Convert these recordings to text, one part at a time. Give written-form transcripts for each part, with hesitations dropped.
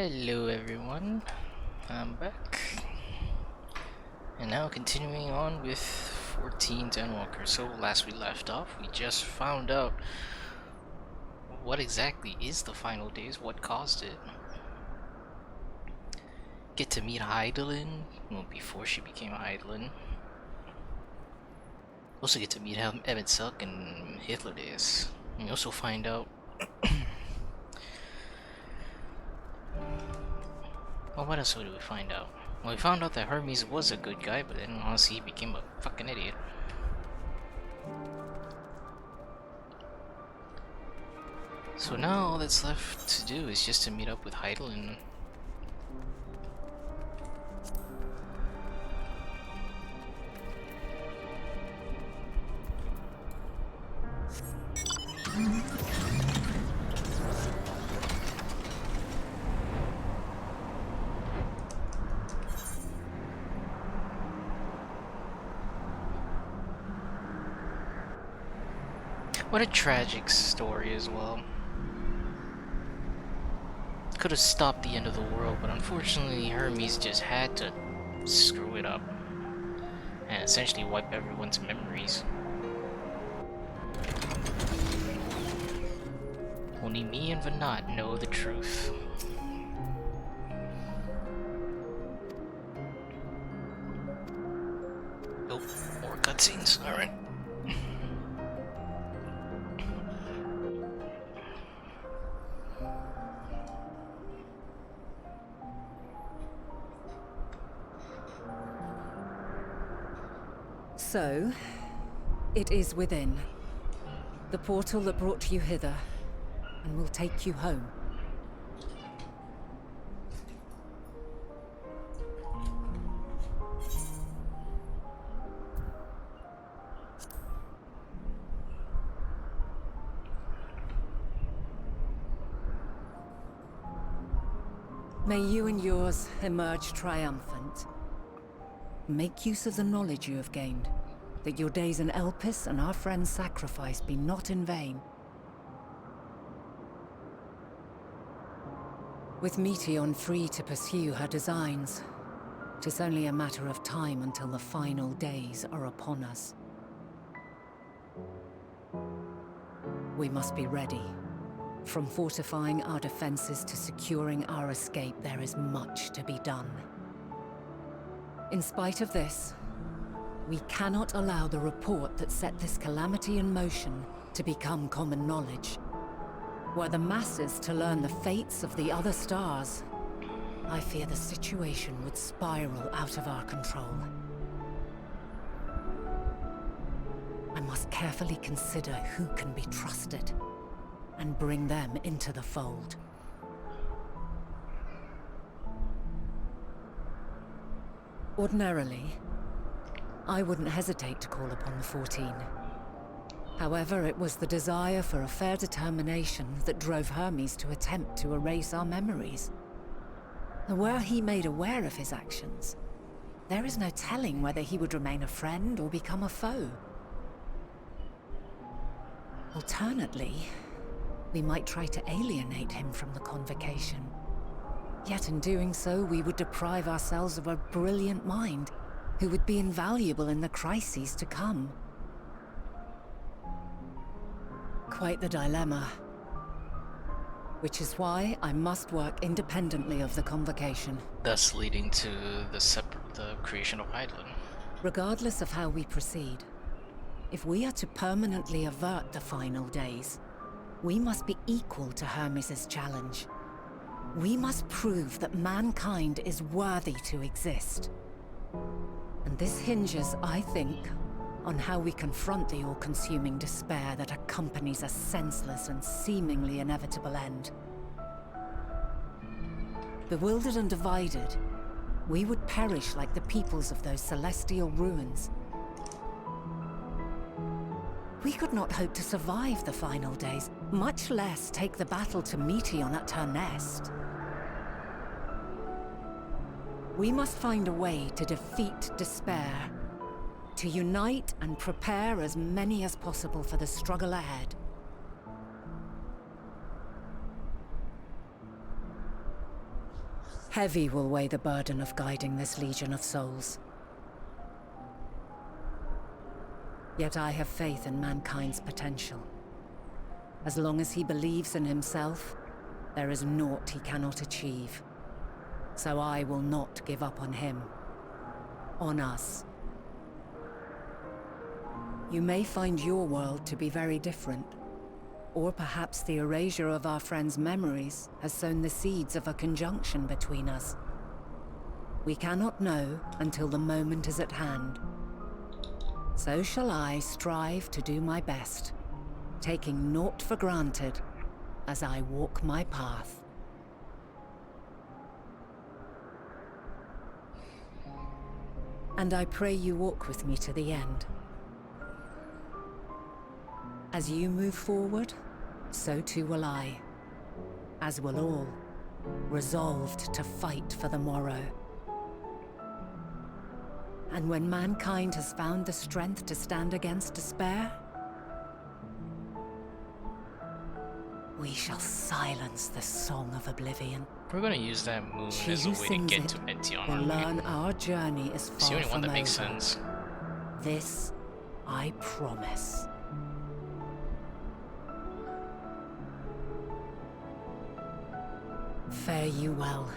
Hello everyone, I'm back. And now continuing on with 14th Endwalker. So last we left off, we just found out what exactly is the final days, what caused it. Get to meet Heidelin, well before she became Heidelin. Also get to meet Emmett Silk and Hitler days. And we also find out well, what else did we find out? Well, we found out that Hermes was a good guy, but then honestly he became a fucking idiot. So now all that's left to do is just to meet up with Heidel and what a tragic story as well. Could have stopped the end of the world, but unfortunately Hermes just had to screw it up and essentially wipe everyone's memories. Only me and Vanat know the truth. Oh, more cutscenes, alright. So, it is within. The portal that brought you hither, and will take you home. May you and yours emerge triumphant. Make use of the knowledge you have gained, that your days in Elpis and our friend's sacrifice be not in vain. With Meteion free to pursue her designs, 'tis only a matter of time until the final days are upon us. We must be ready. From fortifying our defenses to securing our escape, there is much to be done. In spite of this, we cannot allow the report that set this calamity in motion to become common knowledge. Were the masses to learn the fates of the other stars, I fear the situation would spiral out of our control. I must carefully consider who can be trusted, and bring them into the fold. Ordinarily, I wouldn't hesitate to call upon the 14. However, it was the desire for a fair determination that drove Hermes to attempt to erase our memories. And were he made aware of his actions, there is no telling whether he would remain a friend or become a foe. Alternately, we might try to alienate him from the convocation. Yet in doing so, we would deprive ourselves of a brilliant mind who would be invaluable in the crises to come. Quite the dilemma. Which is why I must work independently of the convocation. Thus leading to the creation of Heidelin. Regardless of how we proceed, if we are to permanently avert the final days, we must be equal to Hermes' challenge. We must prove that mankind is worthy to exist. And this hinges, I think, on how we confront the all-consuming despair that accompanies a senseless and seemingly inevitable end. Bewildered and divided, we would perish like the peoples of those celestial ruins. We could not hope to survive the final days, much less take the battle to Meteion at her nest. We must find a way to defeat despair, to unite and prepare as many as possible for the struggle ahead. Heavy will weigh the burden of guiding this legion of souls. Yet I have faith in mankind's potential. As long as he believes in himself, there is naught he cannot achieve. So I will not give up on him. On us. You may find your world to be very different. Or perhaps the erasure of our friends' memories has sown the seeds of a conjunction between us. We cannot know until the moment is at hand. So shall I strive to do my best, taking naught for granted as I walk my path. And I pray you walk with me to the end. As you move forward, so too will I, as will all, resolved to fight for the morrow. And when mankind has found the strength to stand against despair, we shall silence the song of oblivion. We're gonna use that moon She as a who way to sings get it to Meteon, will aren't we? learn our journey is It's the far only one from that makes over. sense. This I promise. Fare you well,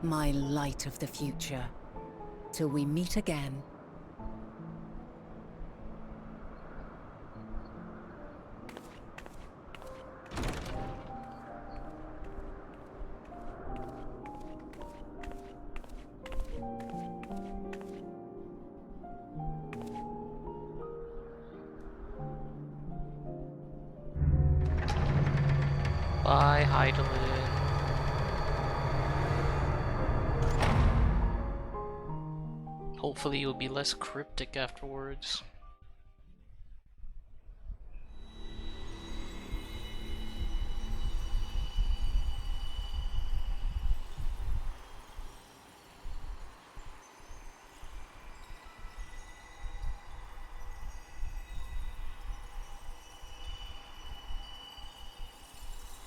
my light of the future, till we meet again. Bye, Heidelin. Hopefully you'll be less cryptic afterwards.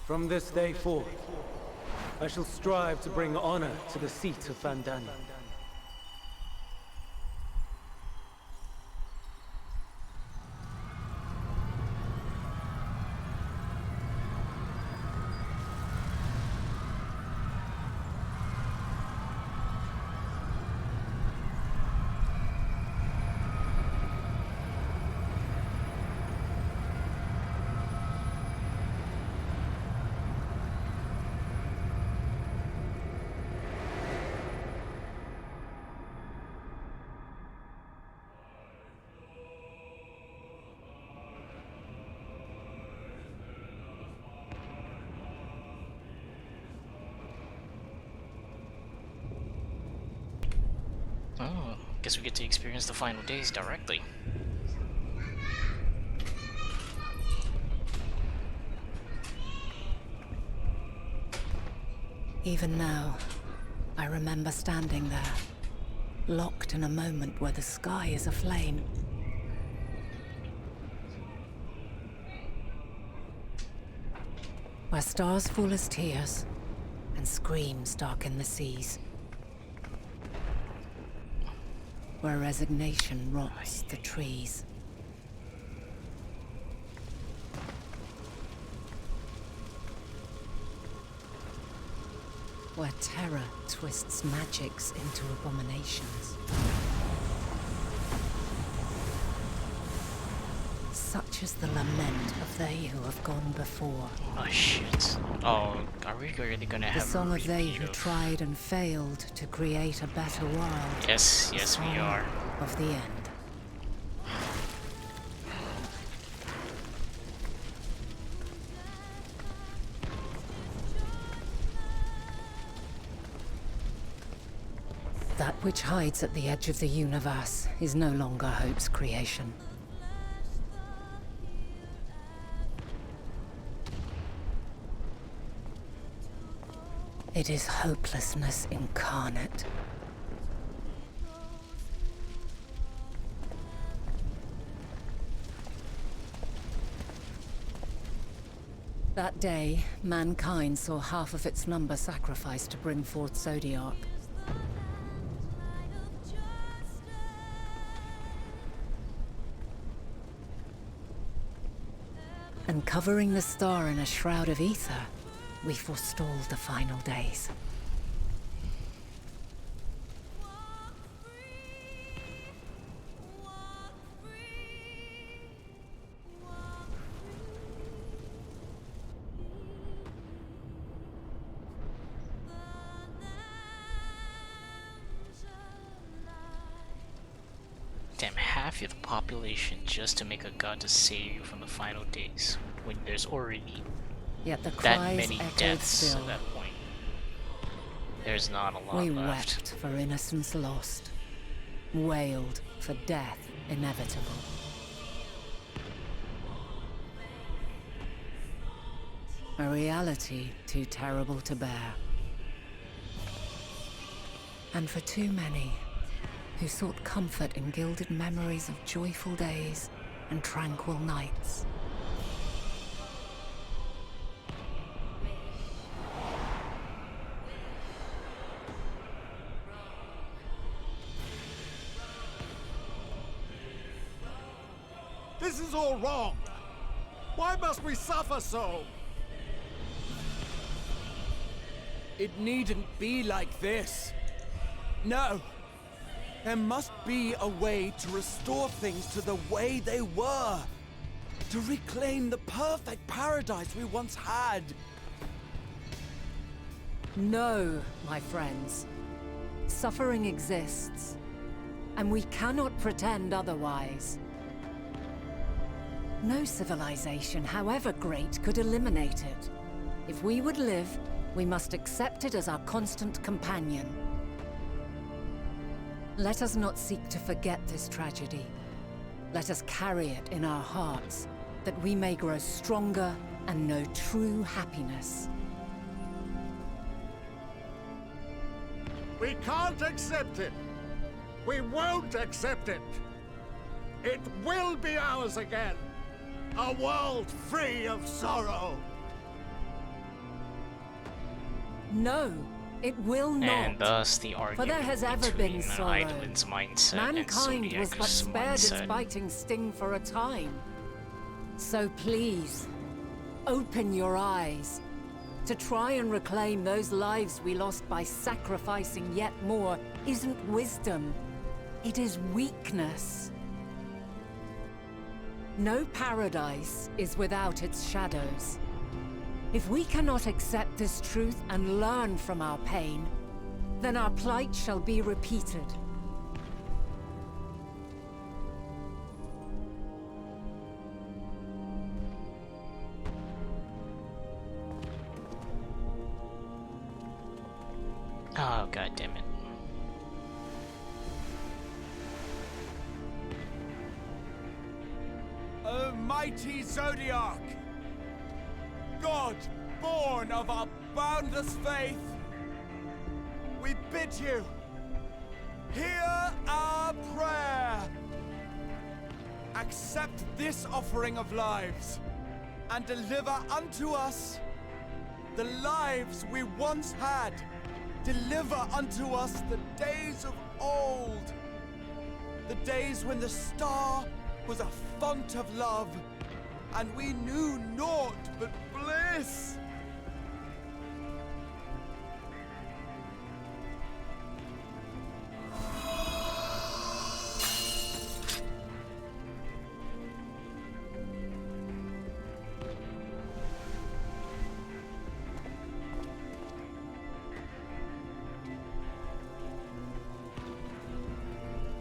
From this day forth, I shall strive to bring honor to the seat of Vandana. Oh, guess we get to experience the final days directly. Even now, I remember standing there, locked in a moment where the sky is aflame. Where stars fall as tears, and screams darken the seas. Where resignation rots the trees. Where terror twists magics into abominations. Such is the lament of they who have gone before. Oh shit. Oh, are we really gonna The have song a of they repeat who of... tried and failed to create a better world. Yes, yes we Song are. of the end. That which hides at the edge of the universe is no longer hope's creation. It is hopelessness incarnate. That day, mankind saw half of its number sacrificed to bring forth Zodiark. And covering the star in a shroud of ether, we forestalled the final days. Damn, half of the population just to make a god to save you from the final days, when there's already Yet the that cries many echoed deaths still. at that point. There's not a lot We left. wept for innocence lost, wailed for death inevitable. A reality too terrible to bear. And for too many who sought comfort in gilded memories of joyful days and tranquil nights. This is all wrong! Why must we suffer so? It needn't be like this. No. There must be a way to restore things to the way they were. To reclaim the perfect paradise we once had. No, my friends. Suffering exists, and we cannot pretend otherwise. No civilization, however great, could eliminate it. If we would live, we must accept it as our constant companion. Let us not seek to forget this tragedy. Let us carry it in our hearts, that we may grow stronger and know true happiness. We can't accept it! We won't accept it! It will be ours again! A world free of sorrow! No, it will not. And thus the argument there has ever between been an sorrow. Eidolon's mindset and Mankind was but Zodiac's spared its mindset. biting sting for a time. So please, open your eyes. To try and reclaim those lives we lost by sacrificing yet more isn't wisdom. It is weakness. No paradise is without its shadows. If we cannot accept this truth and learn from our pain, then our plight shall be repeated. Oh, god damn it. O mighty Zodiark! God, born of our boundless faith, we bid you, hear our prayer. Accept this offering of lives, and deliver unto us the lives we once had. Deliver unto us the days of old, the days when the star was a font of love, and we knew naught but bliss.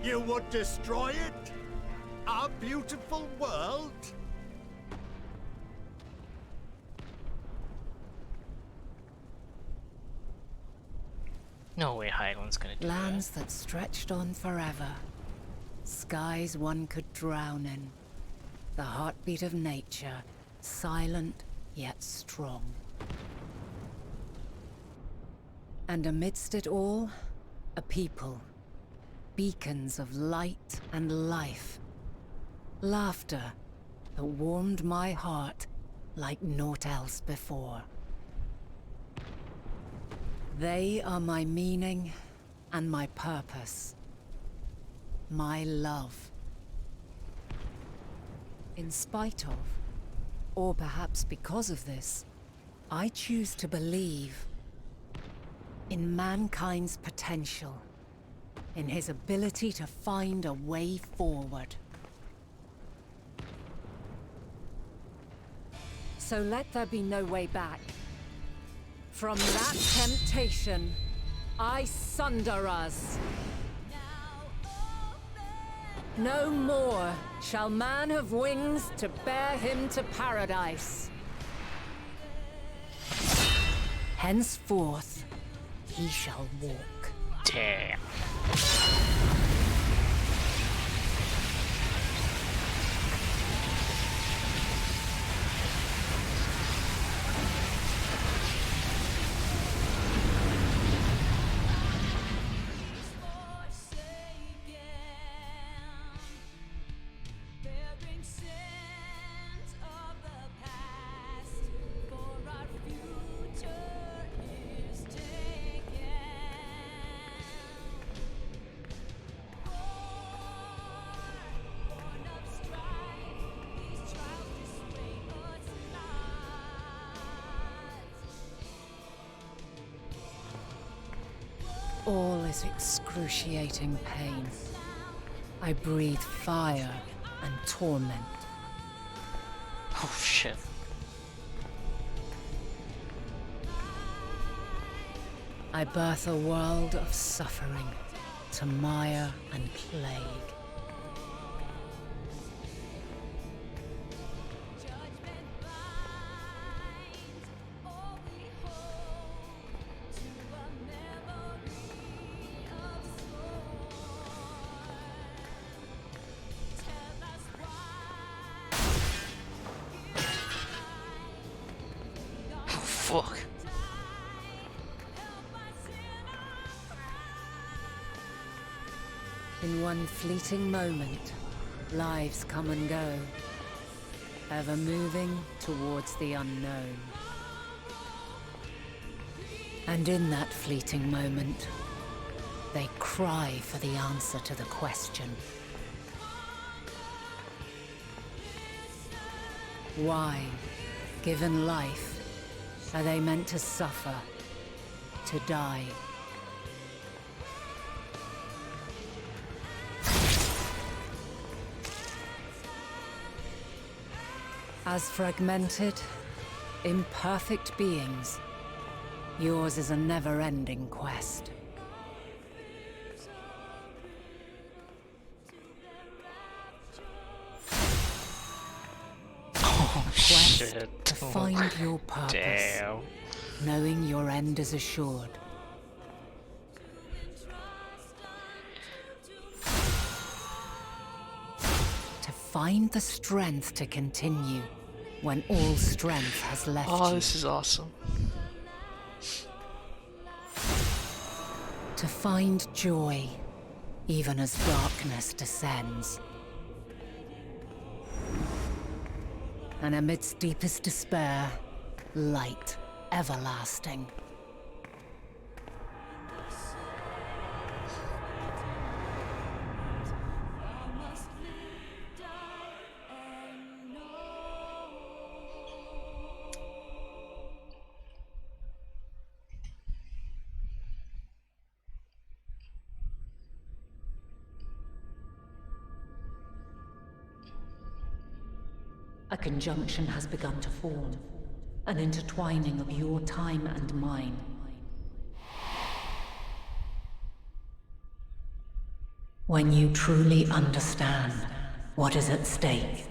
You would destroy it? Our beautiful world? No way Highland's gonna do Lands that stretched on forever. Skies one could drown in. The heartbeat of nature, silent yet strong. And amidst it all, a people. Beacons of light and life. Laughter that warmed my heart like naught else before. They are my meaning and my purpose. My love. In spite of, or perhaps because of this, I choose to believe in mankind's potential, in his ability to find a way forward. So let there be no way back. From that temptation, I sunder us. No more shall man have wings to bear him to paradise. Henceforth, he shall walk. Damn. All is excruciating pain. I breathe fire and torment. Oh shit. I birth a world of suffering to mire and plague. Fuck. In one fleeting moment, lives come and go, ever moving towards the unknown. And in that fleeting moment, they cry for the answer to the question. Why, given life, are they meant to suffer, to die? As fragmented, imperfect beings, yours is a never-ending quest. Oh Quest shit. to find your purpose, Damn. knowing your end is assured. To find the strength to continue when all strength has left Oh, you. this is awesome. To find joy, even as darkness descends. And amidst deepest despair, light everlasting. A conjunction has begun to form, an intertwining of your time and mine. When you truly understand what is at stake,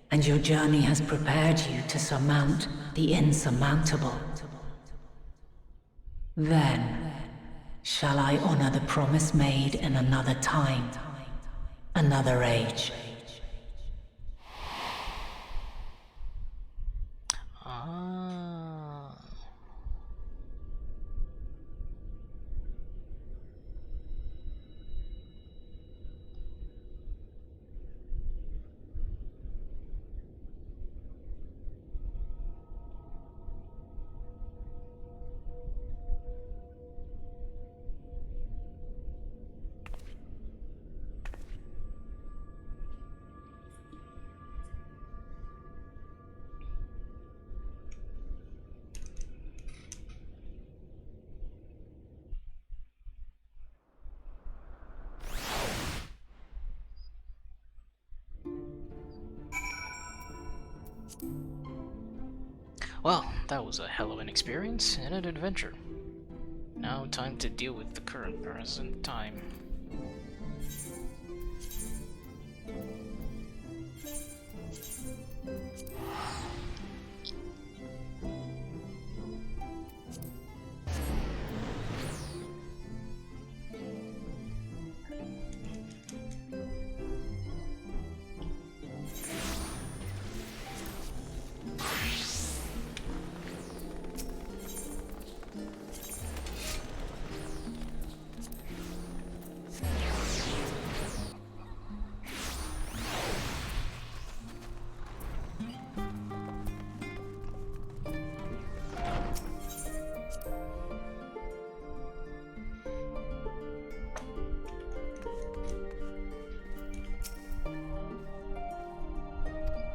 and your journey has prepared you to surmount the insurmountable, then shall I honor the promise made in another time, another age. Ah. Well, that was a hell of an experience and an adventure. Now time to deal with the present time.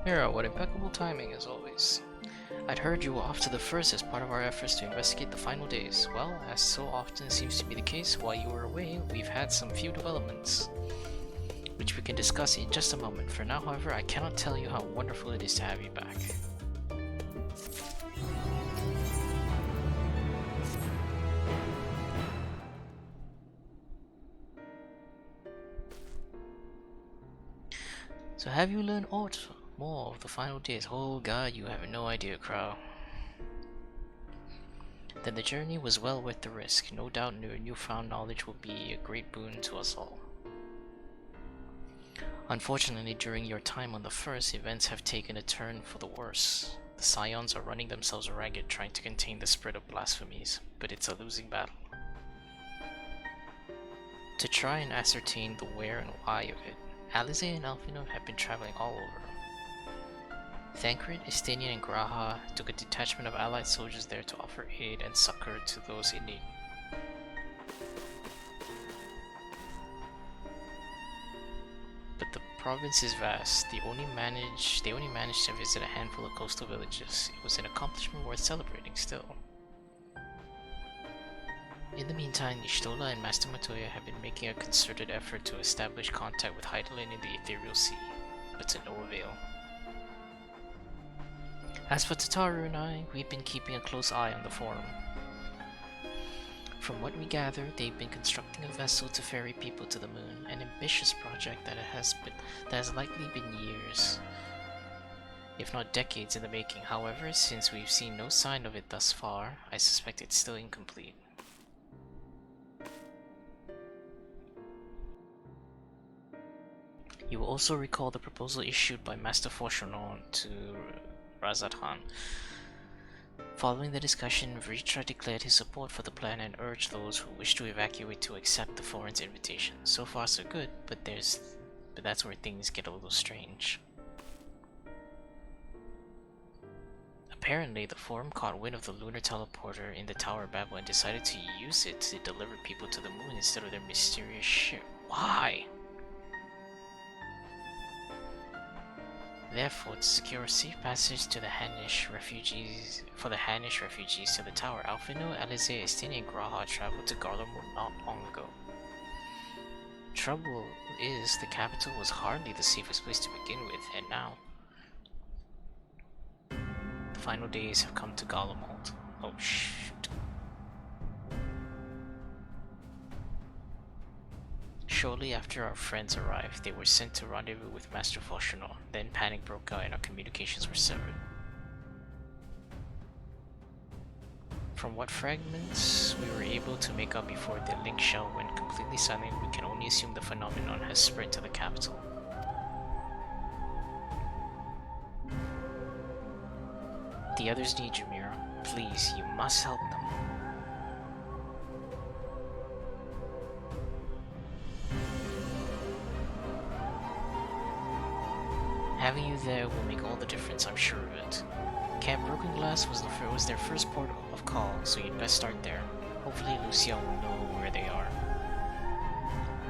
Mira, what impeccable timing as always. I'd heard you were off to the first as part of our efforts to investigate the final days. Well, as so often seems to be the case, while you were away, we've had some few developments, which we can discuss in just a moment. For now, however, I cannot tell you how wonderful it is to have you back. So have you learned aught more of the final days? Oh god, you have no idea, Crow. Then the journey was well worth the risk. No doubt your newfound knowledge will be a great boon to us all. Unfortunately, during your time on the first, events have taken a turn for the worse. The Scions are running themselves ragged trying to contain the spread of blasphemies, but it's a losing battle. To try and ascertain the where and why of it, Alize and Alphino have been traveling all over. Thancred, Estinian, and Graha took a detachment of allied soldiers there to offer aid and succor to those in need. But the province is vast. They only managed to visit a handful of coastal villages. It was an accomplishment worth celebrating still. In the meantime, Ishtola and Master Matoya have been making a concerted effort to establish contact with Heidelin in the Ethereal Sea, but to no avail. As for Tataru and I, we've been keeping a close eye on the Forum. From what we gather, they've been constructing a vessel to ferry people to the moon, an ambitious project that has likely been years, if not decades in the making. However, since we've seen no sign of it thus far, I suspect it's still incomplete. You will also recall the proposal issued by Master Fauchonon to Razathan. Following the discussion, Vritra declared his support for the plan and urged those who wish to evacuate to accept the foreign's invitation. So far so good, but that's where things get a little strange. Apparently, the Forum caught wind of the lunar teleporter in the Tower of Babel and decided to use it to deliver people to the moon instead of their mysterious ship. Why? Therefore, to secure a safe passage to the Hanish refugees to the tower, Alphino, Alize, Estini, and Graha traveled to Garlemald not long ago. Trouble is, the capital was hardly the safest place to begin with, and now the final days have come to Garlemald. Oh shoot. Shortly after our friends arrived, they were sent to rendezvous with Master Fauchonon. Then panic broke out and our communications were severed. From what fragments we were able to make out before the link shell went completely silent, we can only assume the phenomenon has spread to the capital. The others need you, Mira. Please, you must help them. Having you there will make all the difference, I'm sure of it. Camp Broken Glass was their first port of call, so you'd best start there. Hopefully Lucia will know where they are.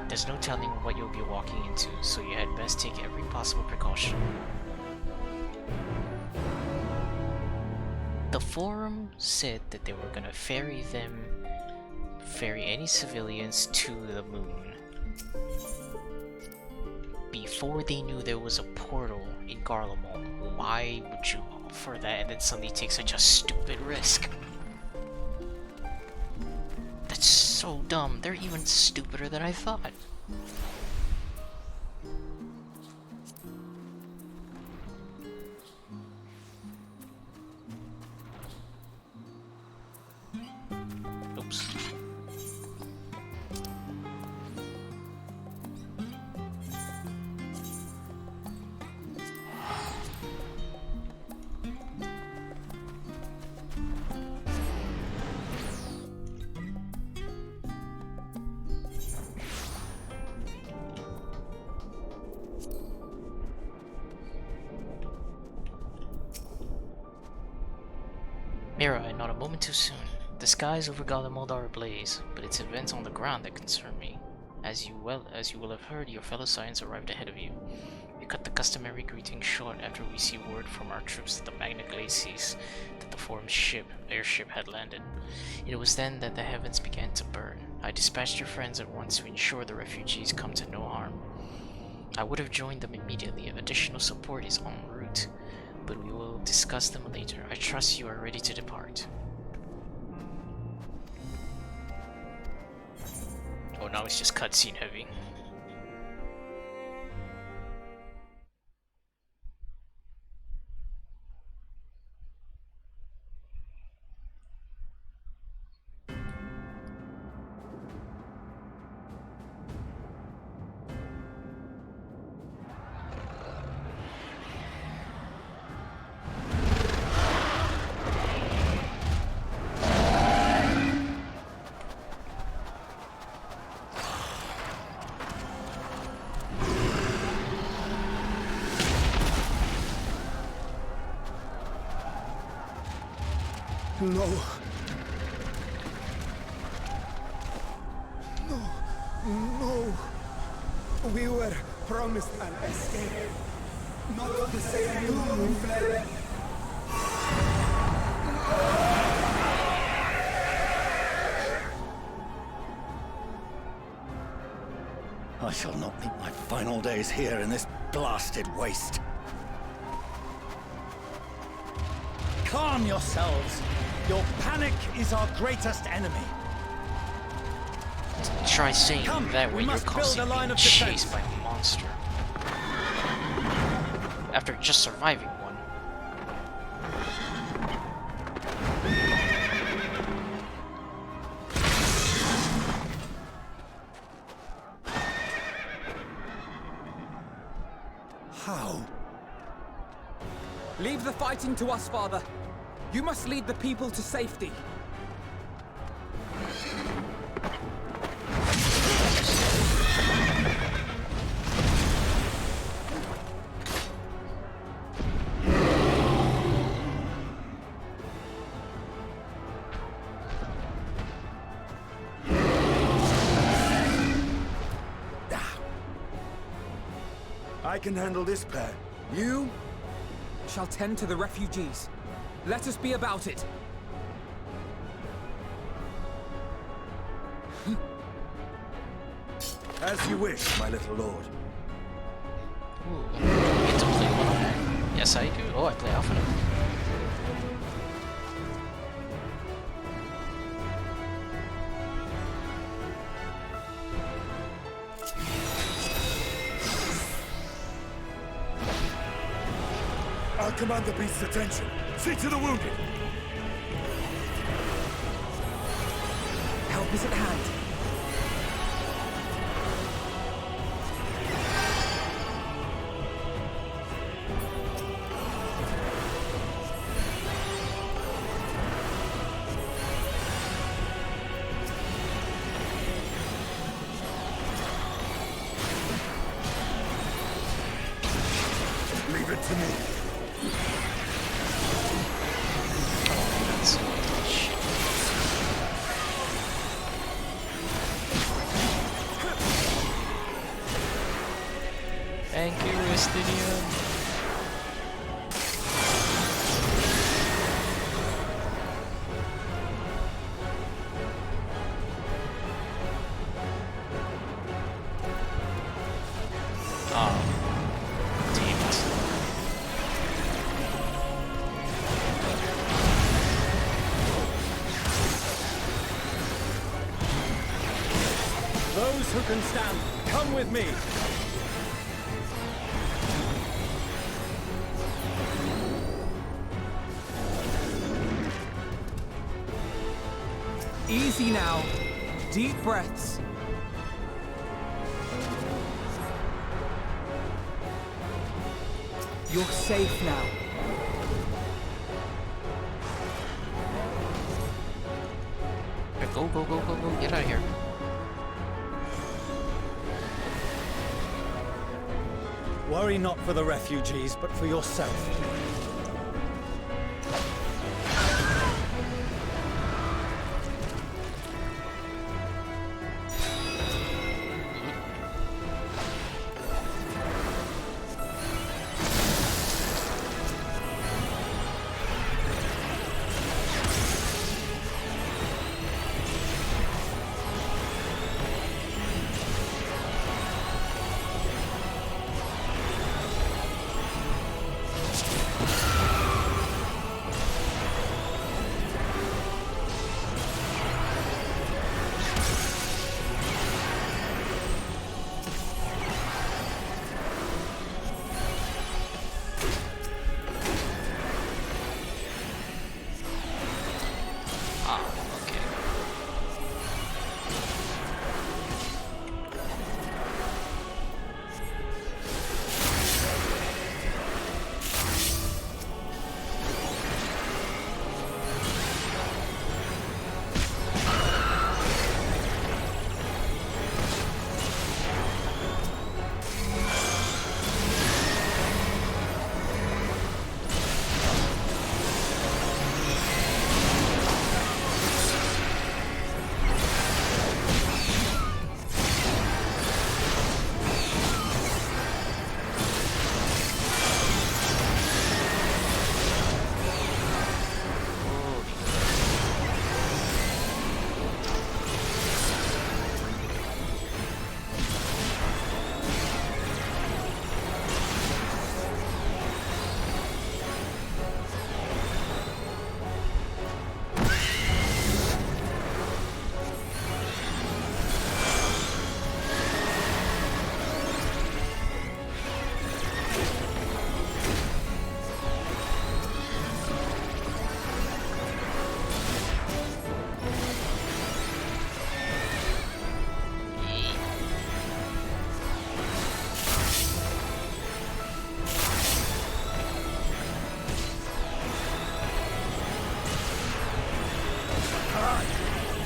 There's no telling what you'll be walking into, so you had best take every possible precaution. The Forum said that they were gonna ferry any civilians to the moon. Before they knew there was a portal in Garlemald. Why would you for that and then suddenly take such a stupid risk. That's so dumb. They're even stupider than I thought. Oops. Mira, not a moment too soon. The skies over Garlemald are ablaze, but it's events on the ground that concern me. As you will have heard, your fellow Scions arrived ahead of you. We cut the customary greeting short after we received word from our troops at the Magna Glacies that the Forum's airship had landed. It was then that the heavens began to burn. I dispatched your friends at once to ensure the refugees come to no harm. I would have joined them immediately if additional support is en route, but we will discuss them later. I trust you are ready to depart. Oh, now it's just cutscene heavy. No. No. We were promised an escape. Not the same you who fled. I shall not meet my final days here in this blasted waste. Calm yourselves. Your panic is our greatest enemy. Try saying Come, that we when you're must build a constantly line being of chased defense. by a monster. After just surviving one. How? Leave the fighting to us, Father. You must lead the people to safety. I can handle this pair. You? Shall tend to the refugees. Let us be about it. As you wish, my little lord. Ooh, you get to play one of them. Yes, I do. Oh, I play Alpha now. I'll command the beast's attention. See to the wounded. Help is at hand. Leave it to me. That's shit. Thank you, Ristinium. Oh, damn it. who can stand, come with me! Easy now. Deep breaths. You're safe now. Go, go, go, go, go, get out of here. Worry not for the refugees, but for yourself.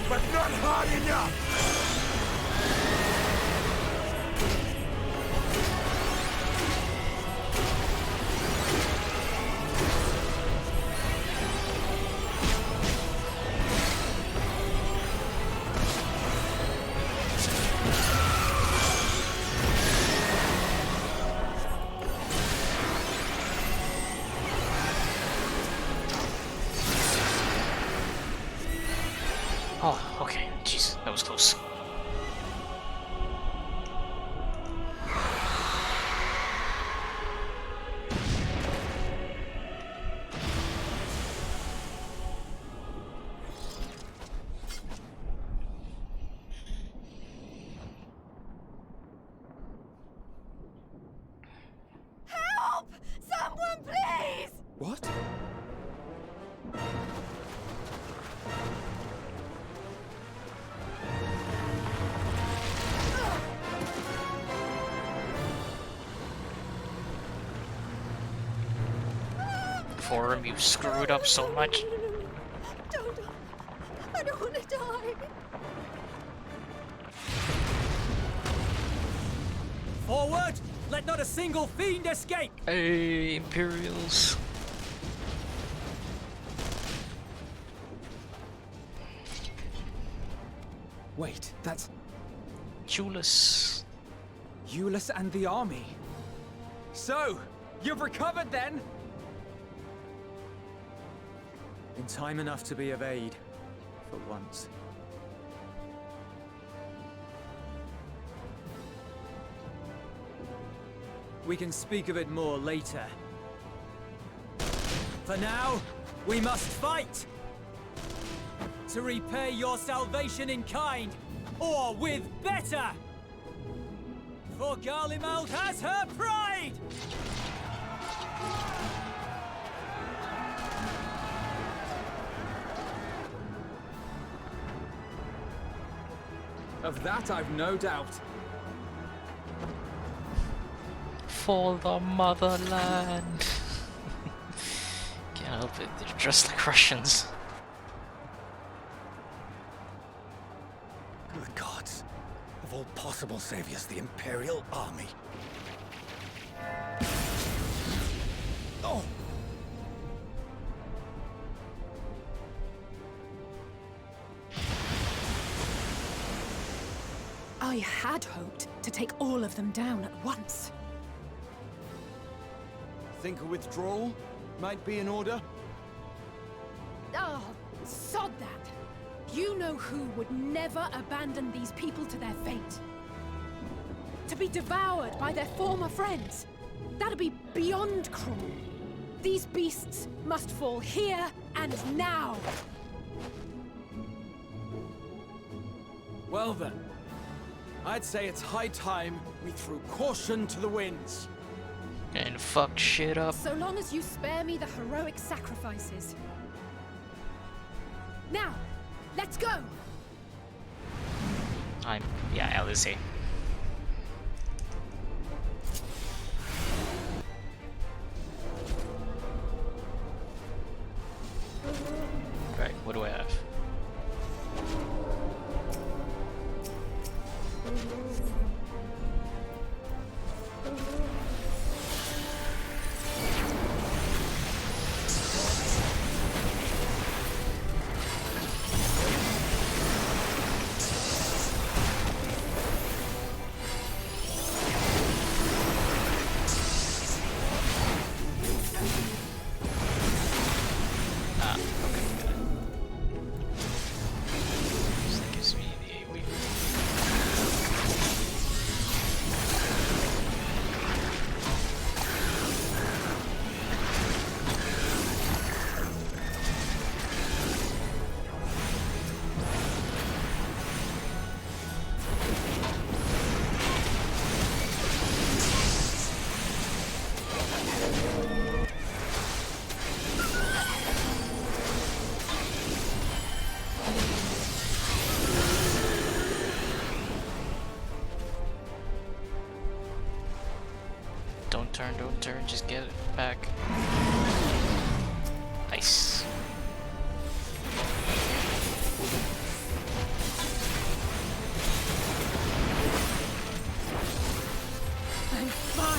But not hard enough! Oh, okay. Jeez, that was close. Help! Someone, please! What? Forum, you screwed up so much. Don't. I don't want to die. Forward! Let not a single fiend escape! Hey, Imperials. Wait, that's Julius. Euless and the army. So, you've recovered then? In time enough to be of aid, for once. We can speak of it more later. For now, we must fight! To repay your salvation in kind, or with better! For Garlemald has her pride! Of that I've no doubt. For the motherland. Can't help it, they're dressed like Russians. Good gods. Of all possible saviors, the Imperial Army. Oh! I had hoped to take all of them down at once. Think a withdrawal might be in order? Oh, sod that. You know who would never abandon these people to their fate. To be devoured by their former friends. That'd be beyond cruel. These beasts must fall here and now. Well then, I'd say it's high time we threw caution to the winds. And fucked shit up. So long as you spare me the heroic sacrifices. Now, let's go! Yeah, Alice. Right, what do I have? Don't turn, just get it back. Nice. I'm fine.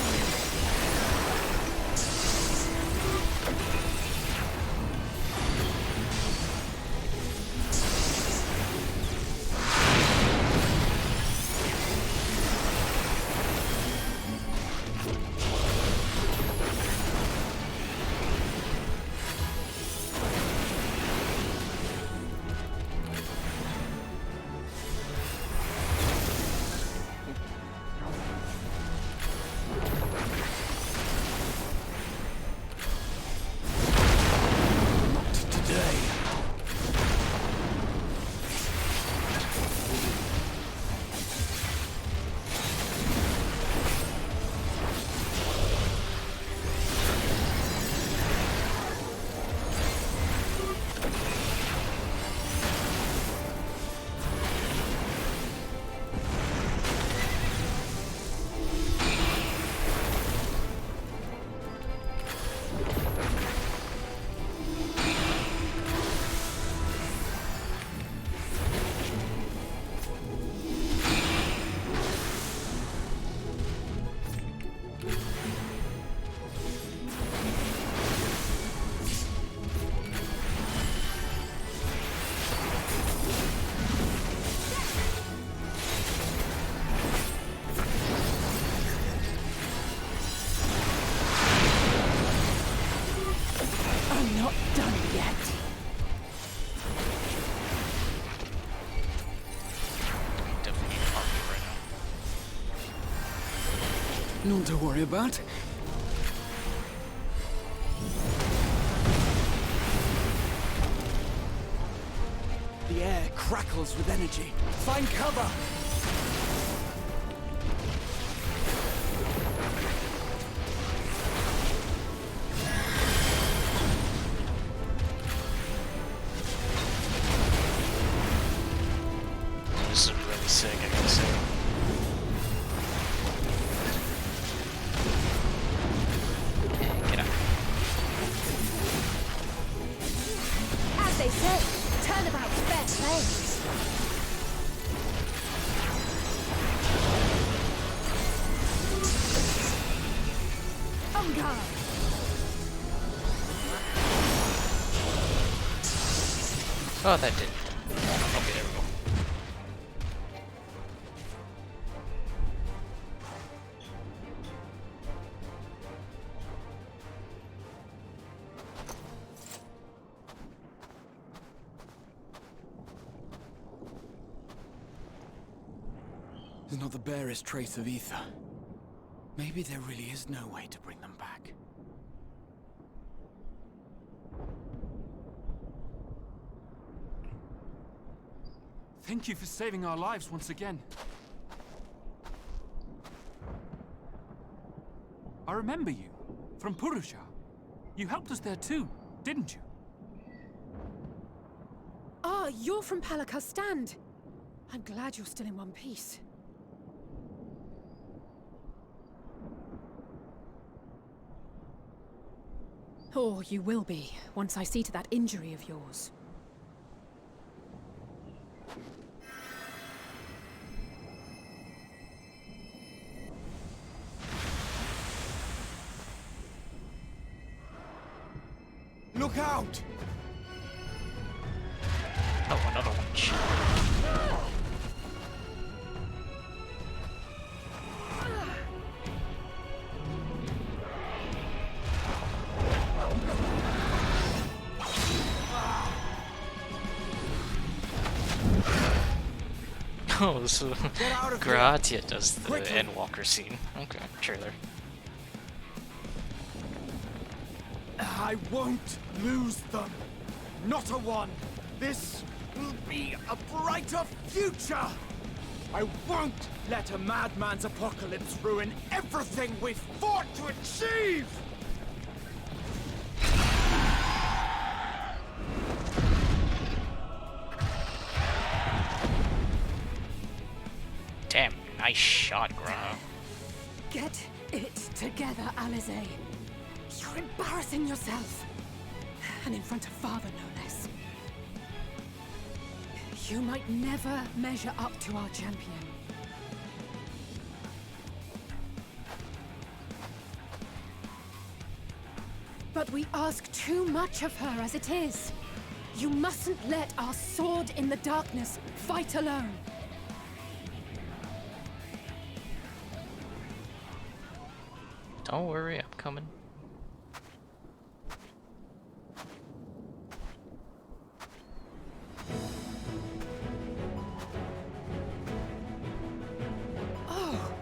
None to worry about. The air crackles with energy. Find cover! sick, I gotta say. Okay, get out. As they say, turnabout's fair play. On guard. Oh, that did. Okay, there we go. There's not the barest trace of ether. Maybe there really is no way to bring them back. Thank you for saving our lives once again. I remember you, from Purusha. You helped us there too, didn't you? Ah, you're from Palaka's stand. I'm glad you're still in one piece. Or you will be, once I see to that injury of yours. Look out! Oh, another one. Shit. Oh, so Gratia does the Endwalker scene. Okay, trailer. I won't lose them. Not a one. This will be a brighter future. I won't let a madman's apocalypse ruin everything we've fought to achieve. Damn, nice shot, Grana. Get it together, Alize. You're embarrassing yourself. And in front of Father, no less. You might never measure up to our champion. But we ask too much of her as it is. You mustn't let our sword in the darkness fight alone. Don't worry, I'm coming. Oh.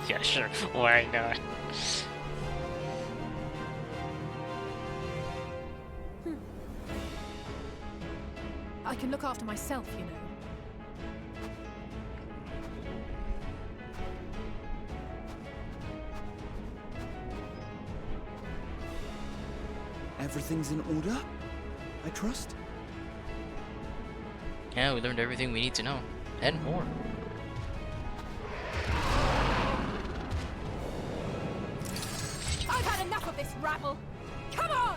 Yeah, sure. Why not? I can look after myself, you know. Everything's in order, I trust? Yeah, we learned everything we need to know. And more. I've had enough of this rabble! Come on!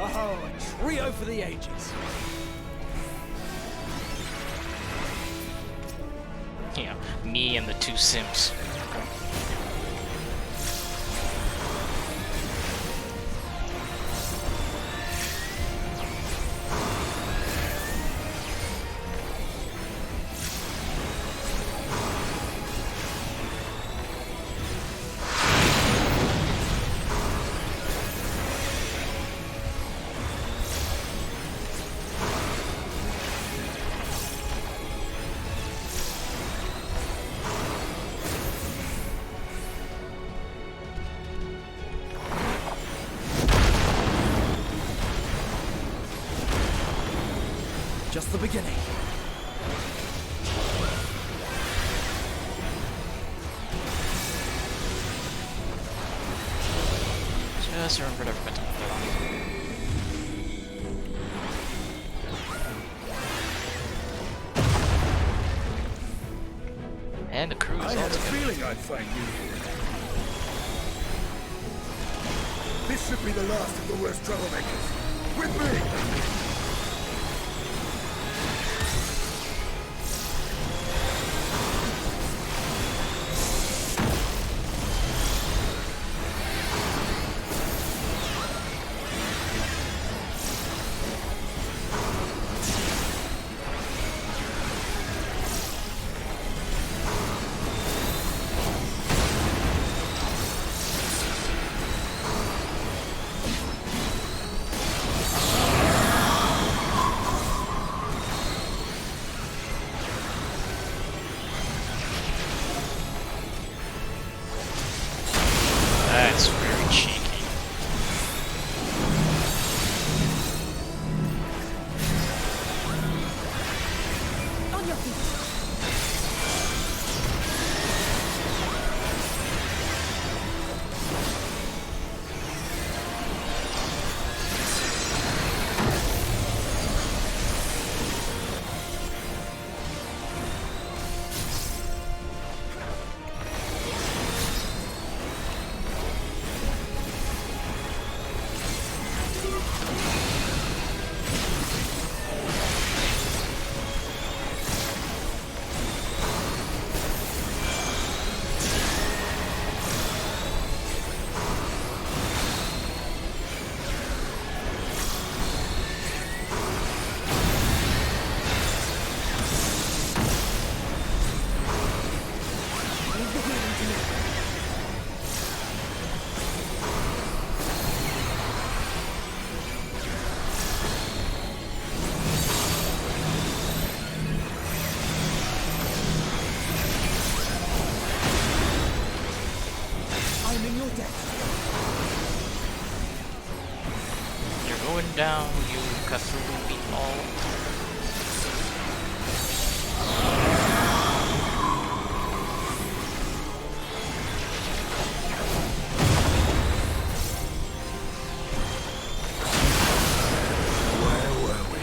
Oh, a trio for the ages. Yeah, me and the two Sims. Just the beginning. Just remember to put and the crew is I all had a together. feeling I'd find you here. This should be the last of the worst troublemakers. With me! That's very cheeky. On your feet. I'm in your debt. You're going down, you Cthulhu meatball. Where were we?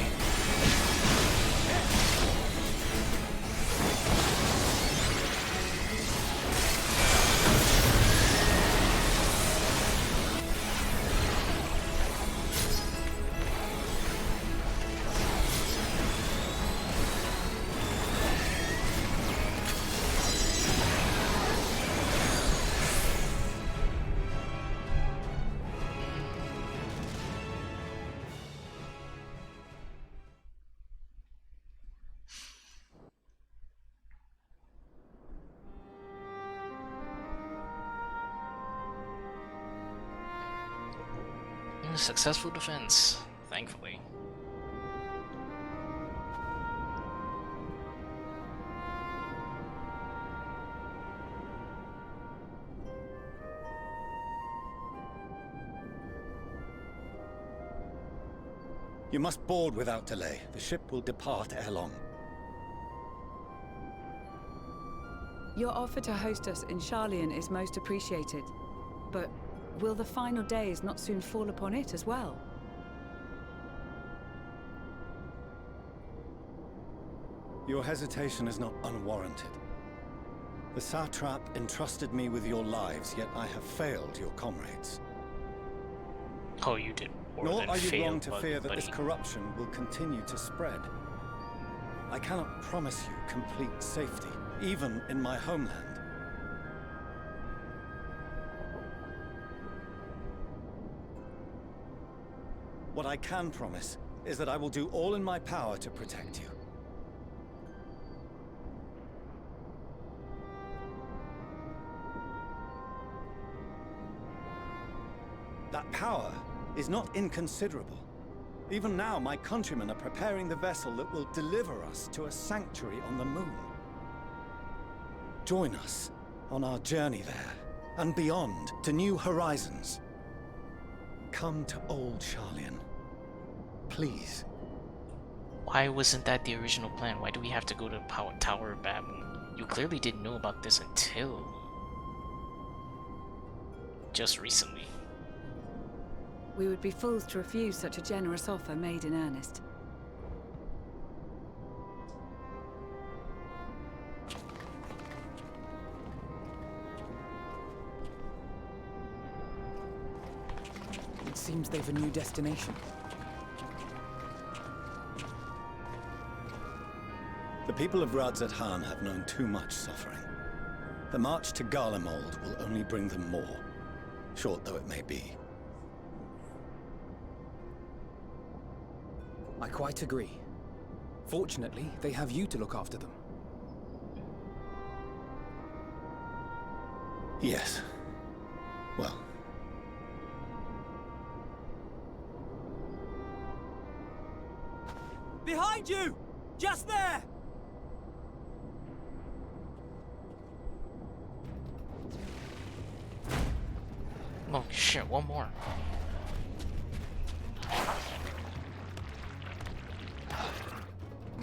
Successful defense, thankfully. You must board without delay. The ship will depart ere long. Your offer to host us in Sharlayan is most appreciated. But will the final days not soon fall upon it as well? Your hesitation is not unwarranted. The satrap entrusted me with your lives, yet I have failed your comrades. Oh, you did more Nor than are you fail, wrong to fear that this buddy. corruption will continue to spread. I cannot promise you complete safety, even in my homeland. What I can promise is that I will do all in my power to protect you. That power is not inconsiderable. Even now, my countrymen are preparing the vessel that will deliver us to a sanctuary on the moon. Join us on our journey there, and beyond, to new horizons. Come to old Sharlayan. Please. Why wasn't that the original plan? Why do we have to go to Tower of Babel? You clearly didn't know about this until just recently. We would be fools to refuse such a generous offer made in earnest. It seems they've a new destination. The people of Radzat-Han have known too much suffering. The march to Garlemald will only bring them more, short though it may be. I quite agree. Fortunately, they have you to look after them. Yes. Well. Behind you! Just there! Oh shit, one more.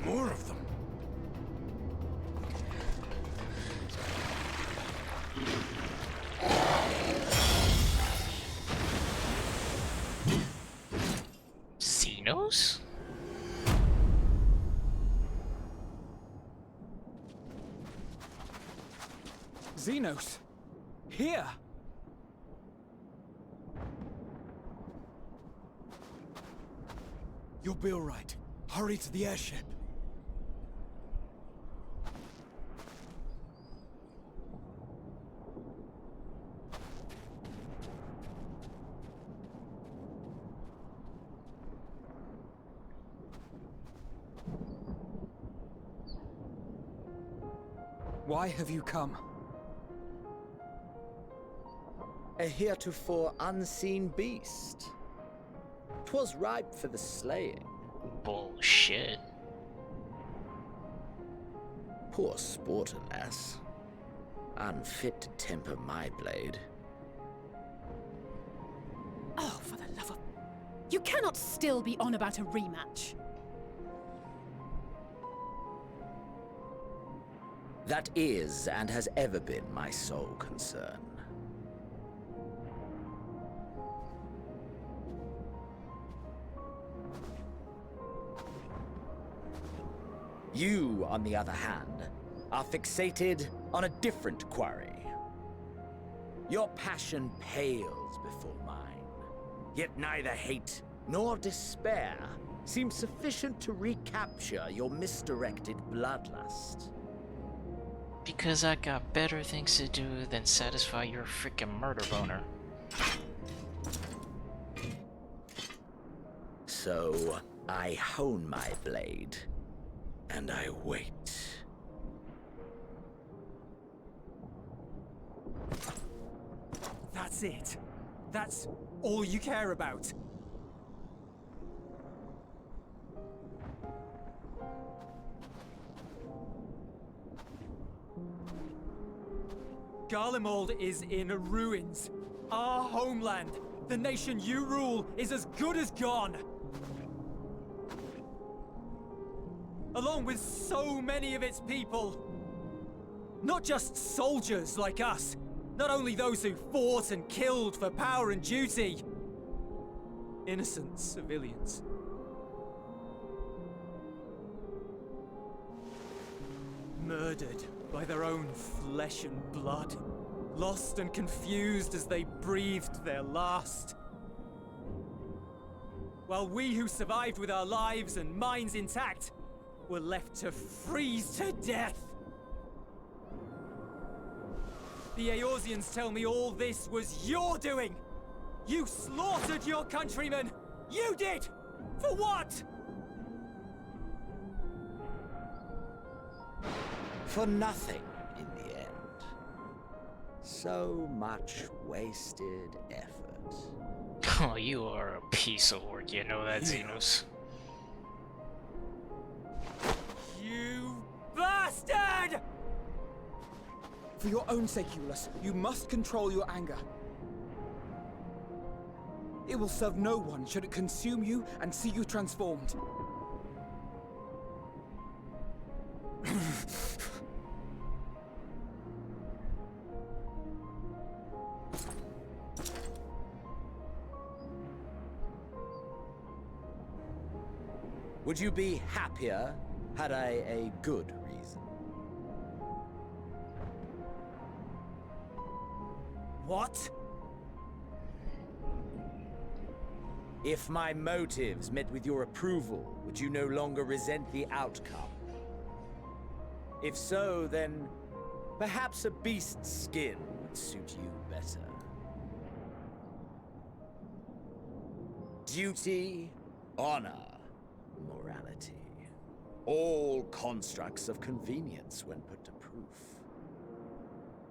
More of them. Xenos? Xenos! Here! You'll be all right. Hurry to the airship. Why have you come? A heretofore unseen beast. 'Twas ripe for the slaying. Bullshit. Poor sport, alas. Unfit to temper my blade. Oh, for the love of... You cannot still be on about a rematch. That is, and has ever been, my sole concern. You, on the other hand, are fixated on a different quarry. Your passion pales before mine, yet neither hate nor despair seems sufficient to recapture your misdirected bloodlust. Because I got better things to do than satisfy your freaking murder boner. So, I hone my blade, and I wait. That's it. That's all you care about. Garlemald is in ruins. Our homeland, the nation you rule, is as good as gone. Along with so many of its people. Not just soldiers like us. Not only those who fought and killed for power and duty. Innocent civilians. Murdered by their own flesh and blood. Lost and confused as they breathed their last. While we who survived with our lives and minds intact were left to freeze to death. The Eorzeans tell me all this was your doing! You slaughtered your countrymen! You did! For what? For nothing, in the end. So much wasted effort. Oh, you are a piece of work, you know that, Xenos. You bastard! For your own sake, Eulus, you must control your anger. It will serve no one should it consume you and see you transformed. Would you be happier had I a good reason? What? If my motives met with your approval, would you no longer resent the outcome? If so, then perhaps a beast's skin would suit you better. Duty, honor, morality. All constructs of convenience when put to proof.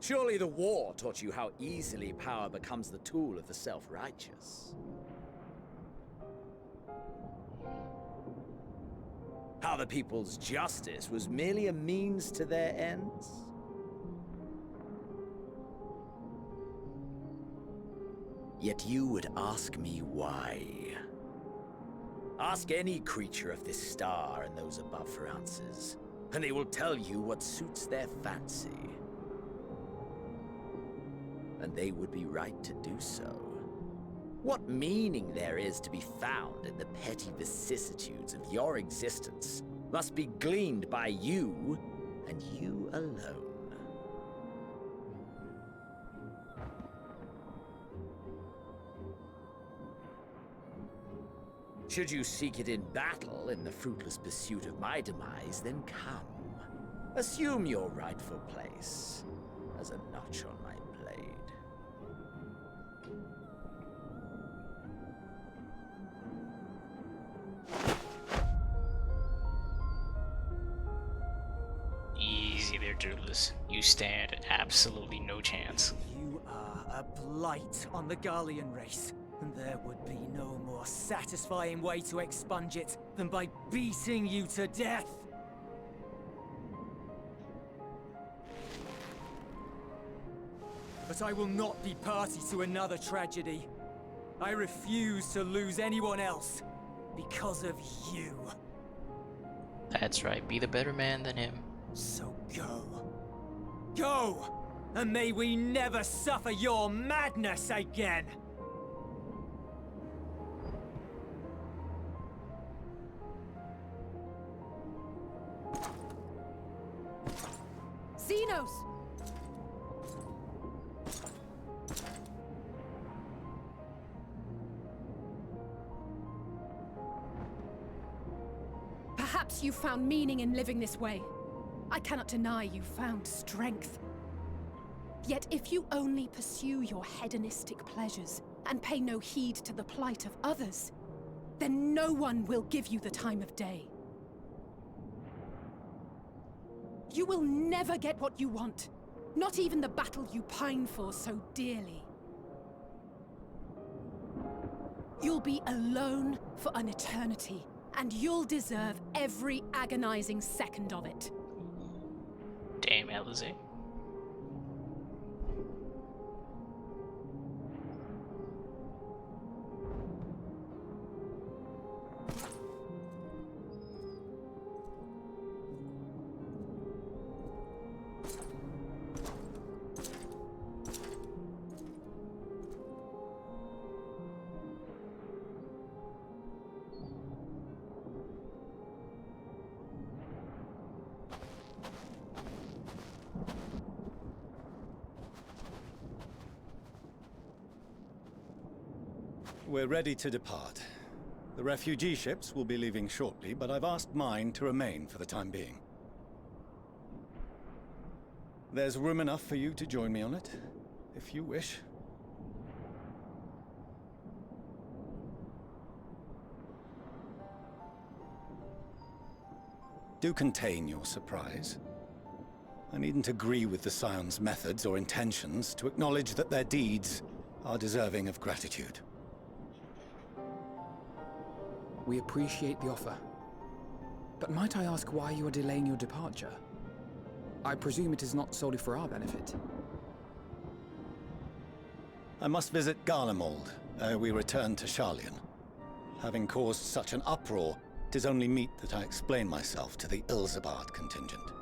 Surely the war taught you how easily power becomes the tool of the self-righteous. How the people's justice was merely a means to their ends? Yet you would ask me why. Ask any creature of this star and those above for answers, and they will tell you what suits their fancy. And they would be right to do so. What meaning there is to be found in the petty vicissitudes of your existence must be gleaned by you, and you alone. Should you seek it in battle in the fruitless pursuit of my demise, then come. Assume your rightful place as a notch on my blade. Easy there, Doodless. You stand absolutely no chance. You are a blight on the Garlean race, and there would be no more satisfying way to expunge it than by beating you to death. But I will not be party to another tragedy. I refuse to lose anyone else because of you. That's right, be the better man than him. So go. Go! And may we never suffer your madness again! Xenos! Perhaps you found meaning in living this way. I cannot deny you found strength. Yet if you only pursue your hedonistic pleasures and pay no heed to the plight of others, then no one will give you the time of day. You will never get what you want, not even the battle you pine for so dearly. You'll be alone for an eternity, and you'll deserve every agonizing second of it. Damn, Alizé. We're ready to depart. The refugee ships will be leaving shortly, but I've asked mine to remain for the time being. There's room enough for you to join me on it, if you wish. Do contain your surprise. I needn't agree with the Scion's methods or intentions to acknowledge that their deeds are deserving of gratitude. We appreciate the offer. But might I ask why you are delaying your departure? I presume it is not solely for our benefit. I must visit Garlemald ere we return to Sharlayan. Having caused such an uproar, 'tis only meet that I explain myself to the Ilsabard contingent.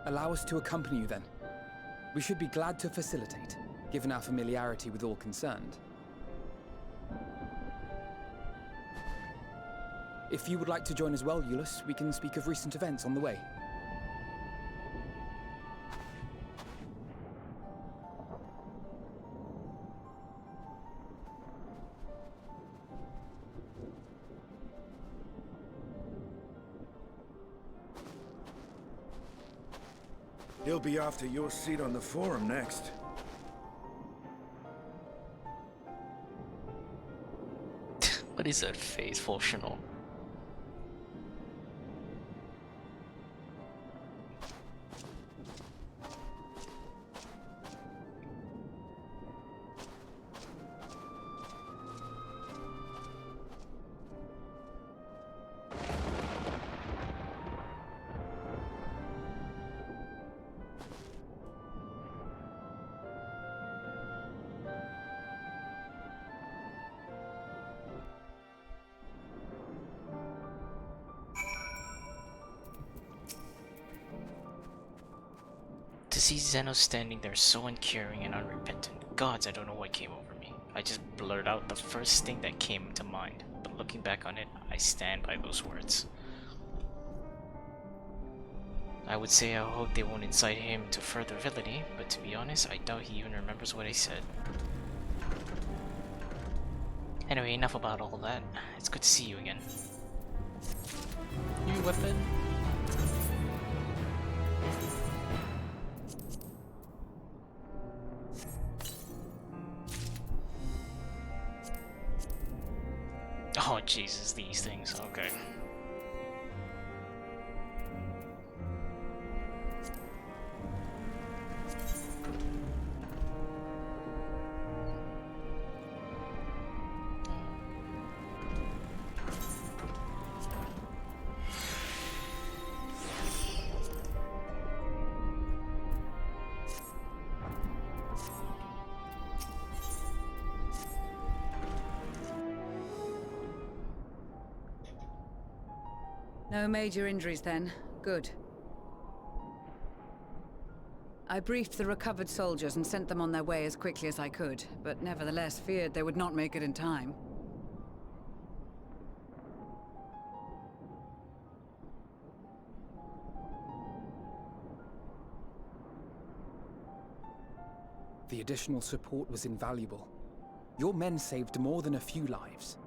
Allow us to accompany you then. We should be glad to facilitate, given our familiarity with all concerned. If you would like to join as well, Eulus, we can speak of recent events on the way. He'll be after your seat on the forum next. What is that face, functional? To see Zeno standing there so uncaring and unrepentant, gods, I don't know what came over me. I just blurted out the first thing that came to mind, but looking back on it, I stand by those words. I would say I hope they won't incite him to further villainy, but to be honest, I doubt he even remembers what I said. Anyway, enough about all that. It's good to see you again. New weapon? Oh Jesus, these things, okay. No major injuries then. Good. I briefed the recovered soldiers and sent them on their way as quickly as I could, but nevertheless feared they would not make it in time. The additional support was invaluable. Your men saved more than a few lives.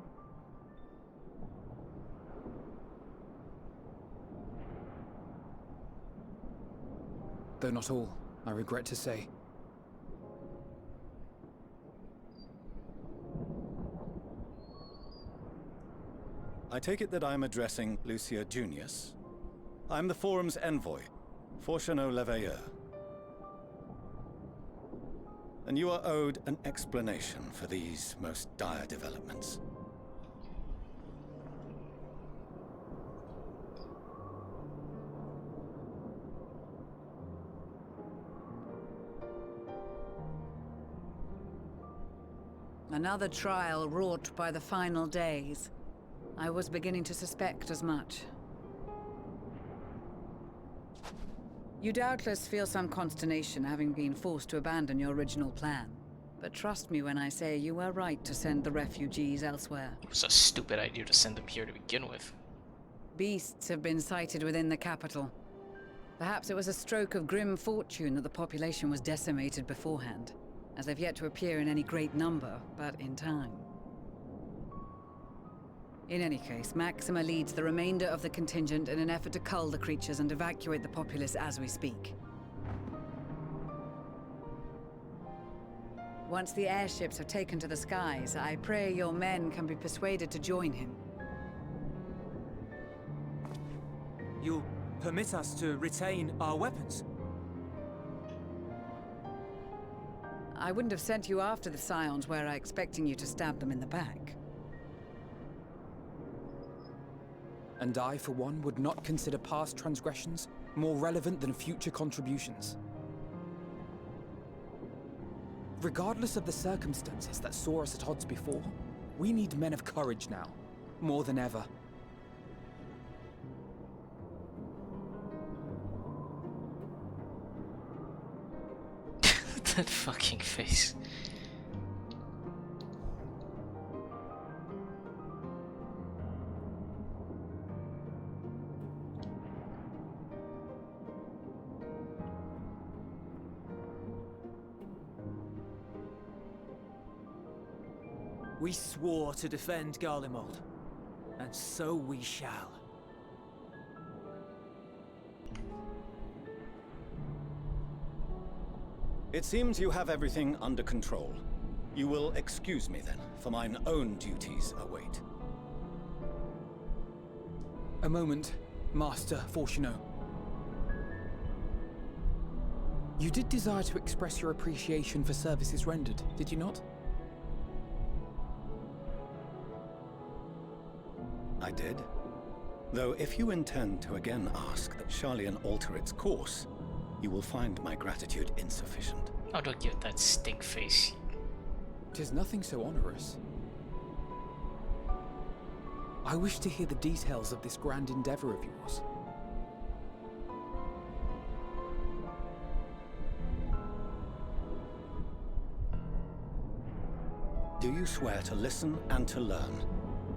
Though not all, I regret to say. I take it that I'm addressing Lucia Junius. I'm the Forum's envoy, Fortuno Leveilleur. And you are owed an explanation for these most dire developments. Another trial wrought by the final days. I was beginning to suspect as much. You doubtless feel some consternation having been forced to abandon your original plan. But trust me when I say you were right to send the refugees elsewhere. It was a stupid idea to send them here to begin with. Beasts have been sighted within the capital. Perhaps it was a stroke of grim fortune that the population was decimated beforehand, as they've yet to appear in any great number, but in time. In any case, Maxima leads the remainder of the contingent in an effort to cull the creatures and evacuate the populace as we speak. Once the airships are taken to the skies, I pray your men can be persuaded to join him. You'll permit us to retain our weapons? I wouldn't have sent you after the Scions were I expecting you to stab them in the back. And I, for one, would not consider past transgressions more relevant than future contributions. Regardless of the circumstances that saw us at odds before, we need men of courage now, more than ever. That fucking face. We swore to defend Garlemald, and so we shall. It seems you have everything under control. You will excuse me then, for mine own duties await. A moment, Master Fortuneau. You did desire to express your appreciation for services rendered, did you not? I did. Though if you intend to again ask that Charlian alter its course, you will find my gratitude insufficient. Oh, don't give it that stink face. 'Tis nothing so onerous. I wish to hear the details of this grand endeavor of yours. Do you swear to listen and to learn,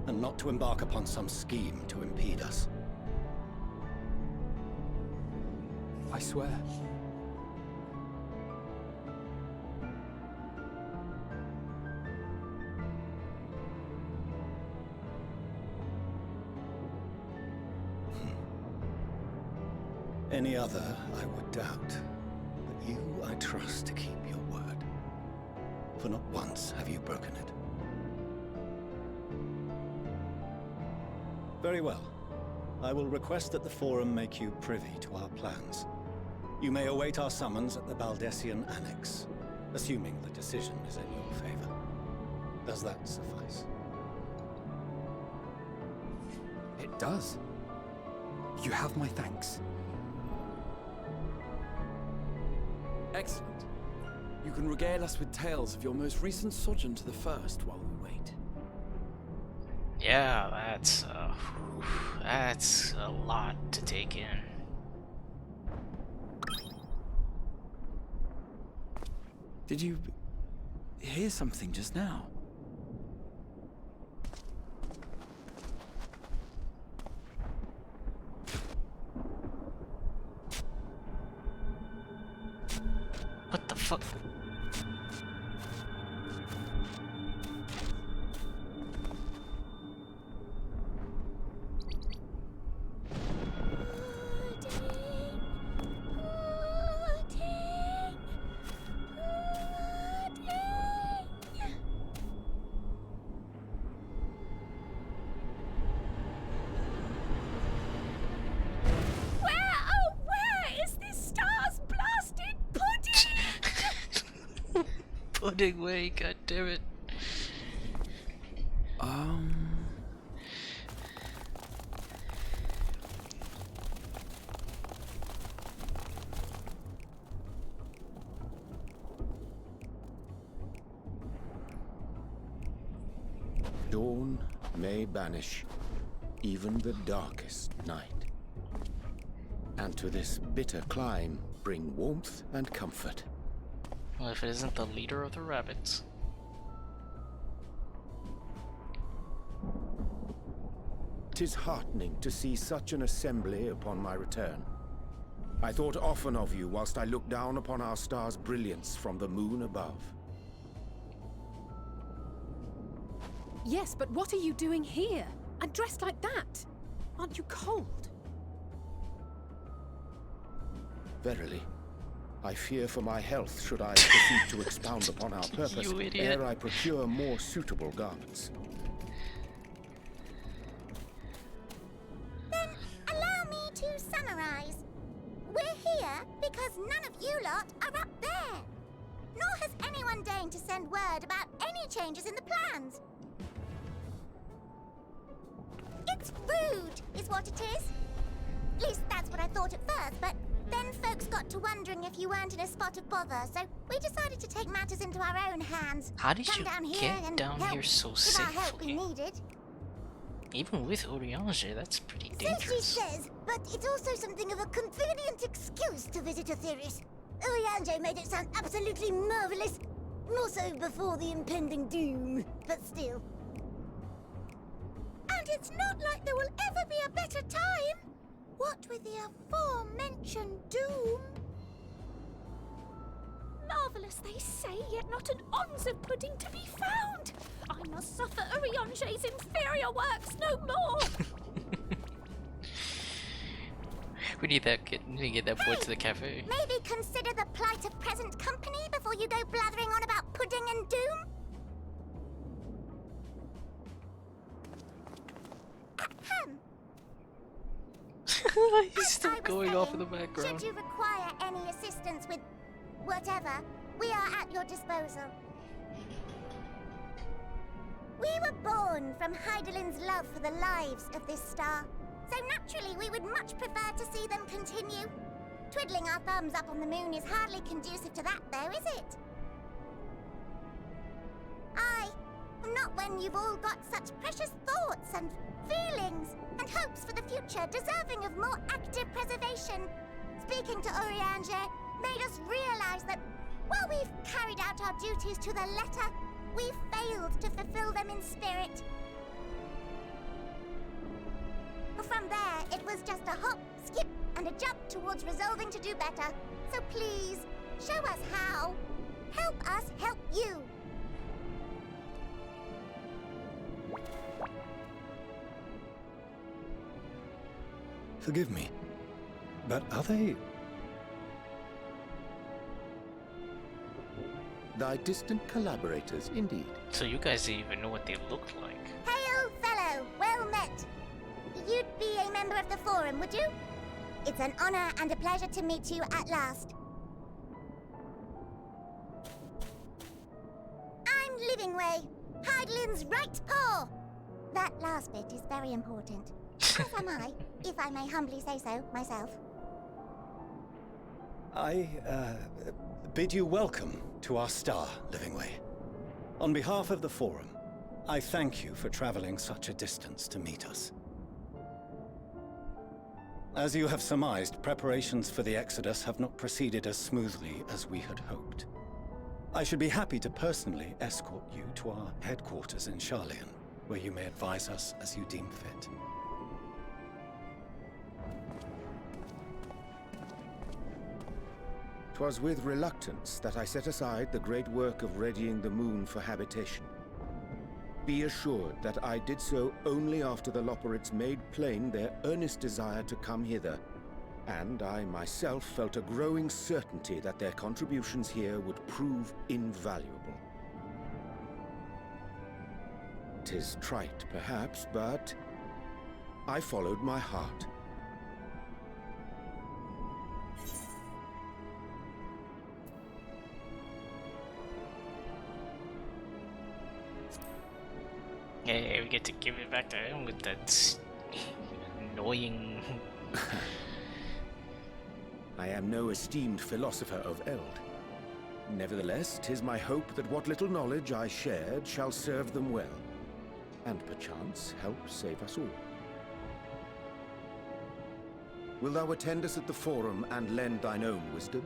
and not to embark upon some scheme to impede us? I swear. Any other I would doubt, but you I trust to keep your word. For not once have you broken it. Very well. I will request that the Forum make you privy to our plans. You may await our summons at the Baldessian Annex, assuming the decision is in your favor. Does that suffice? It does. You have my thanks. Excellent. You can regale us with tales of your most recent sojourn to the First while we wait. Yeah, that's a lot to take in. Did you hear something just now? What the fuck? Pudding way, god damn it. Dawn may banish even the darkest night, and to this bitter clime bring warmth and comfort. Well, if it isn't the leader of the rabbits. "'Tis heartening to see such an assembly upon my return. I thought often of you whilst I looked down upon our star's brilliance from the moon above. Yes, but what are you doing here? And dressed like that? Aren't you cold? Verily, I fear for my health should I proceed to expound upon our purpose You idiot. ere I procure more suitable garments. Then allow me to summarize. We're here because none of you lot are up there. Nor has anyone deigned to send word about any changes in the plans. It's rude, is what it is. At least that's what I thought at first, but then folks got to wondering if you weren't in a spot of bother, so we decided to take matters into our own hands. How did Come you down here get and down help here so with our help we safely? needed. Even with Oriange, that's pretty So she dangerous. says, but it's also something of a convenient excuse to visit Etheris. Urianger made it sound absolutely marvelous. More so before the impending doom, but still. And it's not like there will ever be a better time. What with the aforementioned doom? Marvelous, they say, yet not an ounce of pudding to be found. I must suffer Urianger's inferior works no more. We need to get that boy to the cafe. Maybe consider the plight of present company before you go blathering on about pudding and doom? Ahem. He's still going off in the background. Should you require any assistance with whatever, we are at your disposal. We were born from Hydaelyn's love for the lives of this star, so naturally we would much prefer to see them continue. Twiddling our thumbs up on the moon is hardly conducive to that, though, is it? Aye, not when you've all got such precious thoughts and feelings and hopes for the future deserving of more active preservation. Speaking to Urianger made us realize that while we've carried out our duties to the letter, we've failed to fulfill them in spirit. From there, it was just a hop, skip, and a jump towards resolving to do better. So please, show us how. Help us help you. Forgive me, but are they... Thy distant collaborators, indeed. So you guys didn't even know what they looked like. Hail, fellow, well met. You'd be a member of the Forum, would you? It's an honor and a pleasure to meet you at last. I'm Livingway, Hydaelyn's right paw. That last bit is very important. As am I, if I may humbly say so myself. I, bid you welcome to our star, Livingway. On behalf of the Forum, I thank you for traveling such a distance to meet us. As you have surmised, preparations for the Exodus have not proceeded as smoothly as we had hoped. I should be happy to personally escort you to our headquarters in Sharlayan, where you may advise us as you deem fit. 'Twas with reluctance that I set aside the great work of readying the moon for habitation. Be assured that I did so only after the Loperids made plain their earnest desire to come hither, and I myself felt a growing certainty that their contributions here would prove invaluable. 'Tis trite, perhaps, but I followed my heart. Yeah, we get to give it back to him with that annoying... I am no esteemed philosopher of Eld. Nevertheless, 'tis my hope that what little knowledge I shared shall serve them well, and perchance help save us all. Will thou attend us at the Forum and lend thine own wisdom?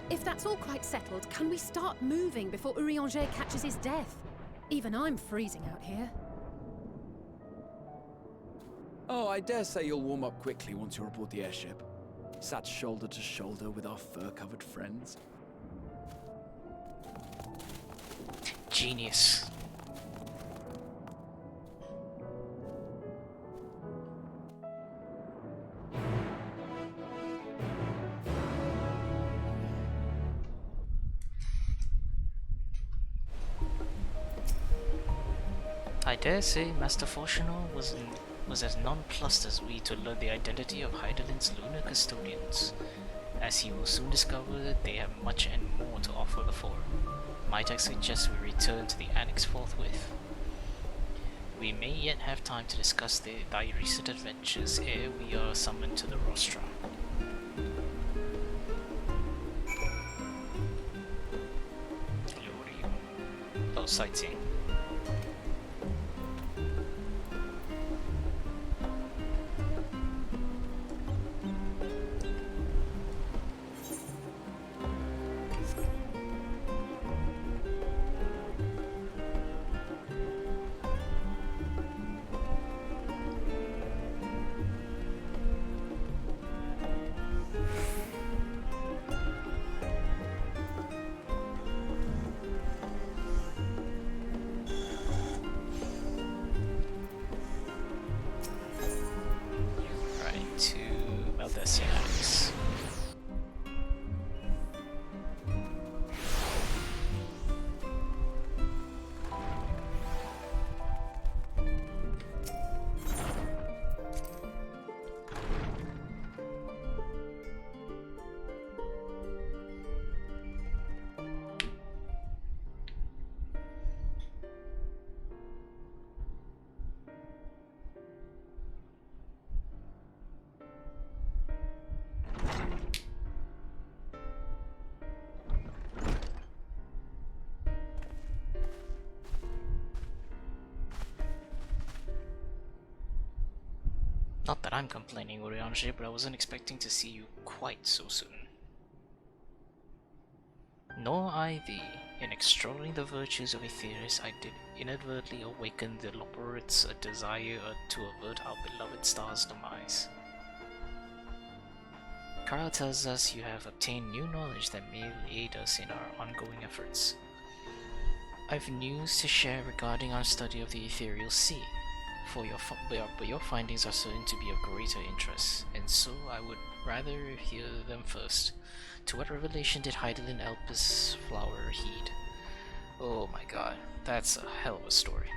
If that's all quite settled, can we start moving before Urianger catches his death? Even I'm freezing out here. Oh, I dare say you'll warm up quickly once you're aboard the airship. Sat shoulder to shoulder with our fur-covered friends. Genius. I dare say Master Fortunal was as nonplussed as we to learn the identity of Hydaelyn's lunar custodians. As he will soon discover, they have much and more to offer the Forum. Might I suggest we return to the Annex forthwith? We may yet have time to discuss thy recent adventures ere we are summoned to the rostrum. Oh, sightseeing. Not that I'm complaining, Orianji, but I wasn't expecting to see you quite so soon. Nor I thee. In extolling the virtues of Aetherius, I did inadvertently awaken the Loporrit's desire to avert our beloved star's demise. Karl tells us you have obtained new knowledge that may aid us in our ongoing efforts. I've news to share regarding our study of the ethereal sea, but your findings are certain to be of greater interest, and so I would rather hear them first. To what revelation did Hydaelyn Elpis Flower heed? Oh my god, that's a hell of a story.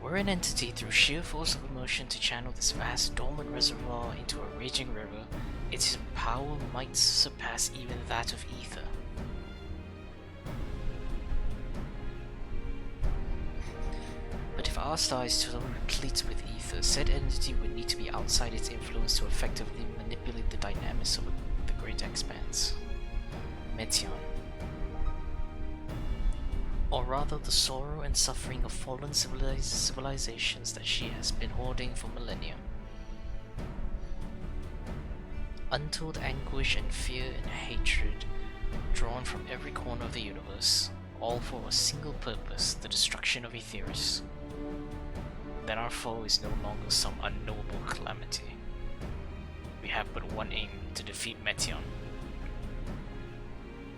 We're an entity through sheer force of emotion to channel this vast dormant reservoir into a raging river. Its power might surpass even that of ether. But if our star is to replete with ether, said entity would need to be outside its influence to effectively manipulate the dynamics of the great expanse. Meteion. Or rather the sorrow and suffering of fallen civilizations that she has been hoarding for millennia. Untold anguish and fear and hatred drawn from every corner of the universe, all for a single purpose, the destruction of Aetherius. Then our foe is no longer some unknowable calamity. We have but one aim, to defeat Meteion.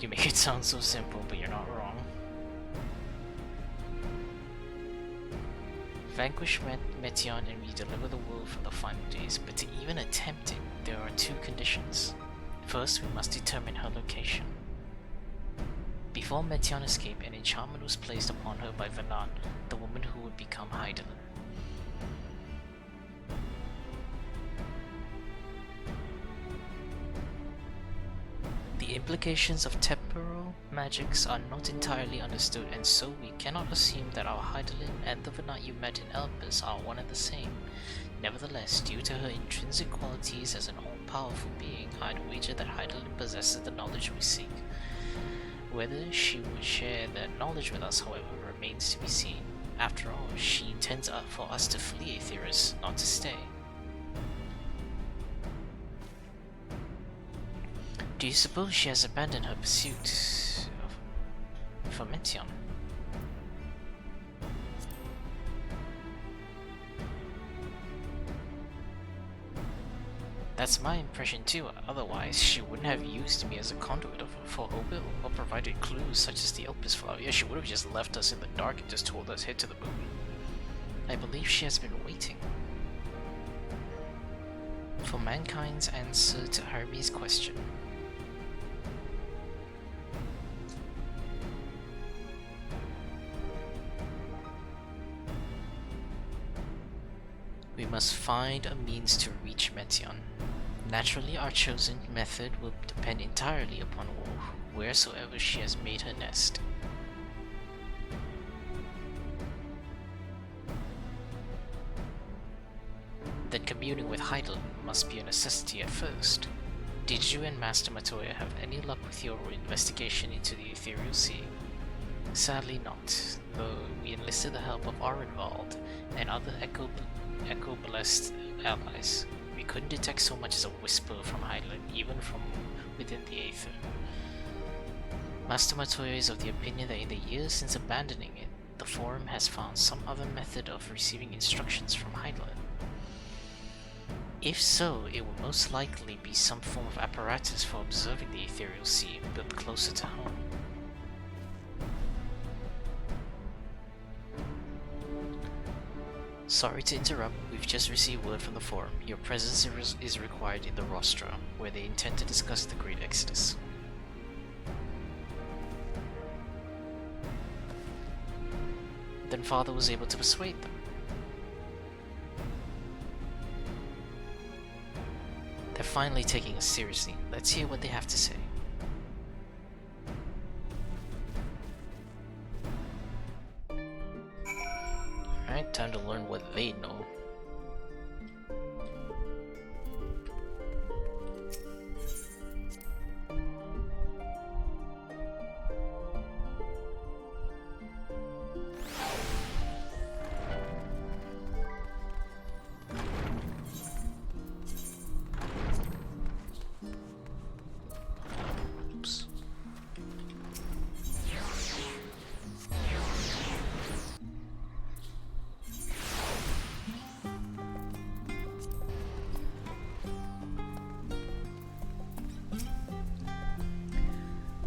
You make it sound so simple, but you're not wrong. Vanquish Meteion and we deliver the world from the final days, but to even attempt it, there are two conditions. First, we must determine her location. Before Meteion escaped, an enchantment was placed upon her by Venat, the woman who would become Hydaelyn. The implications of temporal magics are not entirely understood, and so we cannot assume that our Hydaelyn and the Venat you met in Elpis are one and the same. Nevertheless, due to her intrinsic qualities as an all-powerful being, I'd wager that Hydaelyn possesses the knowledge we seek. Whether she would share that knowledge with us, however, remains to be seen. After all, she intends for us to flee Aetherius, not to stay. Do you suppose she has abandoned her pursuit for Meteion? That's my impression too, otherwise she wouldn't have used me as a conduit for her will, or provided clues such as the Elpis flower. Yeah, she would have just left us in the dark and just told us head to the moon. I believe she has been waiting for mankind's answer to Hermes' question. We must find a means to reach Meteion. Naturally, our chosen method will depend entirely upon wheresoever she has made her nest. Then communing with Hydaelyn must be a necessity at first. Did you and Master Matoya have any luck with your investigation into the Ethereal Sea? Sadly not, though we enlisted the help of Arenvald and other echo-blessed allies. We couldn't detect so much as a whisper from Hydaelyn, even from within the Aether. Master Matoya is of the opinion that in the years since abandoning it, the Forum has found some other method of receiving instructions from Hydaelyn. If so, it will most likely be some form of apparatus for observing the Ethereal Sea, built closer to home. Sorry to interrupt, we've just received word from the Forum. Your presence is required in the Rostra, where they intend to discuss the Great Exodus. Then Father was able to persuade them. They're finally taking us seriously. Let's hear what they have to say. Alright, time to learn what they know. Oops.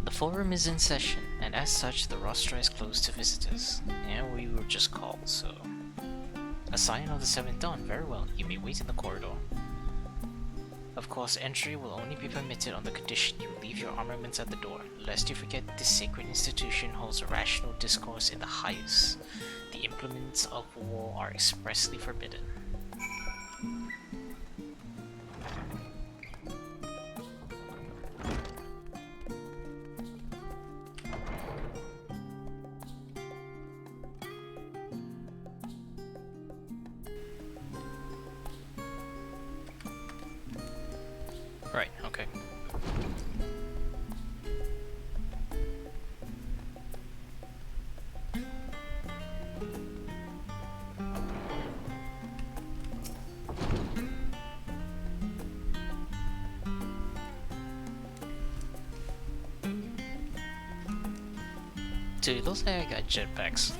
The forum is in session, and as such, the rostra is closed to visitors. Yeah, we were just called, so... A sign of the 7th dawn, very well. You may wait in the corridor. Of course, entry will only be permitted on the condition you leave your armaments at the door, lest you forget this sacred institution holds a rational discourse in the highest. The implements of war are expressly forbidden. Right, okay. Dude, those guys got jetpacks.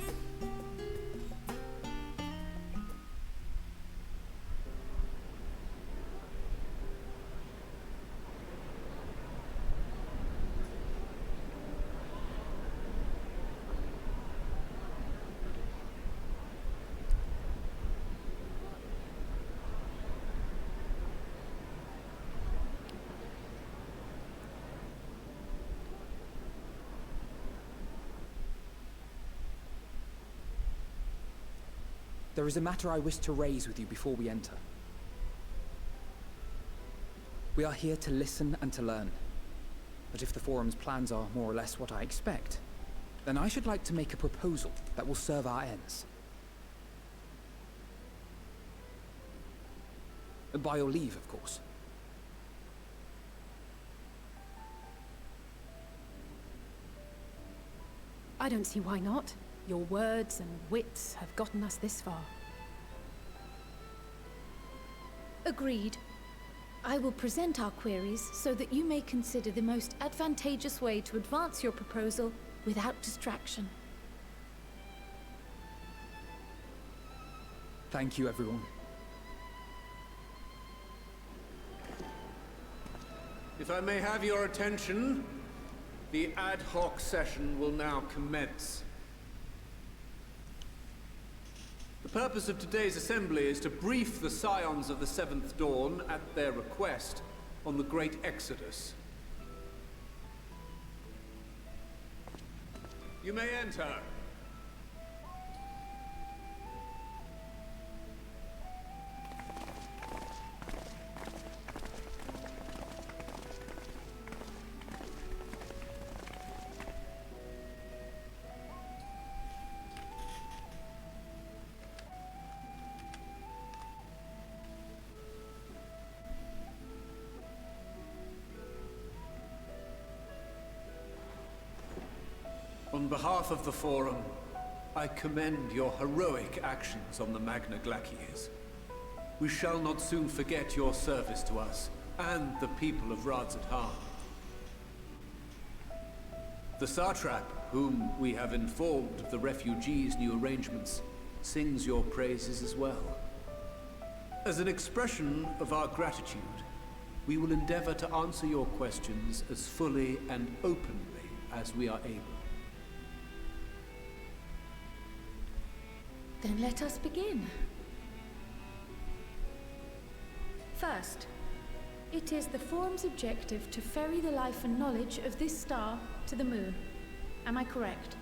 There is a matter I wish to raise with you before we enter. We are here to listen and to learn. But if the Forum's plans are more or less what I expect, then I should like to make a proposal that will serve our ends. By your leave, of course. I don't see why not. Your words and wits have gotten us this far. Agreed. I will present our queries so that you may consider the most advantageous way to advance your proposal without distraction. Thank you, everyone. If I may have your attention, the ad hoc session will now commence. The purpose of today's assembly is to brief the Scions of the 7th Dawn, at their request, on the Great Exodus. You may enter. On behalf of the Forum, I commend your heroic actions on the Magna Glaciers. We shall not soon forget your service to us and the people of Radzat-Han. The Satrap, whom we have informed of the refugees' new arrangements, sings your praises as well. As an expression of our gratitude, we will endeavor to answer your questions as fully and openly as we are able. Then let us begin. First, it is the Forum's objective to ferry the life and knowledge of this star to the moon. Am I correct?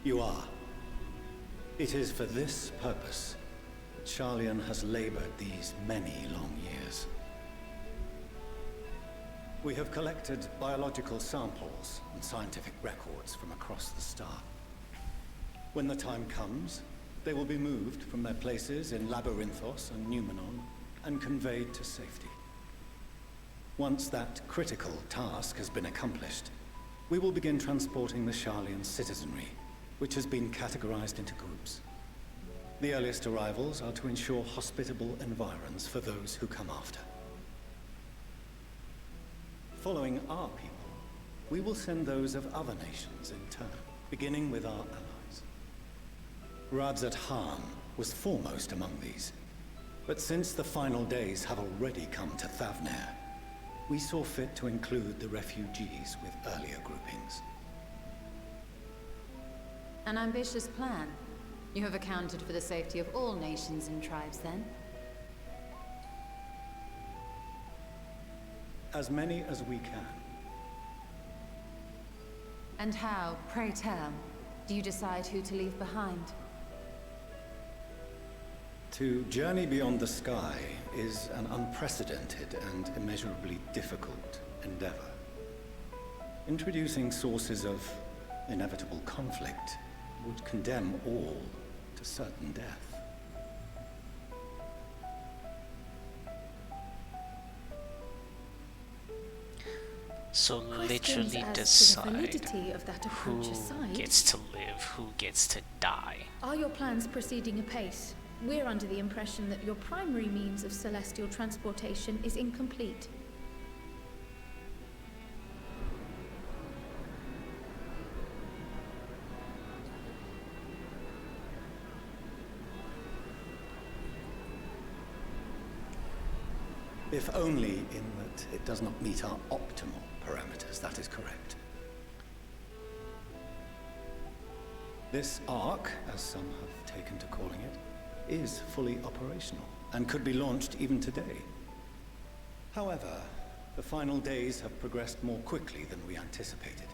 You are. It is for this purpose Charlian has labored these many long years. We have collected biological samples and scientific records from across the star. When the time comes, they will be moved from their places in Labyrinthos and Numenon and conveyed to safety. Once that critical task has been accomplished, we will begin transporting the Charlian citizenry, which has been categorized into groups. The earliest arrivals are to ensure hospitable environs for those who come after. Following our people, we will send those of other nations in turn, beginning with our allies. Radzat Han was foremost among these, but since the final days have already come to Thavnair, we saw fit to include the refugees with earlier groupings. An ambitious plan. You have accounted for the safety of all nations and tribes, then? As many as we can. And how, pray tell, do you decide who to leave behind? To journey beyond the sky is an unprecedented and immeasurably difficult endeavor. Introducing sources of inevitable conflict would condemn all to certain death. So Questions literally as to the decide validity of that approach who aside, gets to live, who gets to die. are your plans proceeding apace? We're under the impression that your primary means of celestial transportation is incomplete. If only in that it does not meet our optimal parameters, that is correct. This Ark, as some have taken to calling it, is fully operational and could be launched even today. However, the final days have progressed more quickly than we anticipated.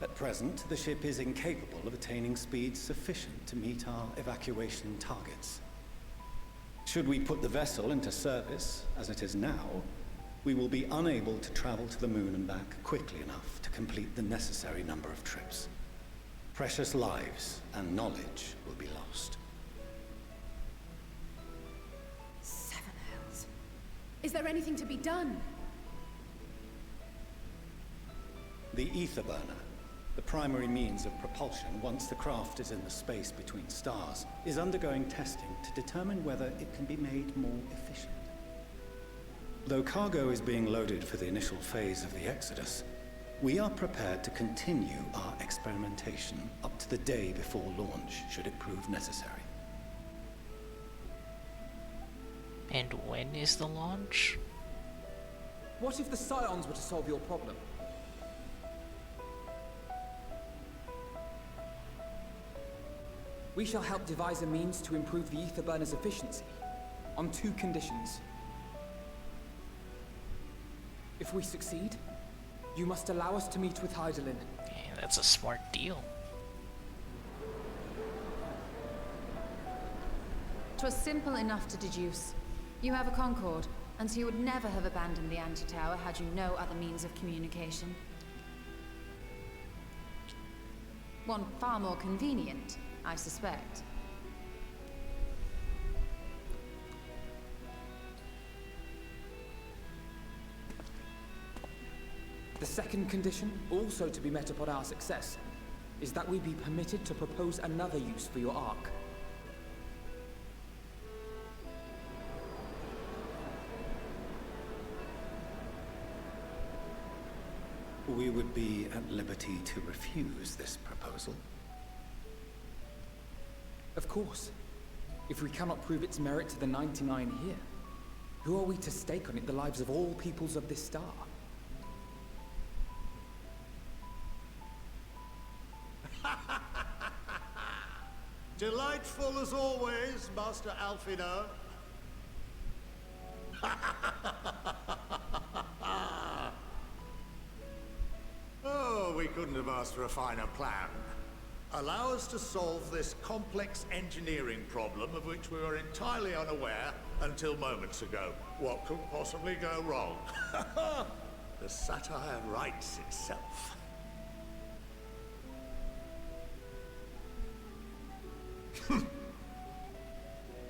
At present, the ship is incapable of attaining speeds sufficient to meet our evacuation targets. Should we put the vessel into service, as it is now, we will be unable to travel to the moon and back quickly enough to complete the necessary number of trips. Precious lives and knowledge will be lost. Seven hells. Is there anything to be done? The ether burner, the primary means of propulsion once the craft is in the space between stars, is undergoing testing to determine whether it can be made more efficient. Though cargo is being loaded for the initial phase of the Exodus, we are prepared to continue our experimentation up to the day before launch, should it prove necessary. And when is the launch? What if the Scions were to solve your problem? We shall help devise a means to improve the ether burner's efficiency, on 2 conditions. If we succeed, you must allow us to meet with Hydaelyn. Yeah, that's a smart deal. 'Twas simple enough to deduce. You have a Concord, and so you would never have abandoned the Anti-Tower had you no other means of communication. One far more convenient, I suspect. The second condition, also to be met upon our success, is that we be permitted to propose another use for your Ark. We would be at liberty to refuse this proposal. Of course. If we cannot prove its merit to the 99 here, who are we to stake on it the lives of all peoples of this star? Delightful as always, Master Alfino. Oh, we couldn't have asked for a finer plan. Allow us to solve this complex engineering problem of which we were entirely unaware until moments ago. What could possibly go wrong? The satire writes itself.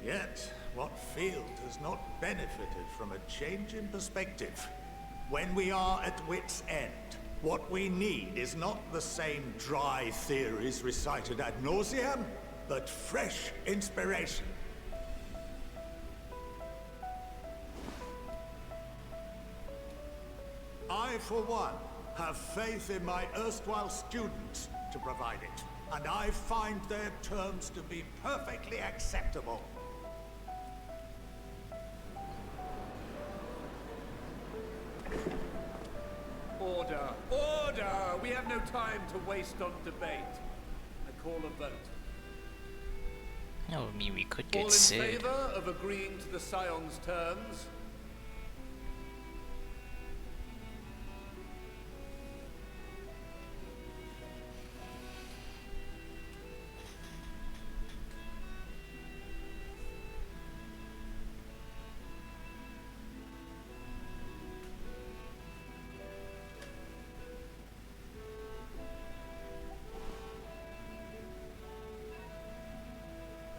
Yet, what field has not benefited from a change in perspective? When we are at wit's end, what we need is not the same dry theories recited ad nauseam, but fresh inspiration. I, for one, have faith in my erstwhile students to provide it, and I find their terms to be perfectly acceptable. Order! Order! We have no time to waste on debate. I call a vote. No, I mean, we could All get in Sid. favor of agreeing to the Scion's terms?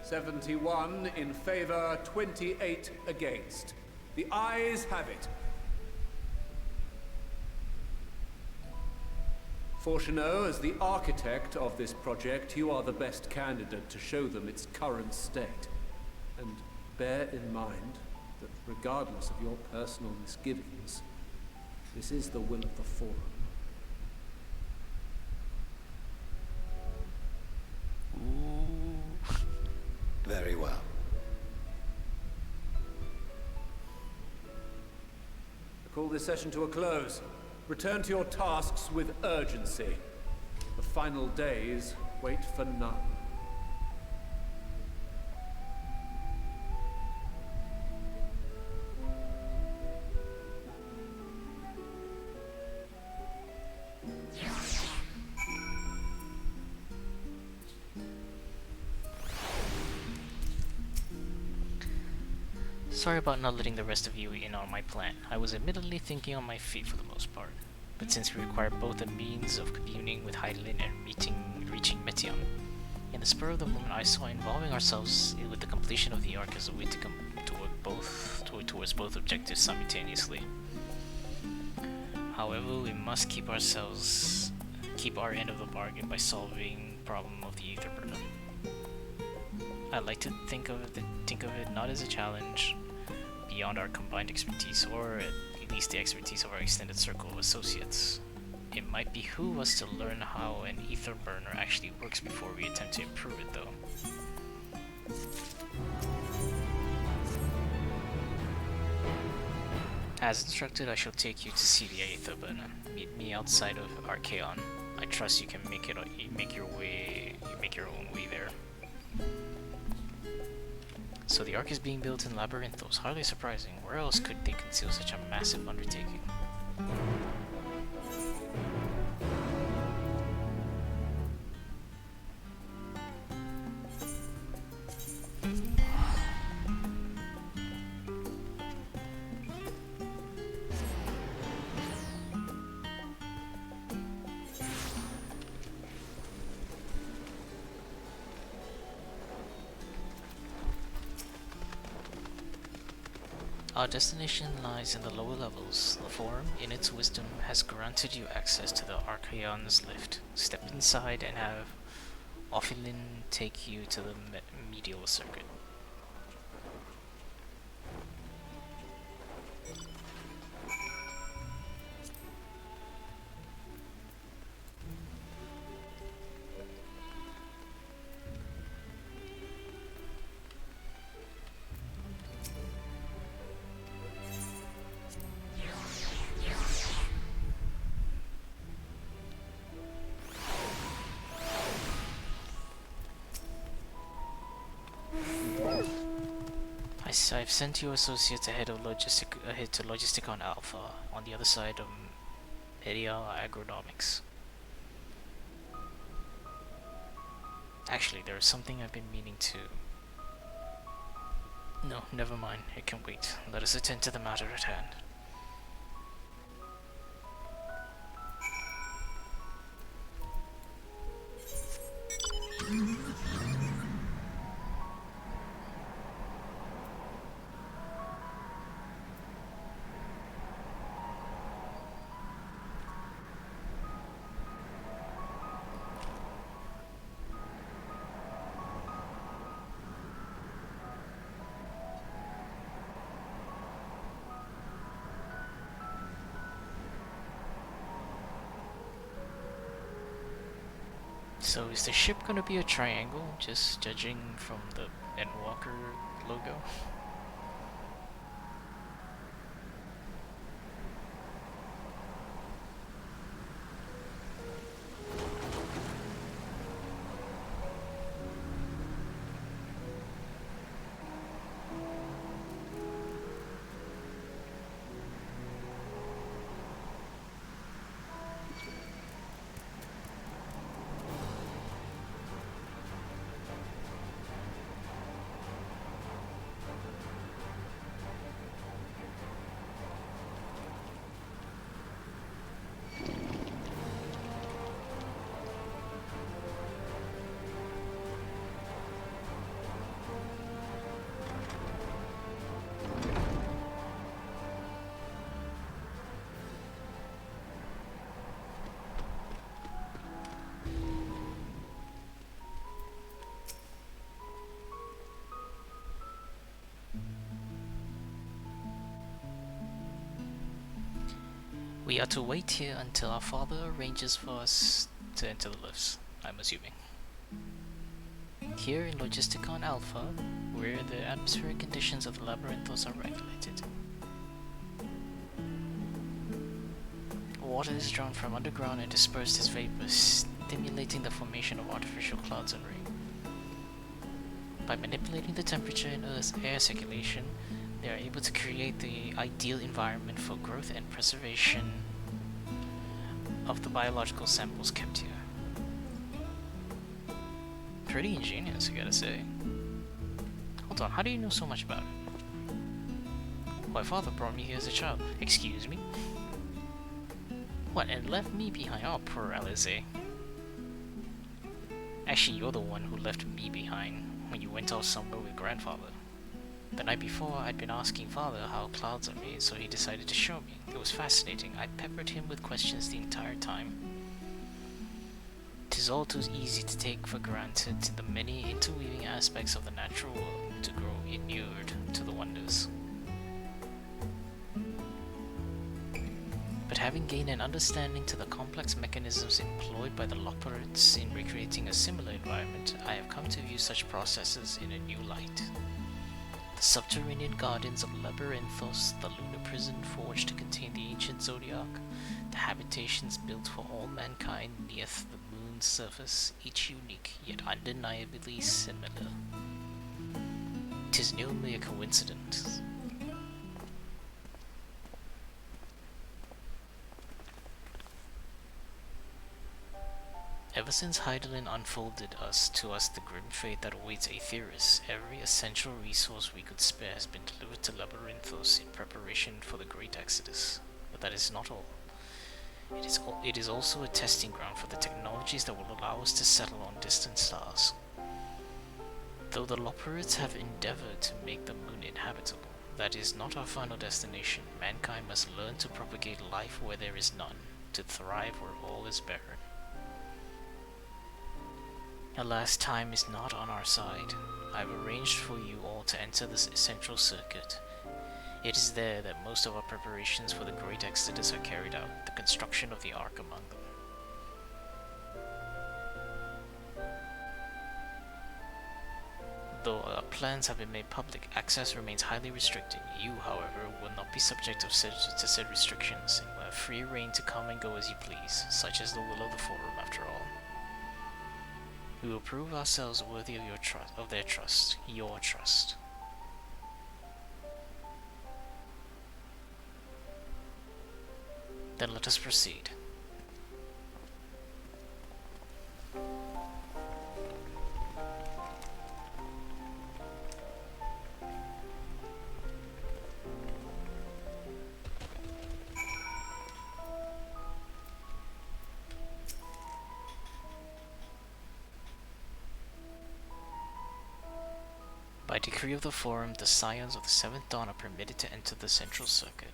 "71 in favor, 28 against. The ayes have it. Fourcheneau, as the architect of this project, you are the best candidate to show them its current state. And bear in mind that regardless of your personal misgivings, this is the will of the Forum. Very well. I call this session to a close. Return to your tasks with urgency. The final days wait for none. Sorry about not letting the rest of you in on my plan. I was admittedly thinking on my feet for the most part. But since we require both a means of communing with Hydaelyn and reaching Meteion, in the spur of the moment I saw involving ourselves with the completion of the arc as a way to come towards both objectives simultaneously. However, we must keep our end of the bargain by solving the problem of the Aetherburner. I like to think of it not as a challenge beyond our combined expertise, or at least the expertise of our extended circle of associates. It might behoove us to learn how an ether burner actually works before we attempt to improve it, though. As instructed, I shall take you to see the ether burner. Meet me outside of Archaon. I trust you can make your own way there. So the Ark is being built in Labyrinthos. Hardly surprising. Where else could they conceal such a massive undertaking? Our destination lies in the lower levels. The Forum, in its wisdom, has granted you access to the Archaon's lift. Step inside and have Ophelin take you to the medial circuit. I've sent your associates ahead to Logisticon Alpha, on the other side of Media Agronomics. Actually, there is something I've been meaning to... No, never mind. It can wait. Let us attend to the matter at hand. So is the ship gonna be a triangle, just judging from the Endwalker logo? We are to wait here until our father arranges for us to enter the lifts, I'm assuming. Here in Logisticon Alpha, where the atmospheric conditions of the labyrinthos are regulated. Water is drawn from underground and dispersed as vapors, stimulating the formation of artificial clouds and rain. By manipulating the temperature in Earth's air circulation, they are able to create the ideal environment for growth and preservation of the biological samples kept here. Pretty ingenious, I gotta say. Hold on, how do you know so much about it? My father brought me here as a child. Excuse me? What, and left me behind? Oh, poor Alize. Actually, you're the one who left me behind when you went off somewhere with grandfather. The night before, I'd been asking father how clouds are made, so he decided to show me. It was fascinating. I peppered him with questions the entire time. 'Tis all too easy to take for granted the many interweaving aspects of the natural world to grow inured to the wonders. But having gained an understanding to the complex mechanisms employed by the Loporits in recreating a similar environment, I have come to view such processes in a new light. The subterranean gardens of Labyrinthos, the lunar prison forged to contain the ancient zodiac, the habitations built for all mankind neath the moon's surface, each unique yet undeniably similar. 'Tis no mere coincidence. Ever since Heidelin unfolded to us the grim fate that awaits Aetheris, every essential resource we could spare has been delivered to Labyrinthos in preparation for the Great Exodus. But that is not all. It is also a testing ground for the technologies that will allow us to settle on distant stars. Though the Loporits have endeavored to make the moon inhabitable, that is not our final destination. Mankind must learn to propagate life where there is none, to thrive where all is barren. Alas, time is not on our side. I have arranged for you all to enter this essential circuit. It is there that most of our preparations for the Great Exodus are carried out, the construction of the Ark among them. Though our plans have been made public, access remains highly restricted. You, however, will not be subject to said restrictions, and will have free reign to come and go as you please, such is the will of the Forum after all. We will prove ourselves worthy of their trust, your trust. Then let us proceed. Decree of the Forum, the Scions of the Seventh Dawn are permitted to enter the Central Circuit.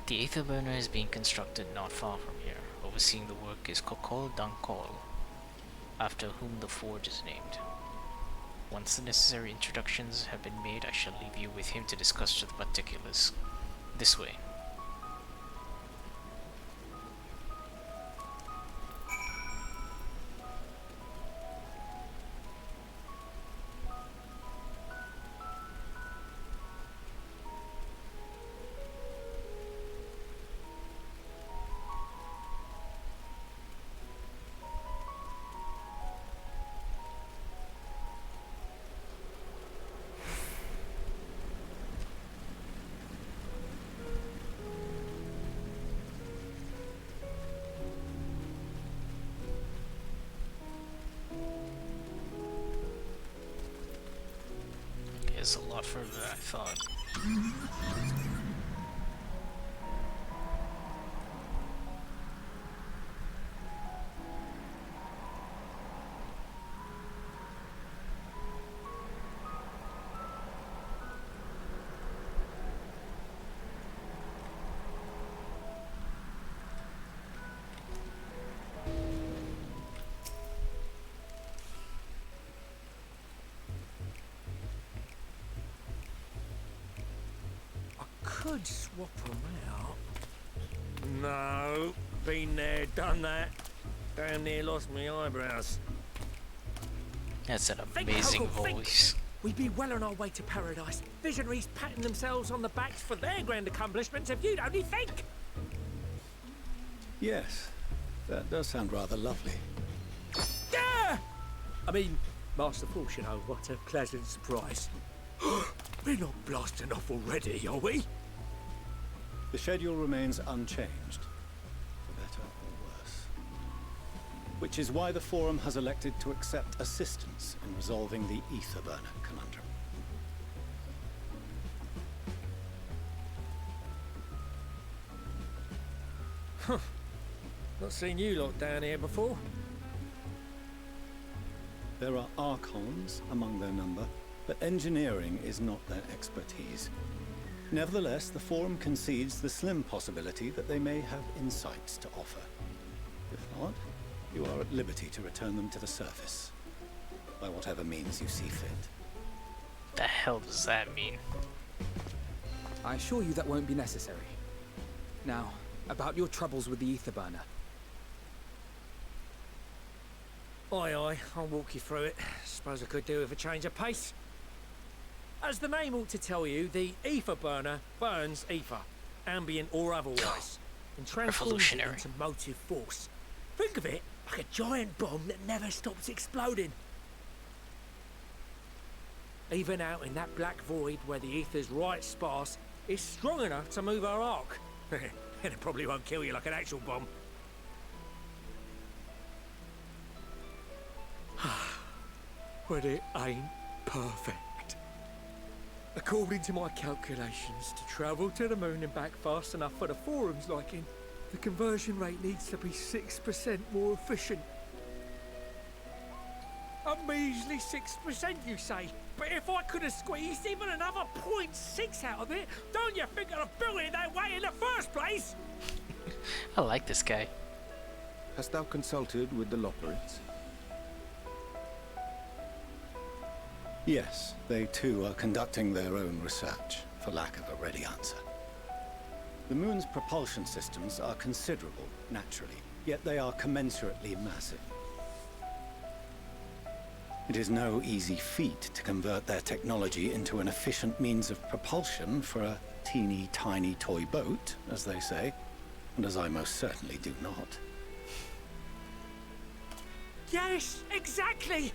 The Aether Burner is being constructed not far from here. Overseeing the work is Kokol Dankol, after whom the forge is named. Once the necessary introductions have been made, I shall leave you with him to discuss the particulars. This way. It's a lot further than I thought. Could swap them out. No, been there, done that. Damn near lost my eyebrows. That's an amazing voice. We'd be well on our way to paradise. Visionaries patting themselves on the backs for their grand accomplishments if you'd only think. Yes, that does sound rather lovely. Yeah! I mean, Master Force, you know, what a pleasant surprise. We're not blasting off already, are we? The schedule remains unchanged, for better or worse. Which is why the Forum has elected to accept assistance in resolving the Aether Burner conundrum. Huh. Not seen you lot down here before. There are Archons among their number, but engineering is not their expertise. Nevertheless, the Forum concedes the slim possibility that they may have insights to offer. If not, you are at liberty to return them to the surface, by whatever means you see fit. The hell does that mean? I assure you that won't be necessary. Now, about your troubles with the Aether Burner. Aye, aye, I'll walk you through it. Suppose I could do with a change of pace. As the name ought to tell you, the Aether Burner burns ether, ambient or otherwise, and transforms it into motive force. Think of it like a giant bomb that never stops exploding. Even out in that black void where the ether's right sparse, it's strong enough to move our arc. And it probably won't kill you like an actual bomb. But it ain't perfect. According to my calculations, to travel to the moon and back fast enough for the Forum's liking, the conversion rate needs to be 6% more efficient. A measly 6%, you say? But if I could have squeezed even another 0.6 out of it, don't you think I'd have built it that way in the first place? I like this guy. Hast thou consulted with the Loperites? Yes, they too are conducting their own research, for lack of a ready answer. The moon's propulsion systems are considerable, naturally, yet they are commensurately massive. It is no easy feat to convert their technology into an efficient means of propulsion for a teeny tiny toy boat, as they say, and as I most certainly do not. Yes, exactly!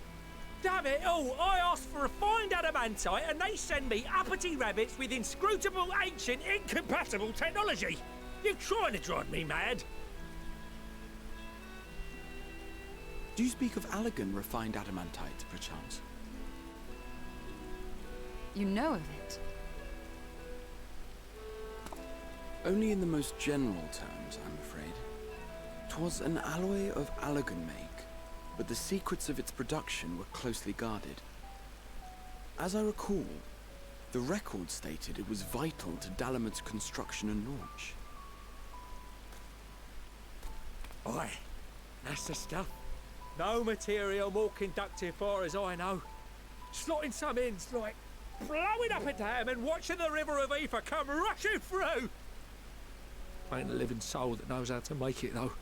Damn it all, I asked for refined adamantite and they send me uppity rabbits with inscrutable, ancient, incompatible technology! You're trying to drive me mad! Do you speak of Allegan refined adamantite, perchance? You know of it? Only in the most general terms, I'm afraid. 'Twas an alloy of Allagan make, but the secrets of its production were closely guarded. As I recall, the record stated it was vital to Dalamud's construction and launch. Aye, that's the stuff. No material more conductive far as I know. Slotting some ends like blowing up a dam and watching the river of Aoife come rushing through. Ain't a living soul that knows how to make it though.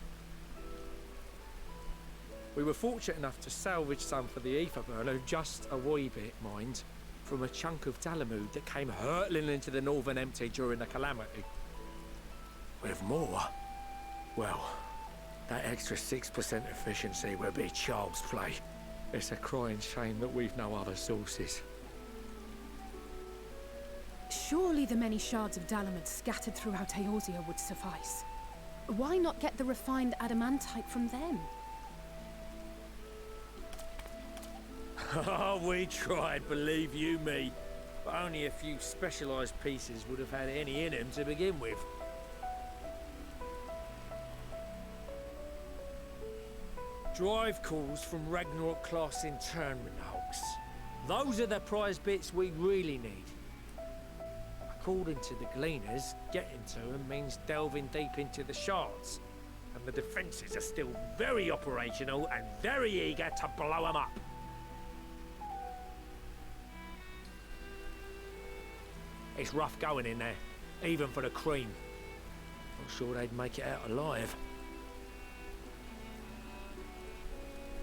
We were fortunate enough to salvage some for the Aoife burner, just a wee bit, mind, from a chunk of Dalamud that came hurtling into the Northern Empty during the calamity. With more, well, that extra 6% efficiency would be child's play. It's a crying shame that we've no other sources. Surely the many shards of Dalamud scattered throughout Eorzea would suffice. Why not get the refined adamantite from them? Oh, we tried, believe you me. But only a few specialised pieces would have had any in them to begin with. Drive calls from Ragnarok class internment hulks. Those are the prize bits we really need. According to the gleaners, getting to them means delving deep into the shards. And the defences are still very operational and very eager to blow them up. It's rough going in there, even for the cream. Not sure they'd make it out alive.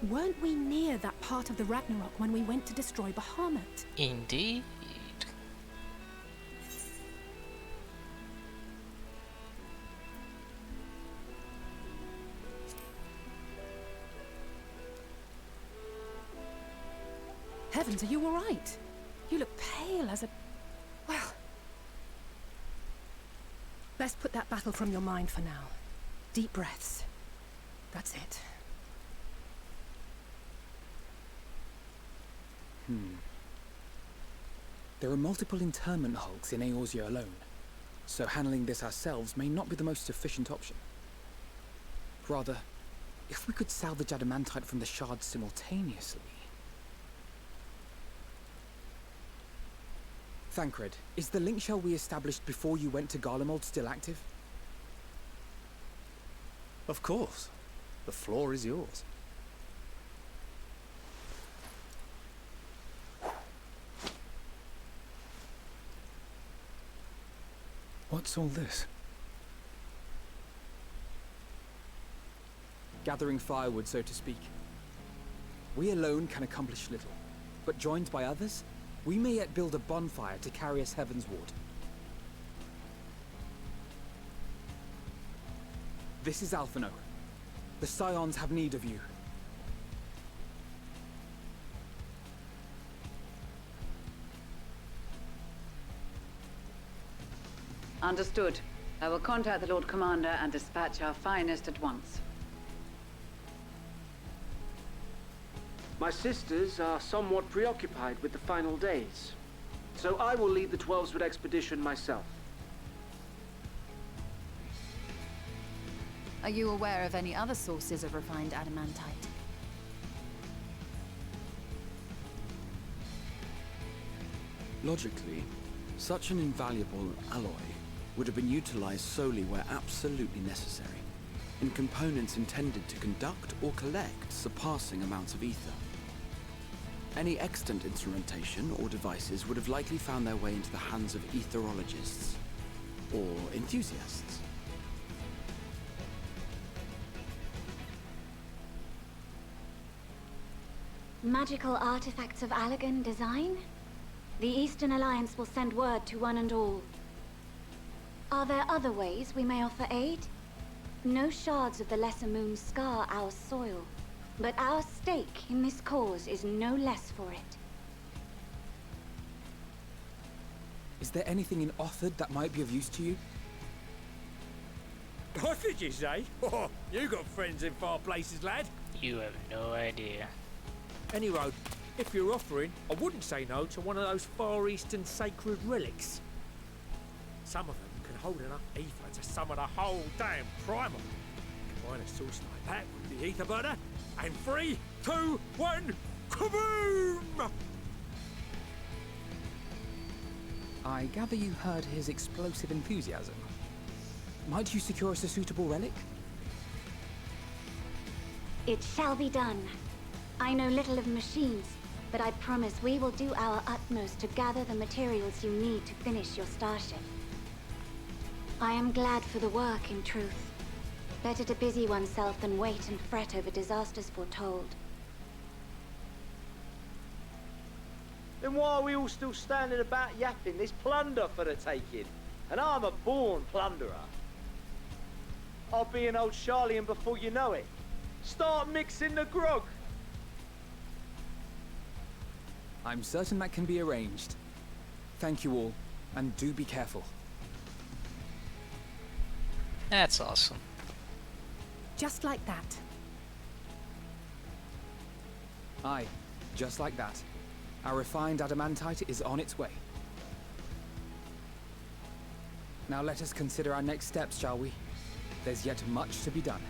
Weren't we near that part of the Ragnarok when we went to destroy Bahamut? Indeed. Heavens, are you all right? You look pale as a... Well... Best put that battle from your mind for now. Deep breaths. That's it. There are multiple internment hulks in Eorzea alone, so handling this ourselves may not be the most efficient option. Rather, if we could salvage adamantite from the shards simultaneously... Thancred, is the link shell we established before you went to Garlemald still active? Of course. The floor is yours. What's all this? Gathering firewood, so to speak. We alone can accomplish little, but joined by others, we may yet build a bonfire to carry us heavensward. This is Alphino. The Scions have need of you. Understood. I will contact the Lord Commander and dispatch our finest at once. My sisters are somewhat preoccupied with the final days, so I will lead the 12-Sword expedition myself. Are you aware of any other sources of refined adamantite? Logically, such an invaluable alloy would have been utilized solely where absolutely necessary, in components intended to conduct or collect surpassing amounts of ether. Any extant instrumentation or devices would have likely found their way into the hands of etherologists, or enthusiasts. Magical artifacts of Allagan design? The Eastern Alliance will send word to one and all. Are there other ways we may offer aid? No shards of the Lesser Moon scar our soil, but our stake in this cause is no less for it. Is there anything in Othard that might be of use to you? What did you say? Oh, you got friends in far places, lad. You have no idea. Any road, If you're offering, I wouldn't say no to one of those Far Eastern sacred relics. Some of them can hold enough ether to summon a whole damn primal. Combine a source like that with the ether burner, and 3, 2, 1, kaboom! I gather you heard his explosive enthusiasm. Might you secure us a suitable relic? It shall be done. I know little of machines, but I promise we will do our utmost to gather the materials you need to finish your starship. I am glad for the work, in truth. Better to busy oneself than wait and fret over disasters foretold. Then why are we all still standing about yapping? There's plunder for the taking, and I'm a born plunderer. I'll be an old Charlian before you know it. Start mixing the grog. I'm certain that can be arranged. Thank you all, and do be careful. That's awesome. Just like that. Aye, just like that. Our refined adamantite is on its way. Now let us consider our next steps, shall we? There's yet much to be done.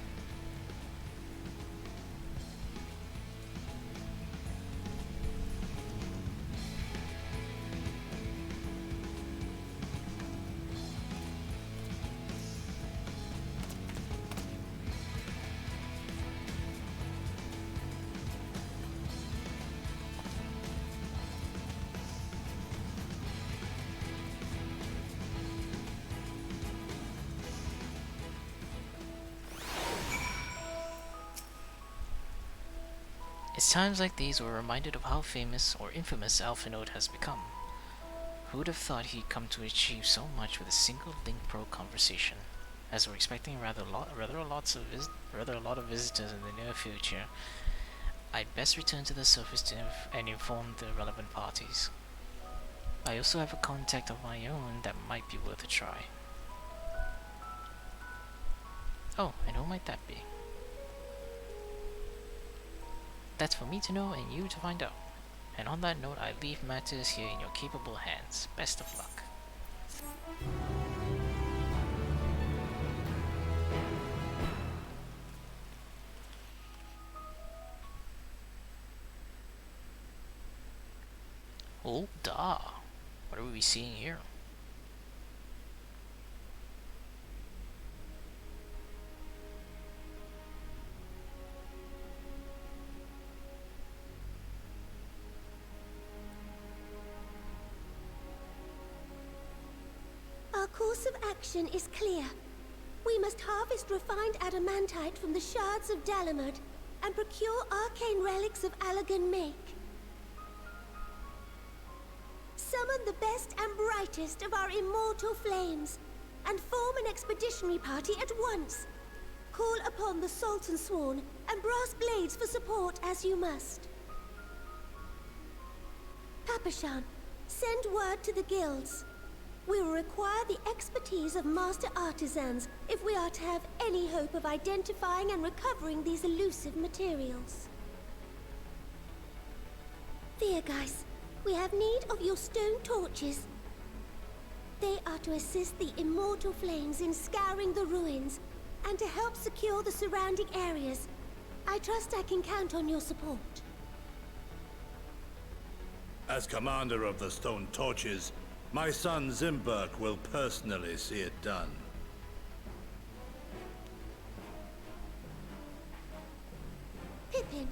It's times like these we're reminded of how famous or infamous Alphanode has become. Who would have thought he'd come to achieve so much with a single Link Pro conversation? As we're expecting rather a lot of visitors in the near future, I'd best return to the surface and inform the relevant parties. I also have a contact of my own that might be worth a try. Oh, and who might that be? That's for me to know and you to find out. And on that note, I leave matters here in your capable hands. Best of luck. Oh, da. What are we seeing here? Our course of action is clear. We must harvest refined adamantite from the shards of Dalamud and procure arcane relics of Allagan make. Summon the best and brightest of our immortal flames and form an expeditionary party at once. Call upon the Sultan Sworn and Brass Blades for support as you must. Papashan, send word to the guilds. We will require the expertise of master artisans if we are to have any hope of identifying and recovering these elusive materials. Thiergeist, we have need of your stone torches. They are to assist the immortal flames in scouring the ruins and to help secure the surrounding areas. I trust I can count on your support. As commander of the Stone Torches, my son Zimberk will personally see it done. Pippin,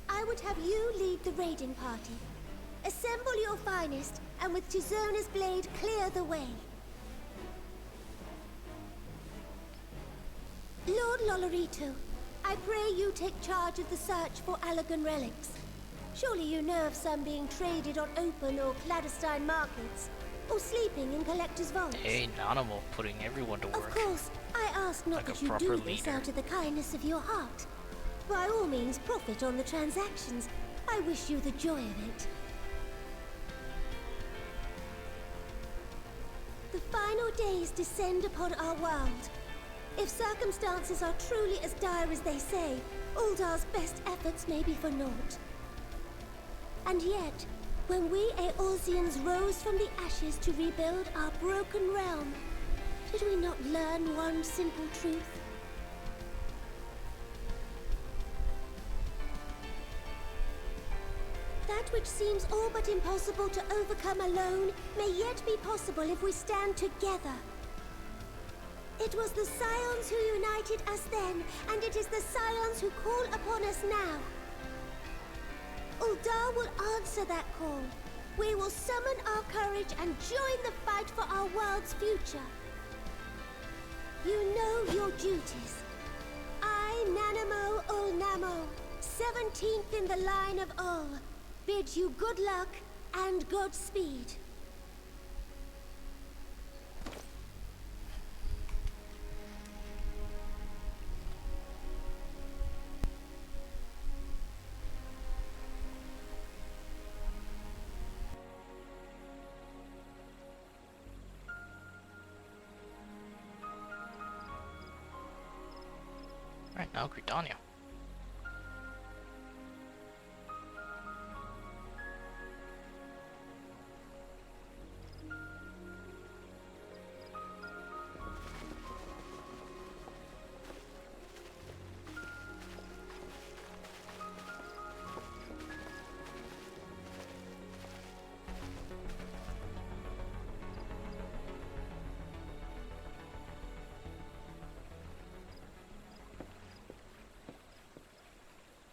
I would have you lead the raiding party. Assemble your finest, and with Tizona's blade clear the way. Lord Lolorito, I pray you take charge of the search for Allagan relics. Surely you know of some being traded on open or clandestine markets, or sleeping in collectors' vaults. Hey, Nanaimo, putting everyone to work. Of course, I ask not Like that a you proper do this leader. out of the kindness of your heart. By all means, profit on the transactions. I wish you the joy of it. The final days descend upon our world. If circumstances are truly as dire as they say, Uldar's best efforts may be for naught. And yet, when we Eorzeans rose from the ashes to rebuild our broken realm, did we not learn one simple truth? That which seems all but impossible to overcome alone may yet be possible if we stand together. It was the Scions who united us then, and it is the Scions who call upon us now. Uldar will answer that call. We will summon our courage and join the fight for our world's future. You know your duties. I, Nanamo Ulnamo, 17th in the line of Ul, bid you good luck and Godspeed. Right now, Gridania.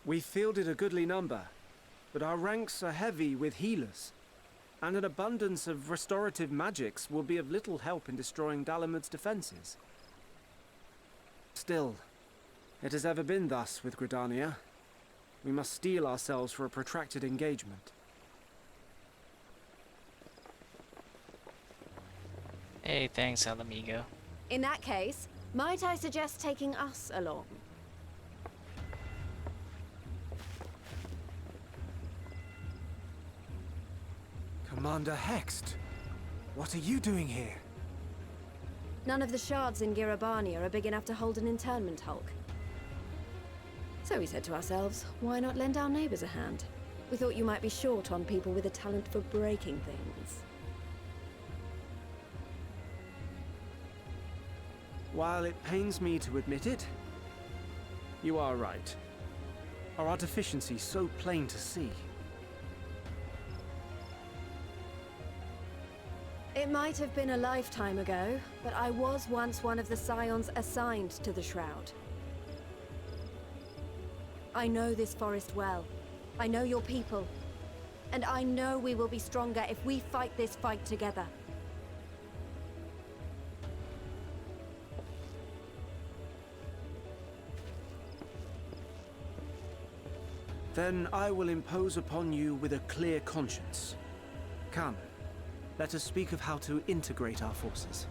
We fielded a goodly number, but our ranks are heavy with healers, and an abundance of restorative magics will be of little help in destroying Dalamud's defenses. Still, it has ever been thus with Gridania. We must steel ourselves for a protracted engagement. Hey, thanks, Alamigo. In that case, might I suggest taking us along? Commander Hext, what are you doing here? None of the shards in Girabania are big enough to hold an internment hulk. So we said to ourselves, why not lend our neighbors a hand? We thought you might be short on people with a talent for breaking things. While it pains me to admit it, you are right. Are our deficiencies so plain to see? It might have been a lifetime ago, but I was once one of the Scions assigned to the Shroud. I know this forest well. I know your people. And I know we will be stronger if we fight this fight together. Then I will impose upon you with a clear conscience. Come. Let us speak of how to integrate our forces.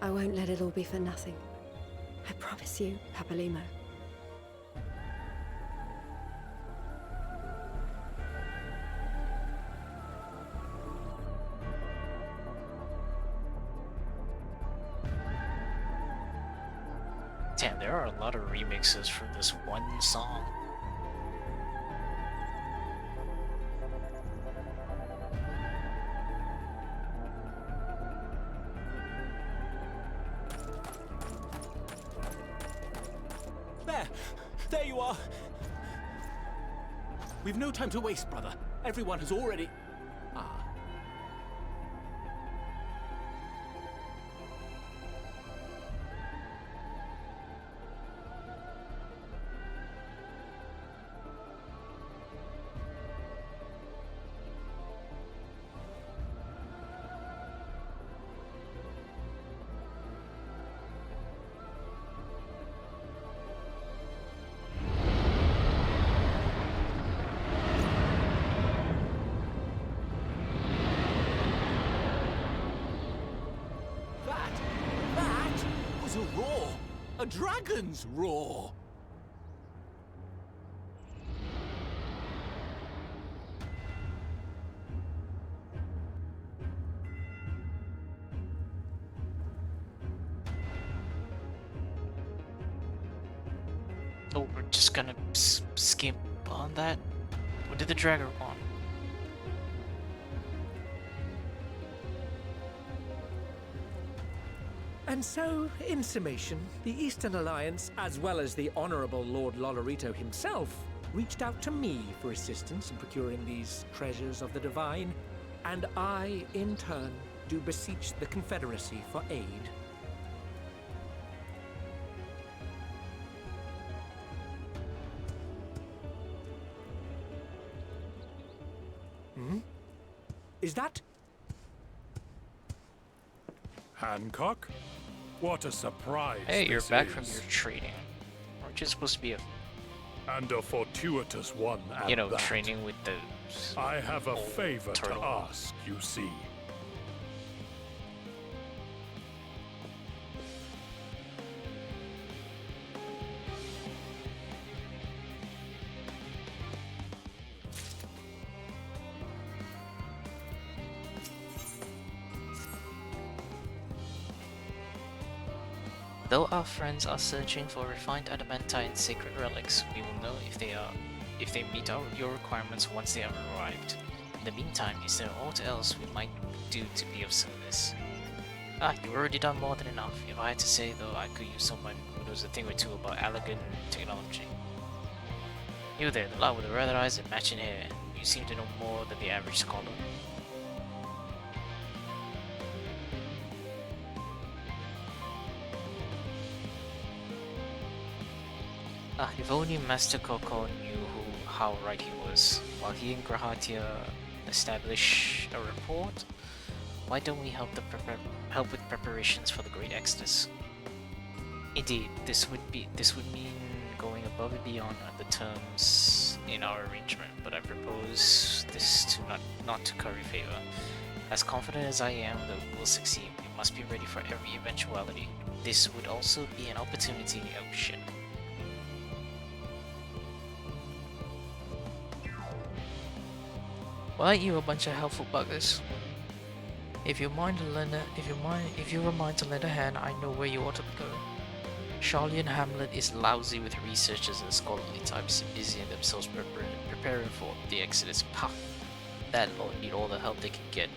I won't let it all be for nothing. I promise you, Papalimo. Damn, there are a lot of remixes for this one song. There you are! We've no time to waste, brother. Everyone has already... Ah. A dragon's roar! Oh, we're just gonna skip on that? What did the Dragger want? And so, in summation, the Eastern Alliance, as well as the Honourable Lord Lolorito himself, reached out to me for assistance in procuring these treasures of the divine, and I, in turn, do beseech the Confederacy for aid. Hmm? Is that... Hancock? What a surprise. Hey, you're this back is. from your training. Aren't you supposed to be a... And a fortuitous one at You know, that. training with the... I have a old favor to turtle. ask, you see. Though our friends are searching for refined adamantine sacred relics, we will know if they meet your requirements once they have arrived. In the meantime, is there aught else we might do to be of service? Ah, you've already done more than enough. If I had to say, though, I could use someone who knows a thing or two about elegant technology. You there, the lad with the red eyes and matching hair. You seem to know more than the average scholar. Ah, if only Master Coco knew how right he was. While he and Grahatia establish a report, why don't we help with preparations for the Great Exodus? Indeed, this would mean going above and beyond the terms in our arrangement, but I propose this to not to curry favor. As confident as I am that we will succeed, we must be ready for every eventuality. This would also be an opportunity. Oh shit. Well, ain't you a bunch of helpful buggers? If you mind to lend a hand, I know where you ought to go. Charlie and Hamlet is lousy with researchers and scholarly types, busying themselves preparing for the Exodus. Pah! That lot need all the help they can get.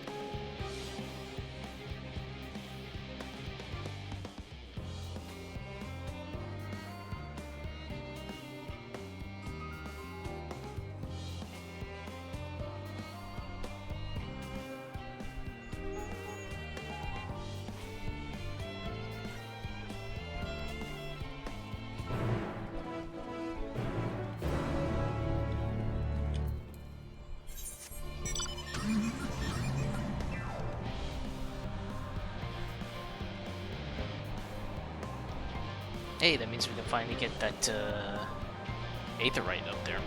Hey, that means we can finally get that Aetherite up there.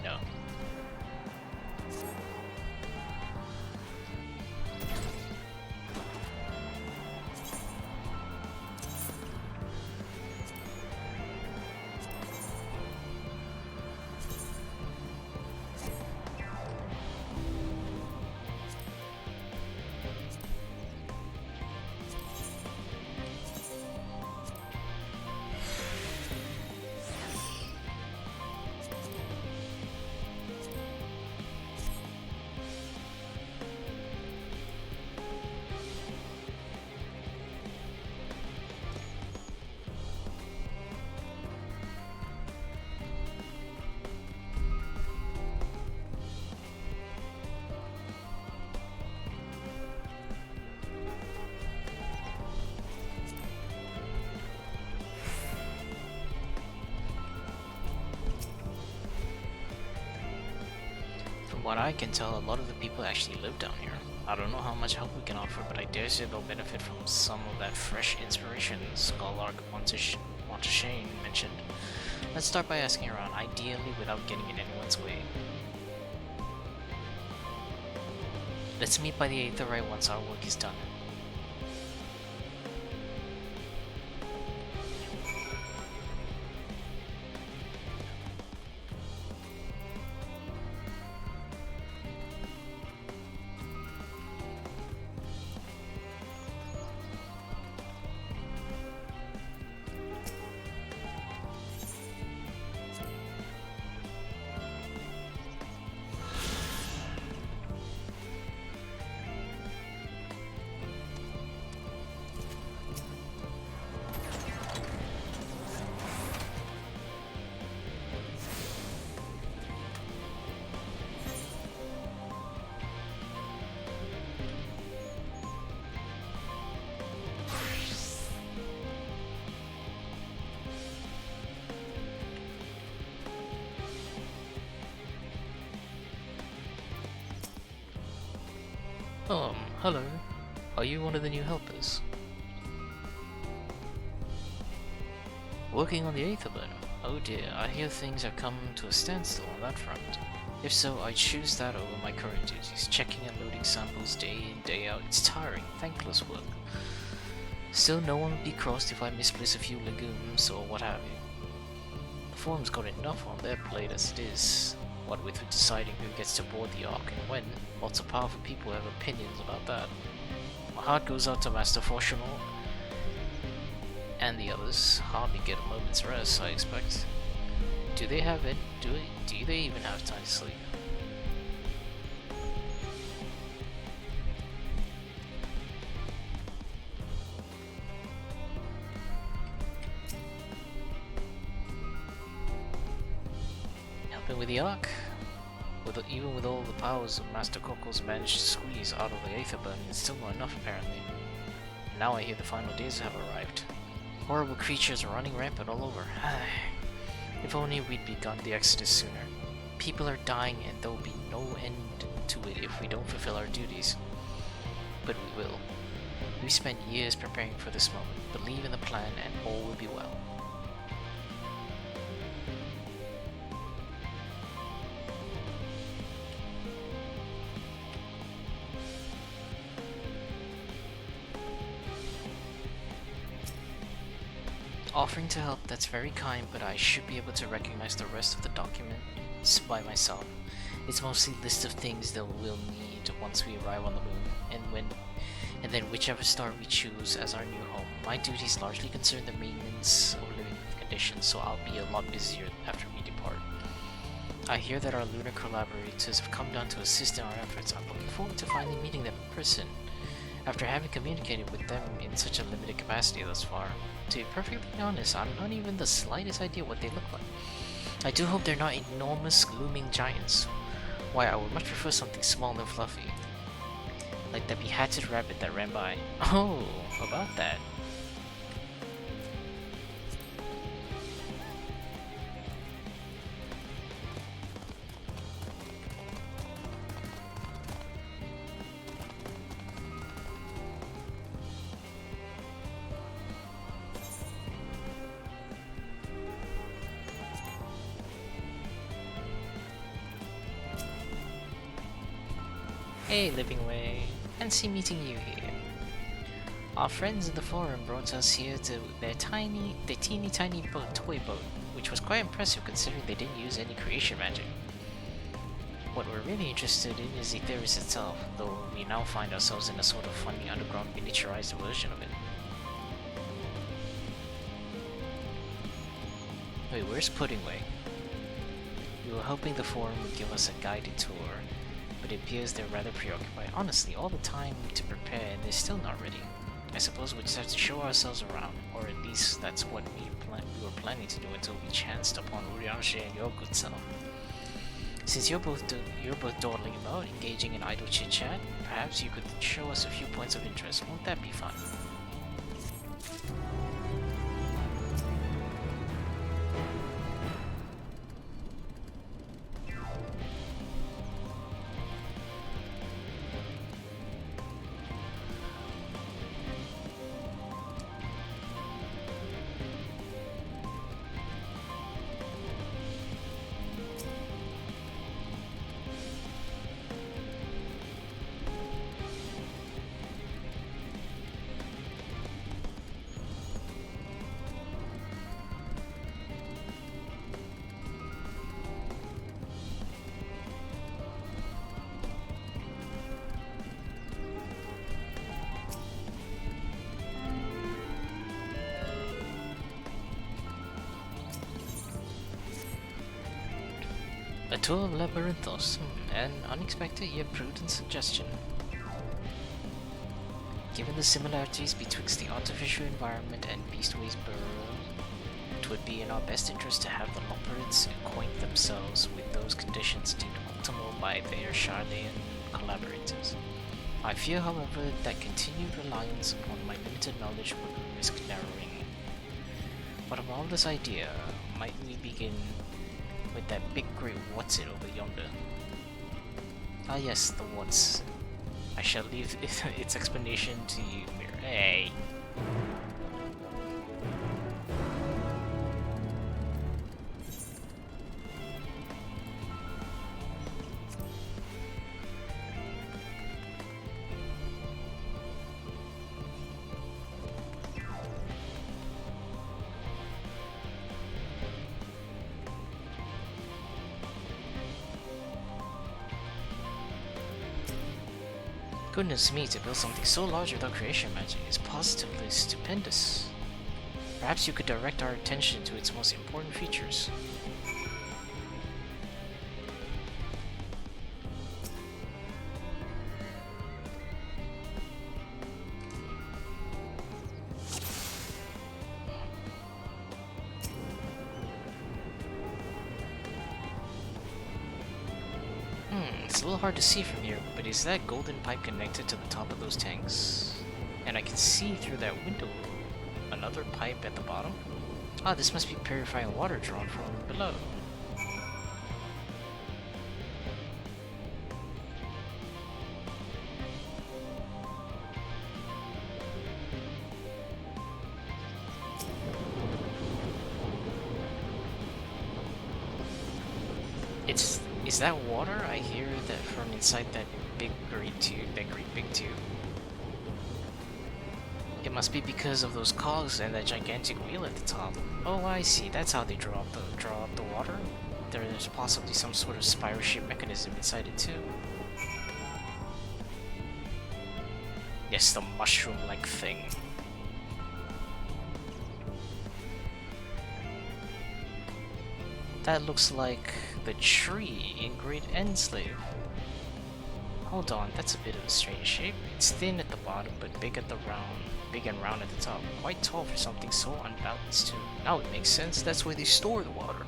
No. From what I can tell, a lot of the people actually live down here. I don't know how much help we can offer, but I dare say they'll benefit from some of that fresh inspiration Scholar Monteshane mentioned. Let's start by asking around, ideally without getting in anyone's way. Let's meet by the Aetherai once our work is done. Hello. Are you one of the new helpers? Working on the Aetherburner? Oh dear, I hear things have come to a standstill on that front. If so, I choose that over my current duties. Checking and loading samples day in, day out. It's tiring, thankless work. Still, no one will be crossed if I misplace a few legumes or what have you. The forum's got enough on their plate as it is. What with deciding who gets to board the Ark and when, lots of powerful people have opinions about that. My heart goes out to Master Fortunal and the others. Hardly get a moment's rest, I expect. Do they have it? Do they even have time to sleep? Helping with the Ark? Even with all the powers of Master Cockles managed to squeeze out of the Aetherburn, it's still not enough apparently. Now I hear the final days have arrived. Horrible creatures are running rampant all over. If only we'd begun the exodus sooner. People are dying and there'll be no end to it if we don't fulfill our duties. But we will. We've spent years preparing for this moment. Believe in the plan and all will be well. Offering to help, that's very kind, but I should be able to recognize the rest of the documents by myself. It's mostly a list of things that we'll need once we arrive on the moon, and then whichever star we choose as our new home. My duties largely concern the maintenance of living conditions, so I'll be a lot busier after we depart. I hear that our lunar collaborators have come down to assist in our efforts. I'm looking forward to finally meeting them in person, after having communicated with them in such a limited capacity thus far. To be perfectly honest, I'm not even the slightest idea what they look like. I do hope they're not enormous, looming giants. Why, I would much prefer something small and fluffy. Like that behatted rabbit that ran by. Oh, about that. Hey, Living Way. Fancy meeting you here. Our friends in the forum brought us here to their teeny tiny toy boat, which was quite impressive considering they didn't use any creation magic. What we're really interested in is Aetheris itself, though we now find ourselves in a sort of funny underground miniaturized version of it. Wait, where's Puddingway? We were hoping the forum would give us a guided tour, but it appears they're rather preoccupied. Honestly, all the time to prepare and they're still not ready. I suppose we just have to show ourselves around, or at least that's what we were planning to do until we chanced upon Urianshe and your good self. Since you're both dawdling about, engaging in idle chit-chat, perhaps you could show us a few points of interest. Won't that be fun? A tour of Labyrinthos. An unexpected yet prudent suggestion. Given the similarities betwixt the artificial environment and Beastway's burrow, it would be in our best interest to have the Loperids acquaint themselves with those conditions deemed optimal by their Charlean collaborators. I fear, however, that continued reliance upon my limited knowledge would risk narrowing. What a marvelous idea. Might we begin with that big great what's-it over yonder? Ah yes, the what's. I shall leave its explanation to you, Mirror. Hey! Goodness me, to build something so large without creation magic is positively stupendous. Perhaps you could direct our attention to its most important features. It's a little hard to see from here, but is that golden pipe connected to the top of those tanks? And I can see through that window another pipe at the bottom? Ah, this must be purifying water drawn from below. Is that water? I hear that from inside that big great tube, that great big tube. It must be because of those cogs and that gigantic wheel at the top. Oh, I see. That's how they draw up the water. There's possibly some sort of spiral shaped mechanism inside it too. Yes, the mushroom-like thing. That looks like the tree in Great Endslave. Hold on, that's a bit of a strange shape. It's thin at the bottom, but big and round at the top. Quite tall for something so unbalanced too. Now it makes sense. That's where they store the water.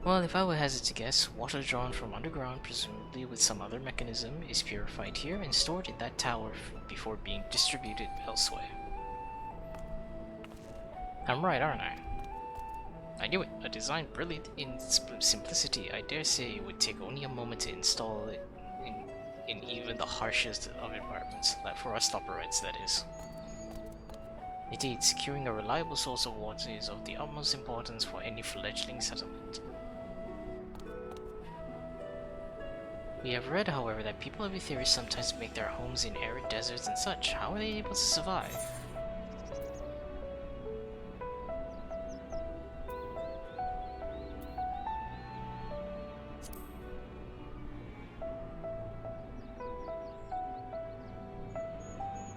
Well, if I would hazard to guess, water drawn from underground, presumably with some other mechanism, is purified here and stored in that tower before being distributed elsewhere. I'm right, aren't I? I knew it. A design brilliant in simplicity. I dare say it would take only a moment to install it in even the harshest of environments, like for us Lopperites, that is. Indeed, securing a reliable source of water is of the utmost importance for any fledgling settlement. We have read, however, that people of Etheria sometimes make their homes in arid deserts and such. How are they able to survive?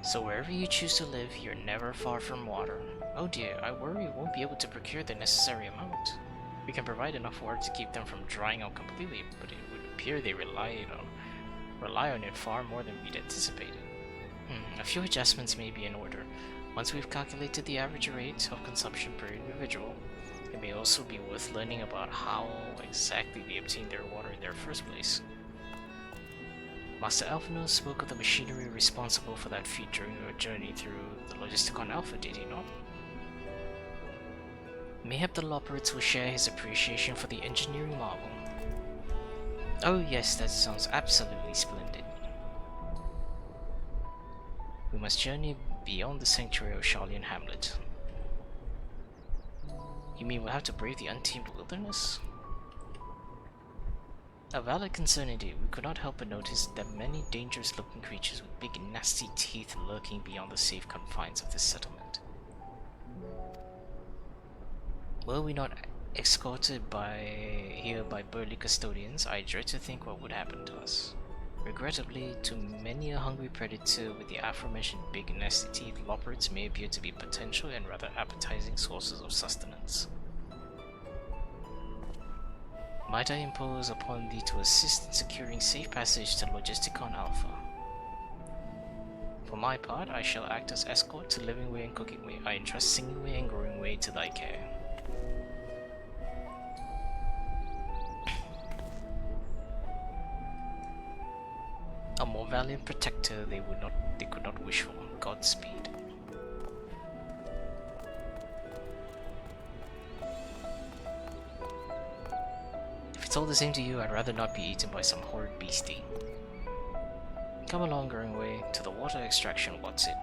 So wherever you choose to live, you're never far from water. Oh dear, I worry we won't be able to procure the necessary amount. We can provide enough water to keep them from drying out completely, but it would appear they rely on it far more than we'd anticipated. A few adjustments may be in order. Once we've calculated the average rate of consumption per individual, it may also be worth learning about how exactly they obtained their water in their first place. Master Alphanos spoke of the machinery responsible for that feat during your journey through the Logisticon Alpha, did he not? Mayhap the Lopperids will share his appreciation for the engineering marvel. Oh yes, that sounds absolutely splendid. We must journey beyond the sanctuary of Charlean Hamlet. You mean we'll have to brave the untamed wilderness? A valid concern indeed. We could not help but notice that many dangerous looking creatures with big nasty teeth lurking beyond the safe confines of this settlement. Were we not escorted here by burly custodians, I dread to think what would happen to us. Regrettably, to many a hungry predator with the aforementioned big nasty teeth, loporits may appear to be potential and rather appetizing sources of sustenance. Might I impose upon thee to assist in securing safe passage to Logisticon Alpha? For my part, I shall act as escort to Living Way and Cooking Way. I entrust Singing Way and Growing Way to thy care. A more valiant protector they could not wish for. Godspeed. If it's all the same to you, I'd rather not be eaten by some horrid beastie. Come along, Growing Way, to the water extraction, what's it?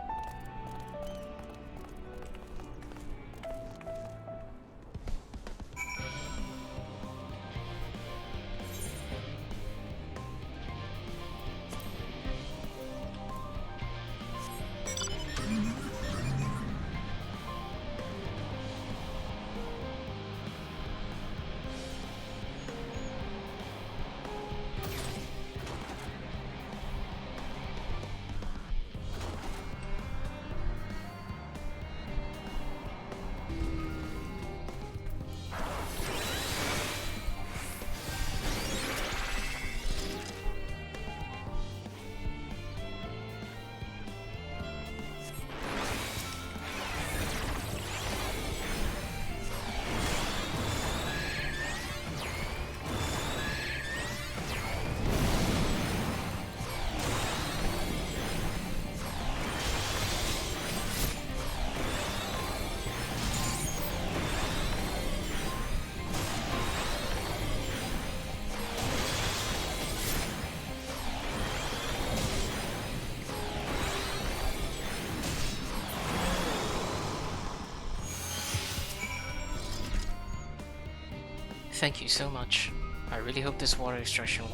Thank you so much. I really hope this water extraction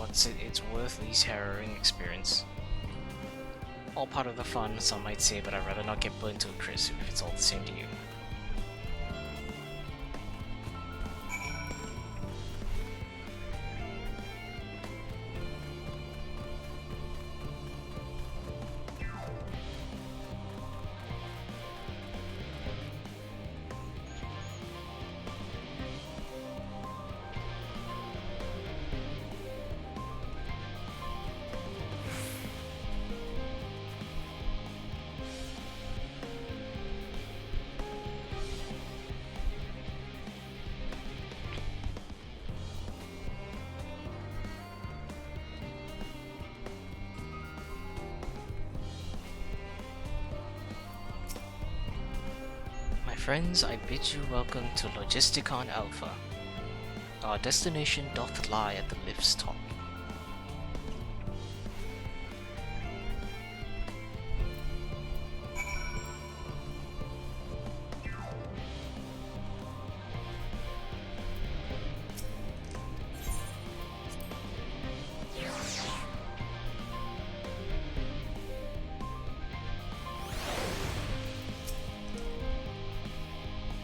it's worth this harrowing experience. All part of the fun, some might say, but I'd rather not get burnt to a crisp if it's all the same to you. Friends, I bid you welcome to Logisticon Alpha. Our destination doth lie at the lift's top.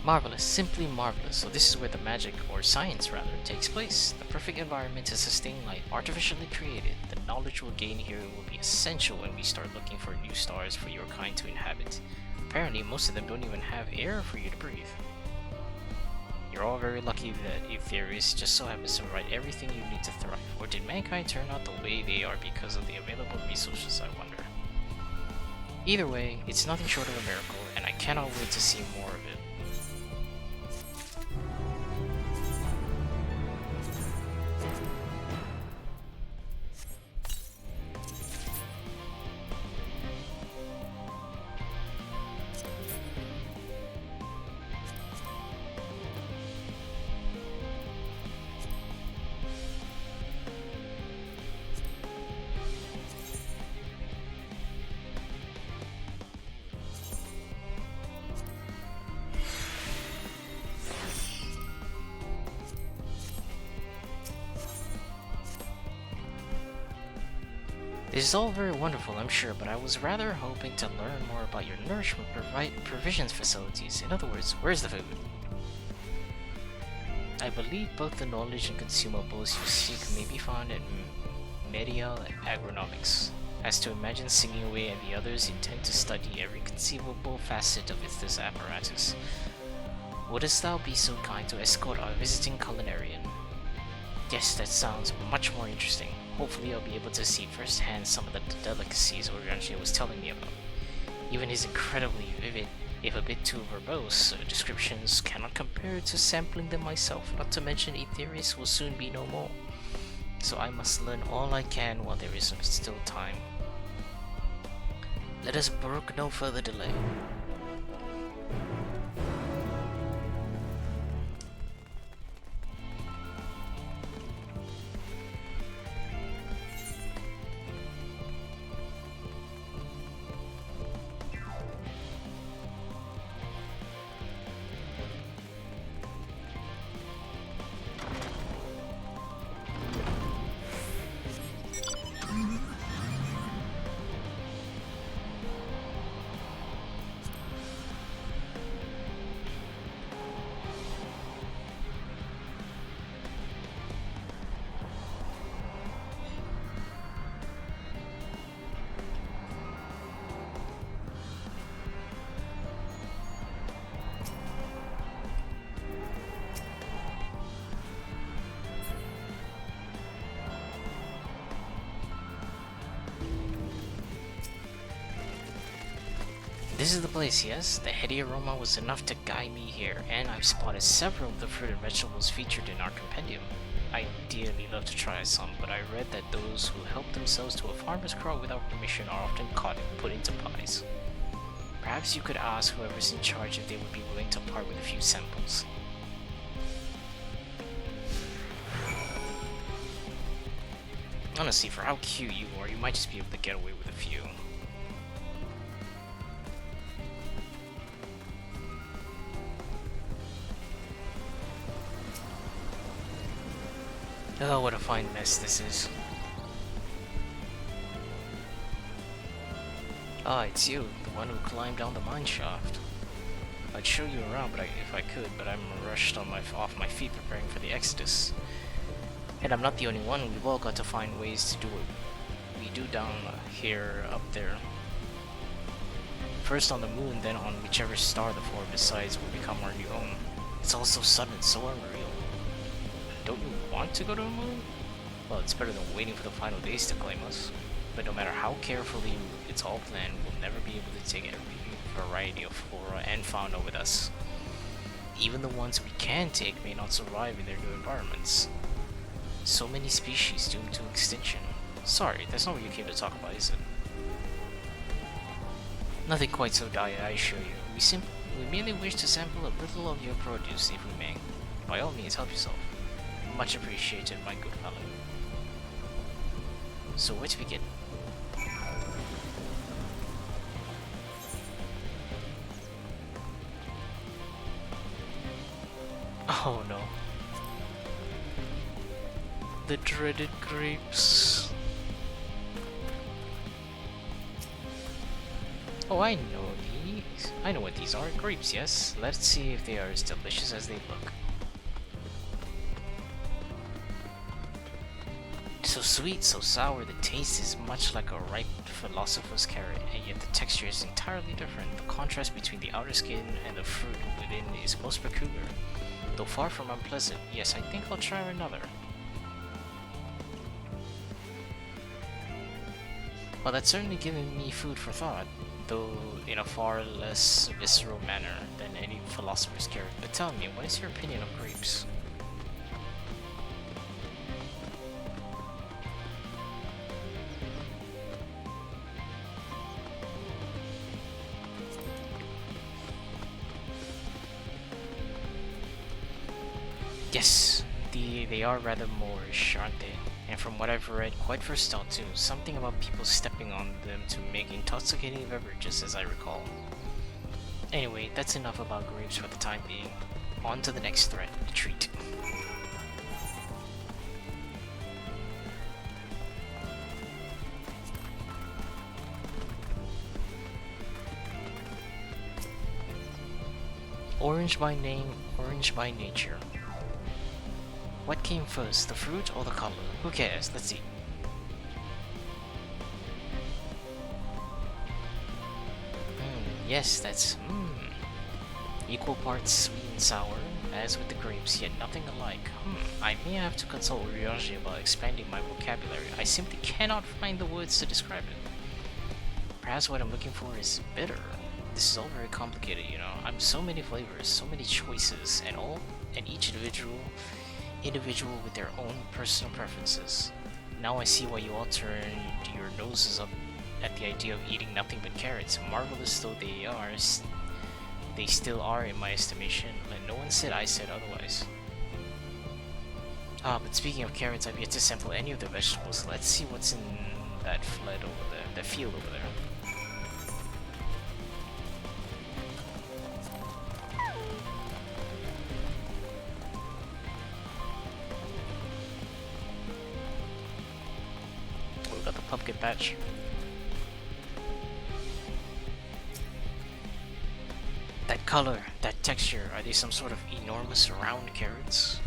Marvelous, simply marvelous. So this is where the magic, or science rather, takes place. The perfect environment to sustain life, artificially created. The knowledge we'll gain here will be essential when we start looking for new stars for your kind to inhabit. Apparently, most of them don't even have air for you to breathe. You're all very lucky that if there is just so happens to provide everything you need to thrive. Or did mankind turn out the way they are because of the available resources, I wonder? Either way, it's nothing short of a miracle, and I cannot wait to see more of it. This is all very wonderful, I'm sure, but I was rather hoping to learn more about your nourishment provisions facilities. In other words, where's the food? I believe both the knowledge and consumables you seek may be found in medial agronomics. As to imagine singing away and the others intend to study every conceivable facet of this apparatus. Wouldst thou be so kind to escort our visiting culinarian? Yes, that sounds much more interesting. Hopefully I'll be able to see firsthand some of the delicacies Orianche was telling me about. Even his incredibly vivid, if a bit too verbose, descriptions cannot compare to sampling them myself, not to mention Aetherius will soon be no more. So I must learn all I can while there is still time. Let us brook no further delay. This is the place, yes? The heady aroma was enough to guide me here, and I've spotted several of the fruit and vegetables featured in our compendium. I'd dearly love to try some, but I read that those who help themselves to a farmer's crop without permission are often caught and put into pies. Perhaps you could ask whoever's in charge if they would be willing to part with a few samples. Honestly, for how cute you are, you might just be able to get away with a few. Oh, what a fine mess this is. Ah, it's you, the one who climbed down the mine shaft. I'd show you around if I could, but I'm rushed off my feet preparing for the exodus. And I'm not the only one, we've all got to find ways to do what we do down here, up there. First on the moon, then on whichever star the four decides will become our new home. It's all so sudden, so unreal. Don't you want to go to the moon? Well, it's better than waiting for the final days to claim us. But no matter how carefully it's all planned, we'll never be able to take every variety of flora and fauna with us. Even the ones we can take may not survive in their new environments. So many species doomed to extinction. Sorry, that's not what you came to talk about, is it? Nothing quite so dire, I assure you. We merely wish to sample a little of your produce, if we may. By all means, help yourself. Much appreciated, my good fellow. So where to begin? Oh no. The dreaded grapes. Oh, I know these. I know what these are. Grapes, yes. Let's see if they are as delicious as they look. So sweet, so sour, the taste is much like a ripe philosopher's carrot, and yet the texture is entirely different. The contrast between the outer skin and the fruit within is most peculiar. Though far from unpleasant, yes, I think I'll try another. Well, that's certainly given me food for thought, though in a far less visceral manner than any philosopher's carrot. But tell me, what is your opinion of grapes? Yes, they are rather Moorish, aren't they? And from what I've read, quite versatile too. Something about people stepping on them to make intoxicating beverages, as I recall. Anyway, that's enough about grapes for the time being. On to the next threat, the treat. Orange by name, orange by nature. What came first, the fruit or the color? Who cares? Let's see. Yes, that's equal parts sweet and sour, as with the grapes, yet nothing alike. I may have to consult Ryoji about expanding my vocabulary. I simply cannot find the words to describe it. Perhaps what I'm looking for is bitter. This is all very complicated, you know. I'm so many flavors, so many choices, and each individual with their own personal preferences. Now I see why you all turned your noses up at the idea of eating nothing but carrots. Marvelous though they are, they still are in my estimation, and no one said I said otherwise. But speaking of carrots, I've yet to sample any of the vegetables. Let's see what's in that field over there, that field over there. Oh, we got the pumpkin patch. That color, that texture, are they some sort of enormous round carrots?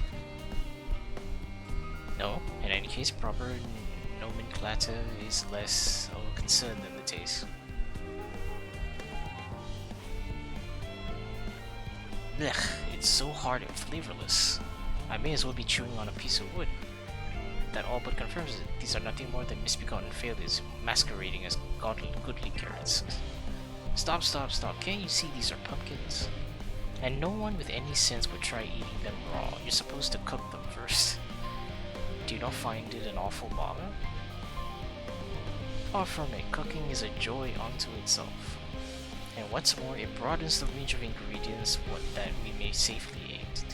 No, in any case, proper nomenclature is less of a concern than the taste. Blech, it's so hard and flavorless. I may as well be chewing on a piece of wood. That all but confirms it. These are nothing more than misbegotten failures masquerading as goodly carrots. Stop, stop, stop. Can't you see these are pumpkins? And no one with any sense would try eating them raw. You're supposed to cook them first. Do you not find it an awful bother? Far from it, cooking is a joy unto itself. And what's more, it broadens the range of ingredients that we may safely eat.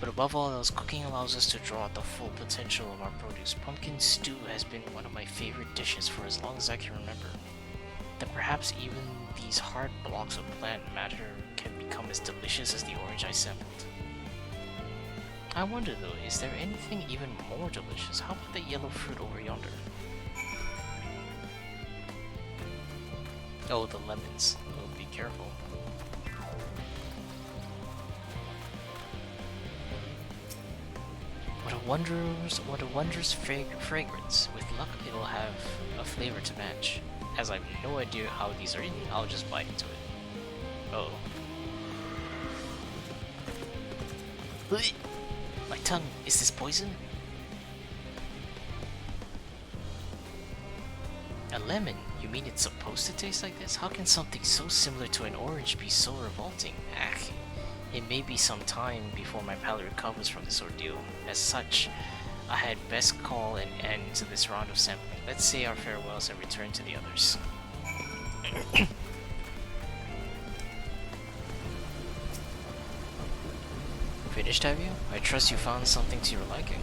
But above all else, cooking allows us to draw out the full potential of our produce. Pumpkin stew has been one of my favorite dishes for as long as I can remember. That perhaps even these hard blocks of plant matter can become as delicious as the orange I sampled. I wonder though, is there anything even more delicious? How about the yellow fruit over yonder? Oh, the lemons. Oh, be careful. What a wondrous fragrance. With luck, it'll have a flavor to match. As I have no idea how these are eaten, I'll just bite into it. Uh oh. My tongue, is this poison? A lemon? You mean it's supposed to taste like this? How can something so similar to an orange be so revolting? It may be some time before my palate recovers from this ordeal. As such, I had best call an end to this round of sampling. Let's say our farewells and return to the others. Finished, have you? I trust you found something to your liking.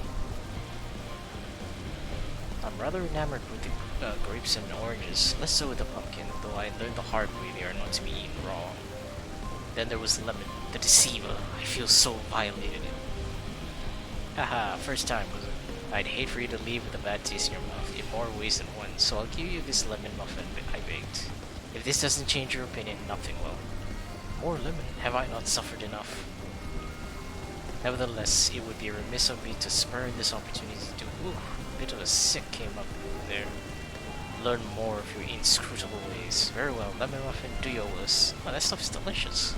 I'm rather enamored with the grapes and oranges, less so with the pumpkin, though I learned the hard way they are not to be eaten raw. Then there was the lemon, the deceiver. I feel so violated. Haha, first time, was it? I'd hate for you to leave with a bad taste in your mouth in more ways than one, so I'll give you this lemon muffin I baked. If this doesn't change your opinion, nothing will. More lemon? Have I not suffered enough? Nevertheless, it would be remiss of me to spurn this opportunity to do. Ooh, a bit of a sick came up there. Learn more of your inscrutable ways. Very well, lemon muffin, do your worst. Oh, that stuff is delicious.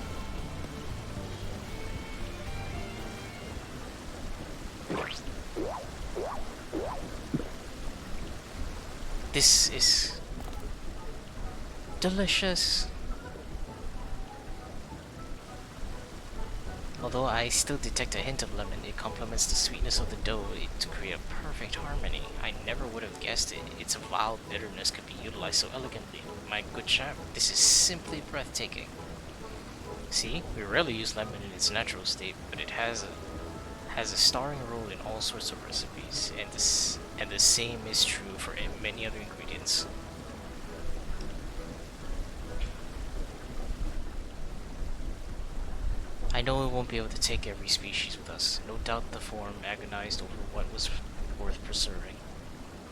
This is delicious. Although I still detect a hint of lemon, it complements the sweetness of the dough to create a perfect harmony. I never would have guessed it. Its vile bitterness could be utilized so elegantly. My good chap, this is simply breathtaking. See, we rarely use lemon in its natural state, but it has a starring role in all sorts of recipes, and the same is true for many other ingredients. I know we won't be able to take every species with us. No doubt the Forum agonized over what was worth preserving,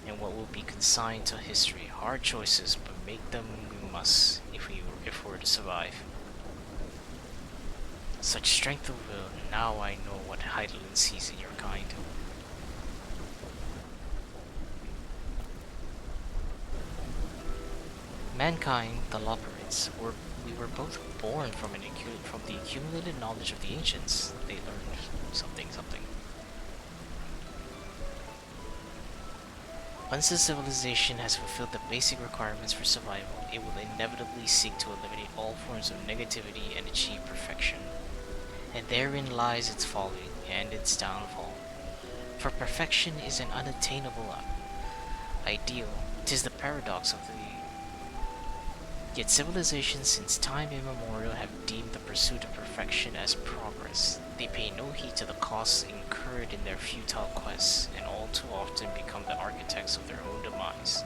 and what will be consigned to history. Hard choices, but make them we must if we're to survive. Such strength of will, now I know what Heidelin sees in your kind. Mankind, the Loperids, we were both born from the accumulated knowledge of the ancients. They learned something. Once a civilization has fulfilled the basic requirements for survival, it will inevitably seek to eliminate all forms of negativity and achieve perfection. And therein lies its folly and its downfall. For perfection is an unattainable ideal. 'Tis the paradox of the... Yet civilizations since time immemorial have deemed the pursuit of perfection as progress. They pay no heed to the costs incurred in their futile quests, and all too often become the architects of their own demise,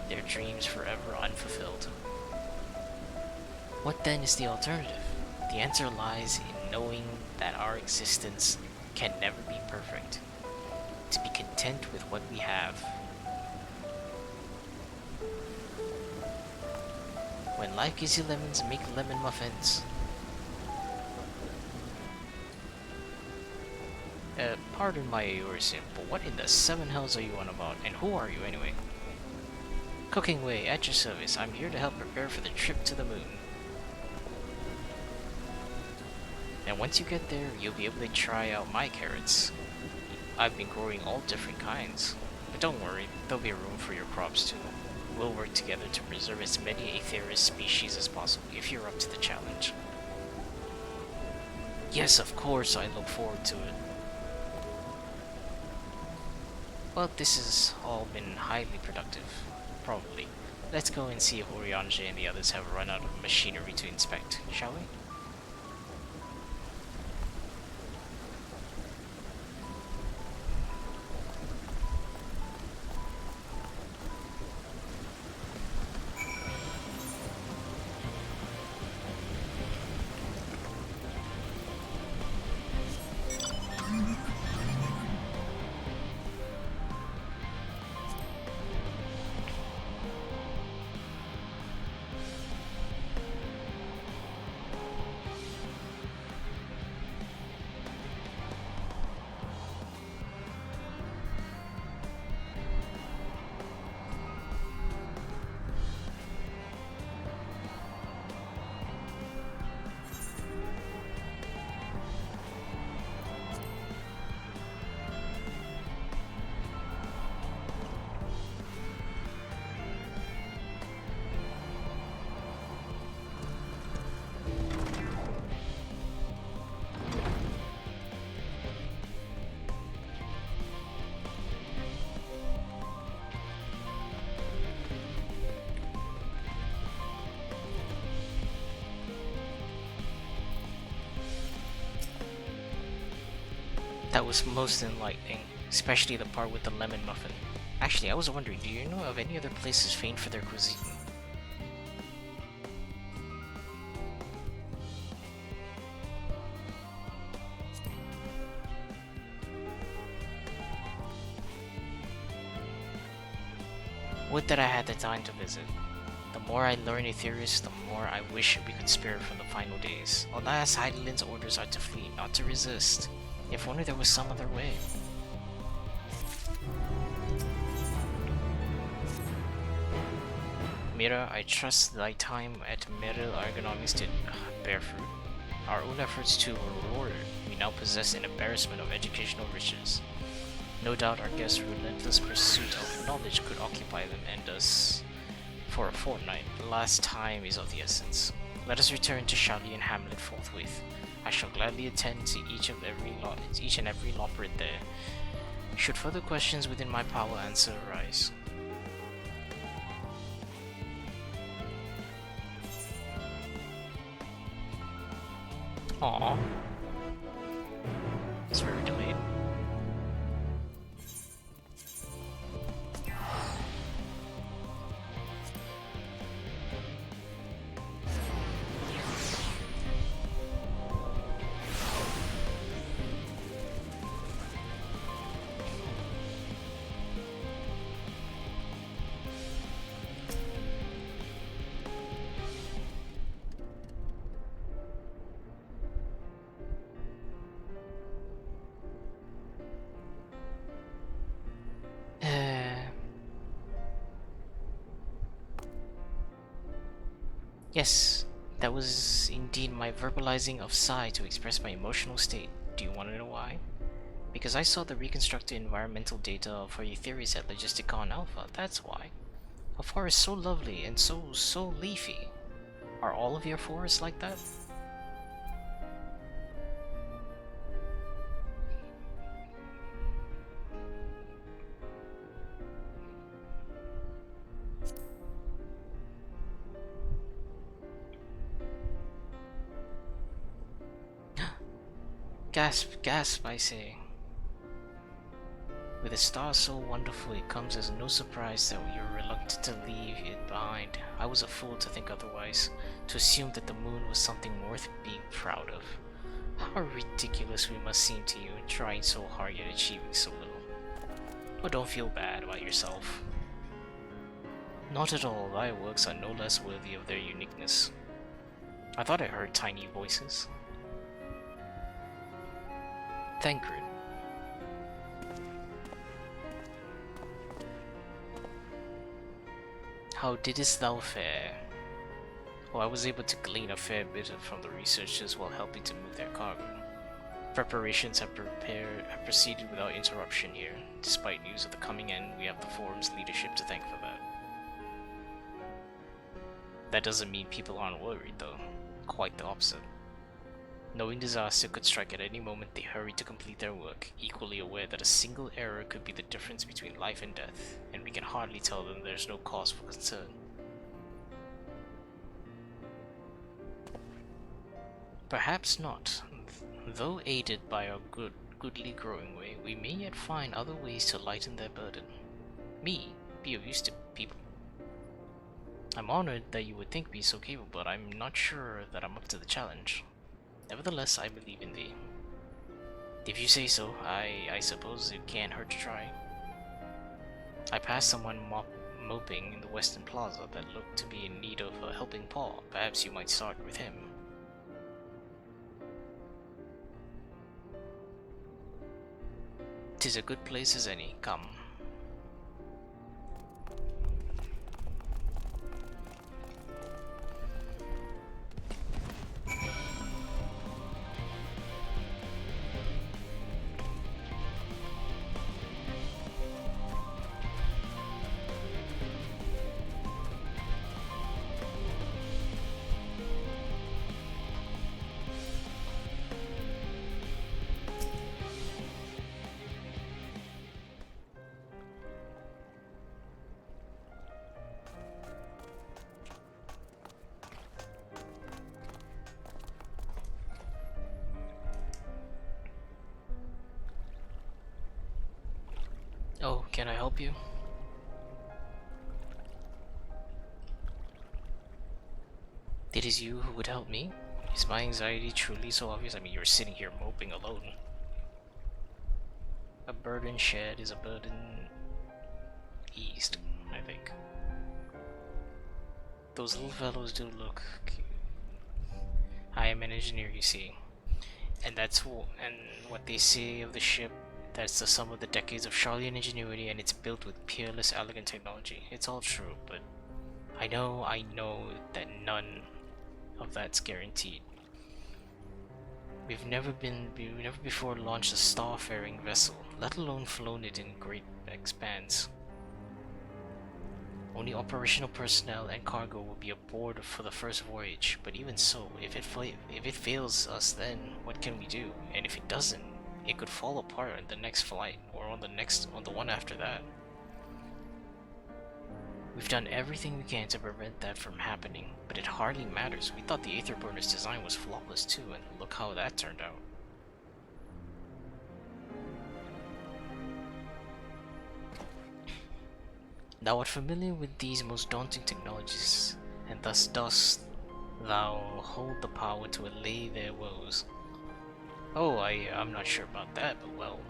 their dreams forever unfulfilled. What then is the alternative? The answer lies in knowing that our existence can never be perfect, to be content with what we have. When life gives you lemons, make lemon muffins. Pardon my Eorsim, but what in the seven hells are you on about, and who are you anyway? Cooking Way, at your service. I'm here to help prepare for the trip to the moon. And once you get there, you'll be able to try out my carrots. I've been growing all different kinds. But don't worry, there'll be room for your crops too. We'll work together to preserve as many Aetheris species as possible if you're up to the challenge. Yes, of course, I look forward to it. Well, this has all been highly productive. Probably. Let's go and see if Oriange and the others have run out of machinery to inspect, shall we? That was most enlightening, especially the part with the lemon muffin. Actually, I was wondering, do you know of any other places famed for their cuisine? Would that I had the time to visit. The more I learn Aetheris, the more I wish we could spare from the final days. Alas, Heidelin's orders are to flee, not to resist. If only there was some other way. Mira, I trust thy time at Meril Ergonomics did bear fruit. Our own efforts too were rewarded. We now possess an embarrassment of educational riches. No doubt our guests' relentless pursuit of knowledge could occupy them and us for a fortnight. Last time is of the essence. Let us return to Shali and Hamlet forthwith. I shall gladly attend to each and every Loperid there. Should further questions within my power answer arise. Aww. It's very delayed. Yes, that was indeed my verbalizing of psi to express my emotional state. Do you want to know why? Because I saw the reconstructed environmental data for your theories at Logisticon Alpha, that's why. A forest so lovely and so leafy. Are all of your forests like that? Gasp, gasp, I say. With a star so wonderful, it comes as no surprise that you're reluctant to leave it behind. I was a fool to think otherwise, to assume that the moon was something worth being proud of. How ridiculous we must seem to you, trying so hard yet achieving so little. But don't feel bad about yourself. Not at all, thy works are no less worthy of their uniqueness. I thought I heard tiny voices. Thancred. How didst thou fare? Oh, I was able to glean a fair bit from the researchers while helping to move their cargo. Preparations have proceeded without interruption here. Despite news of the coming end, we have the forum's leadership to thank for that. That doesn't mean people aren't worried, though. Quite the opposite. Knowing disaster could strike at any moment, they hurried to complete their work, equally aware that a single error could be the difference between life and death, and we can hardly tell them there's no cause for concern. Perhaps not. Though aided by our goodly growing way, we may yet find other ways to lighten their burden. Me, be of use to people. I'm honored that you would think me so capable, but I'm not sure that I'm up to the challenge. Nevertheless, I believe in thee. If you say so, I suppose it can't hurt to try. I passed someone moping in the Western Plaza that looked to be in need of a helping paw. Perhaps you might start with him. 'Tis a good place as any. Come. Oh, can I help you? It is you who would help me? Is my anxiety truly so obvious? I mean, you're sitting here moping alone. A burden shared is a burden eased, I think. Those little fellows do look cute. I am an engineer, you see. And what they say of the ship, that's the sum of the decades of Charlian ingenuity, and it's built with peerless, elegant technology. It's all true, but I know that none of that's guaranteed. We've never before launched a starfaring vessel, let alone flown it in great expanse. Only operational personnel and cargo will be aboard for the first voyage, but even so, if it fails us, then what can we do? And if it doesn't, it could fall apart on the next flight, or on the one after that. We've done everything we can to prevent that from happening, but it hardly matters. We thought the Aetherburner's design was flawless too, and look how that turned out. Thou art familiar with these most daunting technologies, and thus dost thou hold the power to allay their woes. Oh, I'm not sure about that, but well.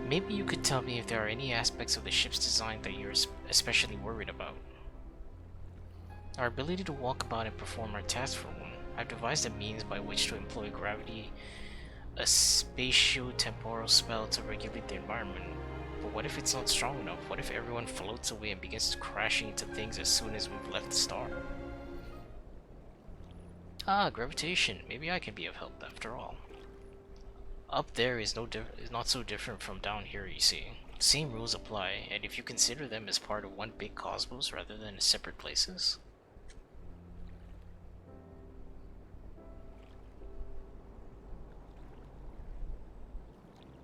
Maybe you could tell me if there are any aspects of the ship's design that you're especially worried about. Our ability to walk about and perform our tasks for one. I've devised a means by which to employ gravity, a spatio-temporal spell to regulate the environment. But what if it's not strong enough? What if everyone floats away and begins crashing into things as soon as we've left the star? Ah, gravitation. Maybe I can be of help after all. Up there is not so different from down here, you see. Same rules apply, and if you consider them as part of one big cosmos rather than separate places.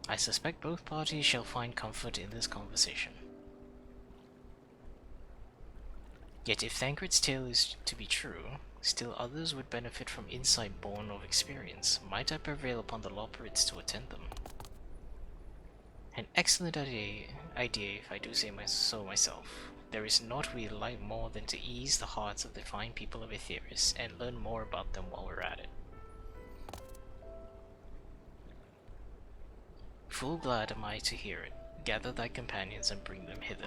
I suspect both parties shall find comfort in this conversation. Yet if Thancred's tale is to be true, still others would benefit from insight born of experience. Might I prevail upon the Loperids to attend them? An excellent idea if I do say so myself. There is naught we like more than to ease the hearts of the fine people of Aetheris and learn more about them while we're at it. Full glad am I to hear it. Gather thy companions and bring them hither.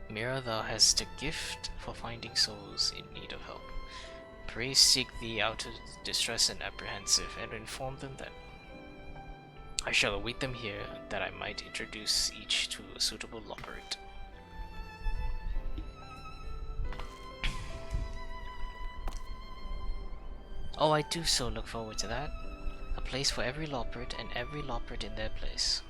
Mira, thou hast a gift for finding souls in need of help. Pray seek thee out of distress and apprehensive, and inform them that I shall await them here, that I might introduce each to a suitable Loperit. Oh, I do so look forward to that. A place for every Loperit and every Loperit in their place.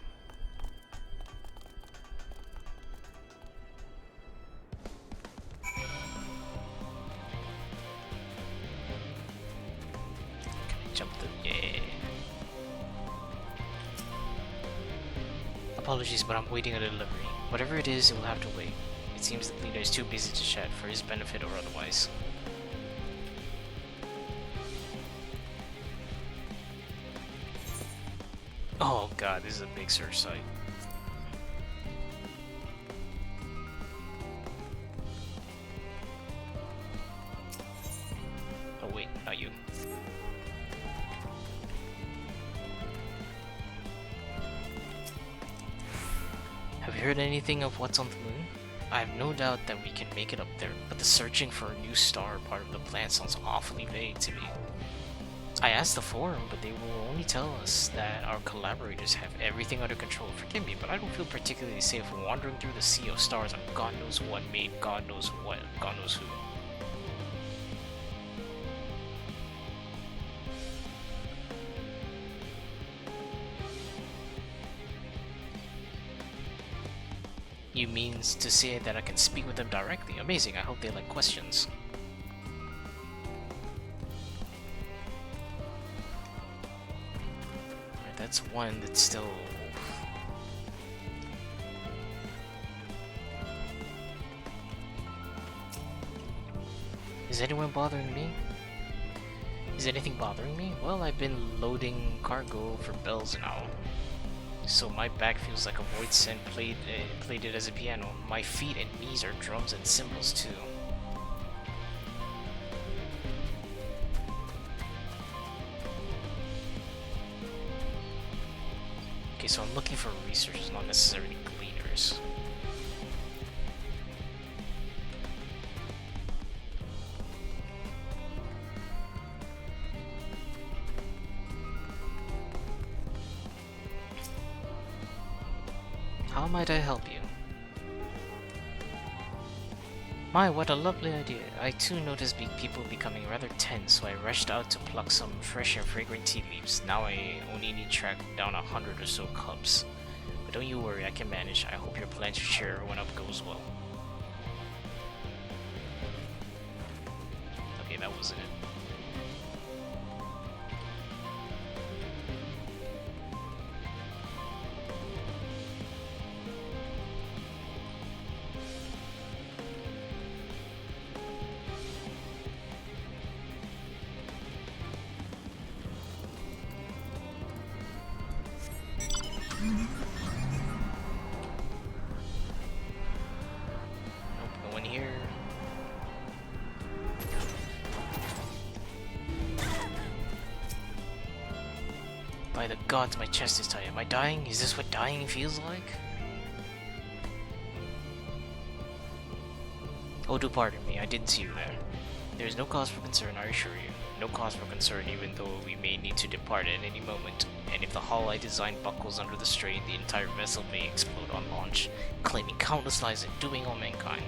Jump through, yeah. Apologies, but I'm waiting a delivery. Whatever it is, it will have to wait. It seems the leader is too busy to chat for his benefit or otherwise. Oh god, this is a big search site. Oh wait, not you. Have you heard anything of what's on the moon? I have no doubt that we can make it up there, but the searching for a new star part of the plan sounds awfully vague to me. I asked the forum, but they will only tell us that our collaborators have everything under control. Forgive me, but I don't feel particularly safe wandering through the sea of stars on God knows what made God knows what, God knows who. You mean to say that I can speak with them directly? Amazing, I hope they like questions. Right, that's one that's still... Is anyone bothering me? Is anything bothering me? Well, I've been loading cargo for bells now. So my back feels like a void send played it as a piano. My feet and knees are drums and cymbals too. Okay, so I'm looking for researchers, not necessarily gleaners. How might I help you? My, what a lovely idea. I too noticed people becoming rather tense, so I rushed out to pluck some fresh and fragrant tea leaves. Now I only need to track down 100 or so cups. But don't you worry, I can manage. I hope your plan to cheer everyone up goes well. Okay, that wasn't it. Nope, no one here. By the gods, my chest is tight. Am I dying? Is this what dying feels like? Oh, do pardon me, I didn't see you there. There's no cause for concern, I assure you. No cause for concern, even though we may need to depart at any moment. And if the hull I designed buckles under the strain, the entire vessel may explode on launch, claiming countless lives and dooming all mankind.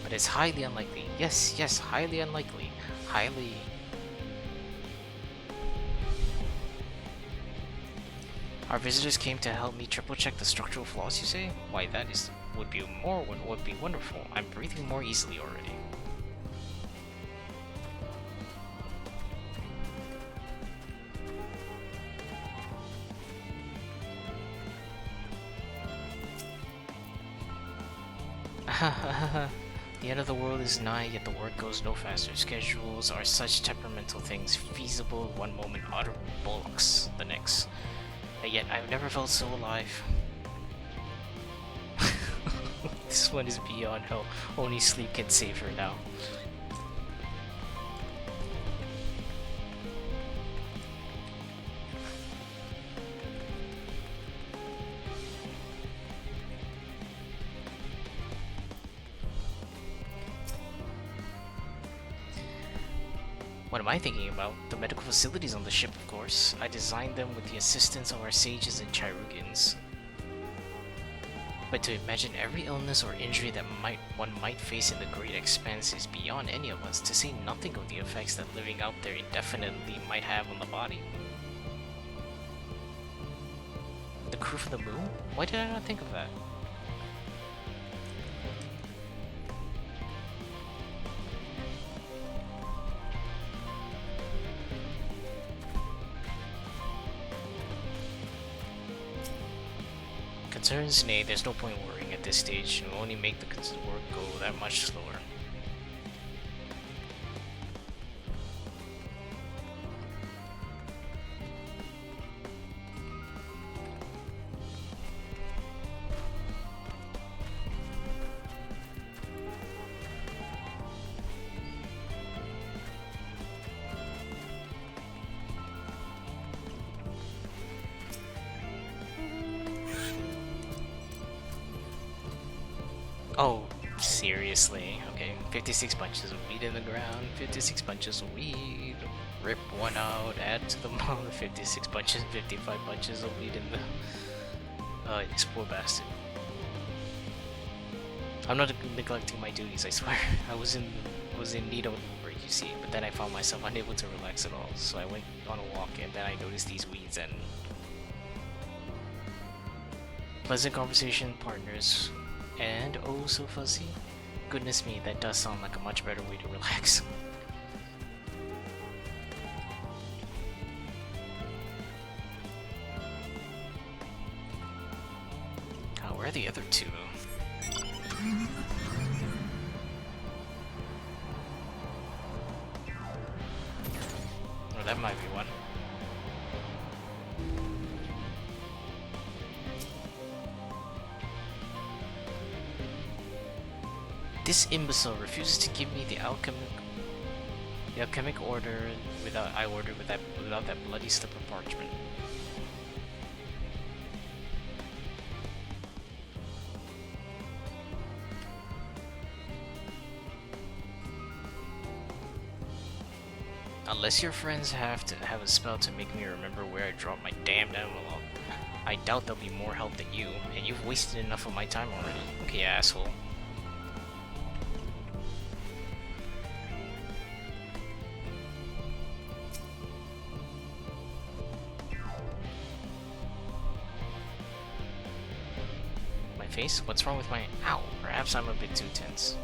But it's highly unlikely. Yes, yes, highly unlikely. Highly... Our visitors came to help me triple check the structural flaws, you say? Why, that would be wonderful. I'm breathing more easily already. The end of the world is nigh, yet the work goes no faster. Schedules are such temperamental things, feasible one moment, utter bollocks the next. And yet I've never felt so alive. This one is beyond hell. Only sleep can save her now. What am I thinking about? The medical facilities on the ship, of course. I designed them with the assistance of our sages and Chirurgians. But to imagine every illness or injury that one might face in the great expanse is beyond any of us, to say nothing of the effects that living out there indefinitely might have on the body. The crew from the moon? Why did I not think of that? Concerns? Nay, there's no point worrying at this stage. It will only make the work go that much slower. Oh, seriously? Okay, 56 bunches of weed in the ground, 56 bunches of weed, rip one out, add to the amount of 56 bunches, 55 bunches of weed in the... this poor bastard. I'm not neglecting my duties, I swear. I was in need of a break, you see, but then I found myself unable to relax at all, so I went on a walk and then I noticed these weeds and... Pleasant conversation partners. And oh so fuzzy. Goodness me, that does sound like a much better way to relax. God, where are the other two? Oh, that might be one. This imbecile refuses to give me the alchemic order without that bloody slip of parchment. Unless your friends have to have a spell to make me remember where I dropped my damned envelope, I doubt they'll be more help than you, and you've wasted enough of my time already. Okay, asshole. Face? What's wrong with my... Ow! Perhaps I'm a bit too tense.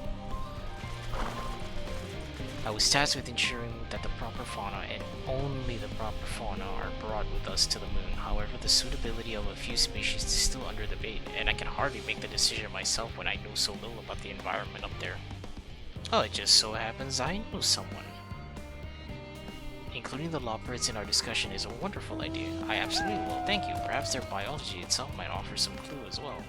I was tasked with ensuring that the proper fauna, and only the proper fauna, are brought with us to the moon. However, the suitability of a few species is still under debate, and I can hardly make the decision myself when I know so little about the environment up there. Oh, it just so happens I know someone. Including the Lopperids in our discussion is a wonderful idea. I absolutely will. Thank you. Perhaps their biology itself might offer some clue as well.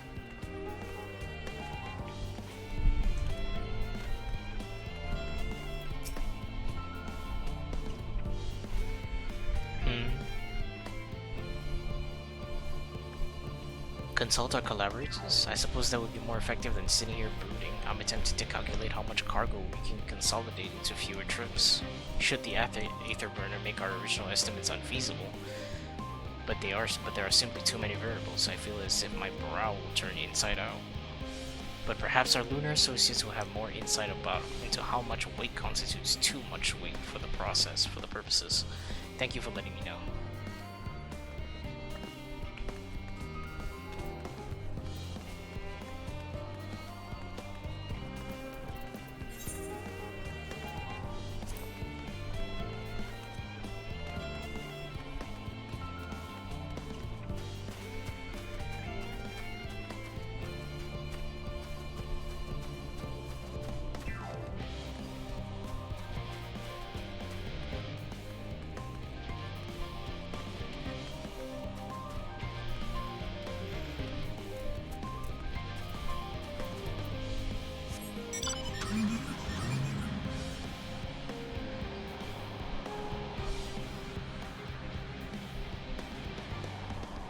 consult our collaborators? I suppose that would be more effective than sitting here brooding. I'm attempting to calculate how much cargo we can consolidate into fewer trips. Should the Aether Burner make our original estimates unfeasible? But there are simply too many variables. I feel as if my morale will turn inside out. But perhaps our lunar associates will have more insight into how much weight constitutes too much weight for the purposes. Thank you for letting me know.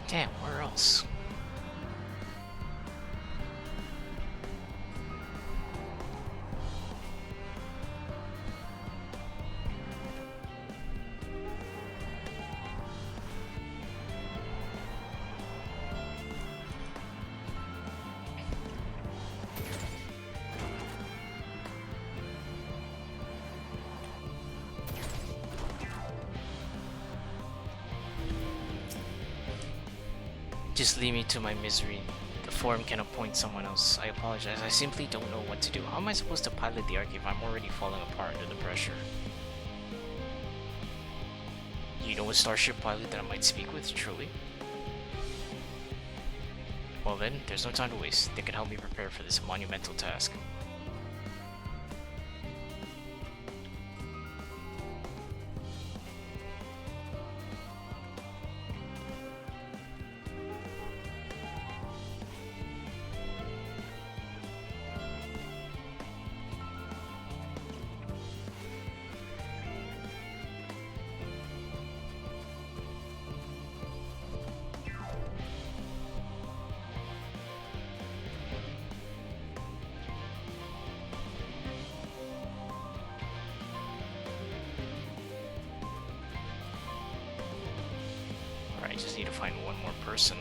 Damn, where else? Just leave me to my misery. The forum can appoint someone else. I apologize. I simply don't know what to do. How am I supposed to pilot the Ark if I'm already falling apart under the pressure? You know a starship pilot that I might speak with, truly? Well then, there's no time to waste. They can help me prepare for this monumental task. I just need to find one more person.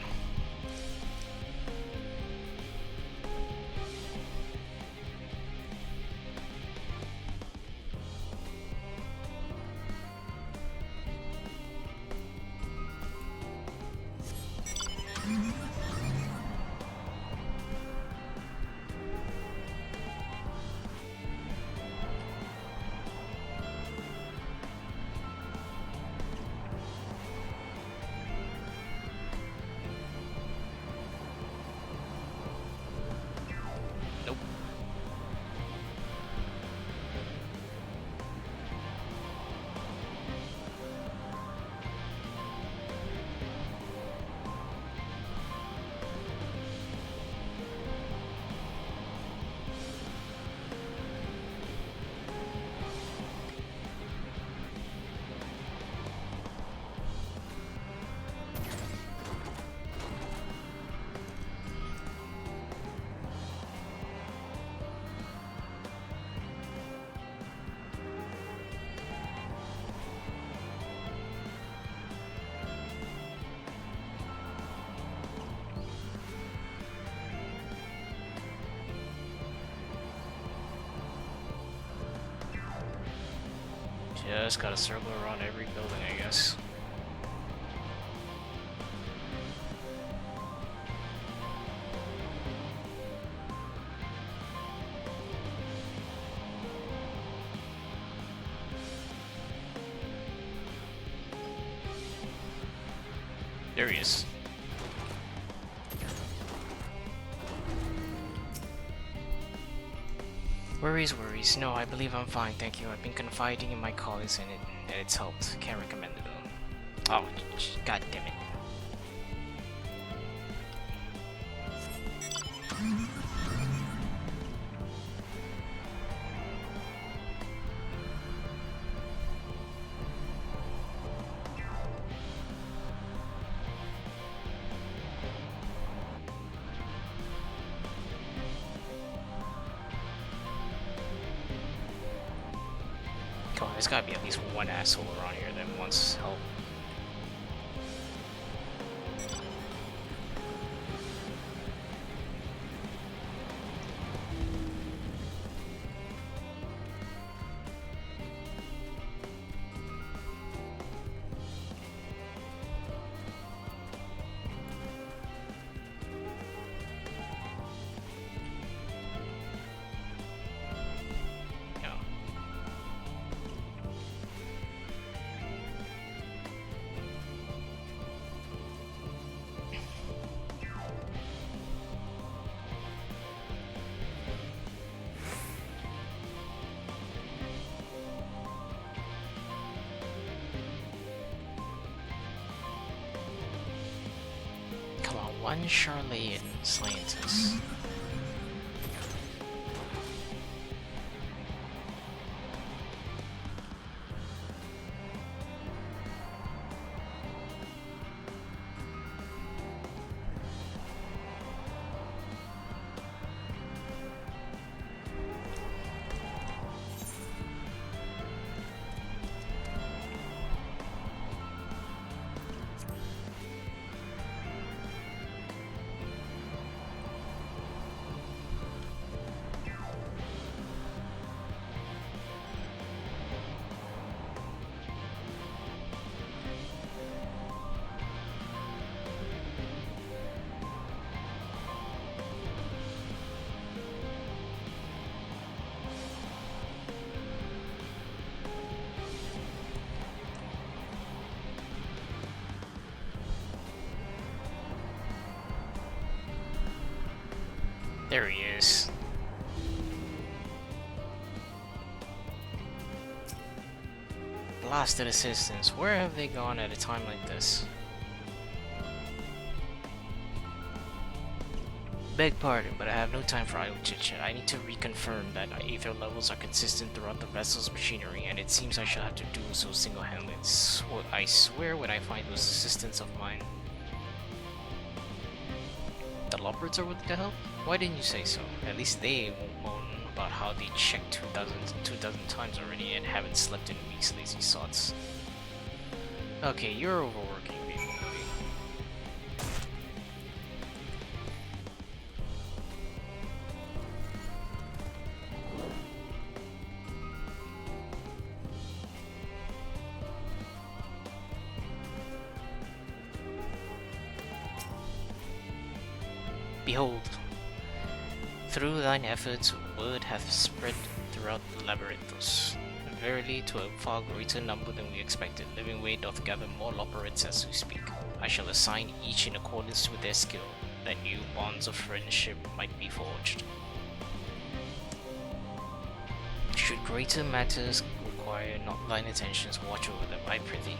Just gotta circle around every building, I guess. There he is. Worries. No, I believe I'm fine, thank you. I've been confiding in my colleagues and it's helped. Can't recommend it though. Oh, god damn it. Come on, there's gotta be at least one asshole around here that wants help. One Charlatan scientist. There he is. Blasted assistants, where have they gone at a time like this? Beg pardon, but I have no time for idle chit-chat. I need to reconfirm that aether levels are consistent throughout the vessel's machinery, and it seems I shall have to do so single-handedly. I swear when I find those assistants of mine. The Leopards are willing to help? Why didn't you say so? At least they won't moan about how they checked 2,000 times already and haven't slept in weeks, lazy sots. Okay, you're overworking me. Behold, through thine efforts word hath spread throughout the labyrinthos. Verily, to a far greater number than we expected, living way doth gather more loporits as we speak. I shall assign each in accordance with their skill, that new bonds of friendship might be forged. Should greater matters require not thine attentions, watch over them, I prithee.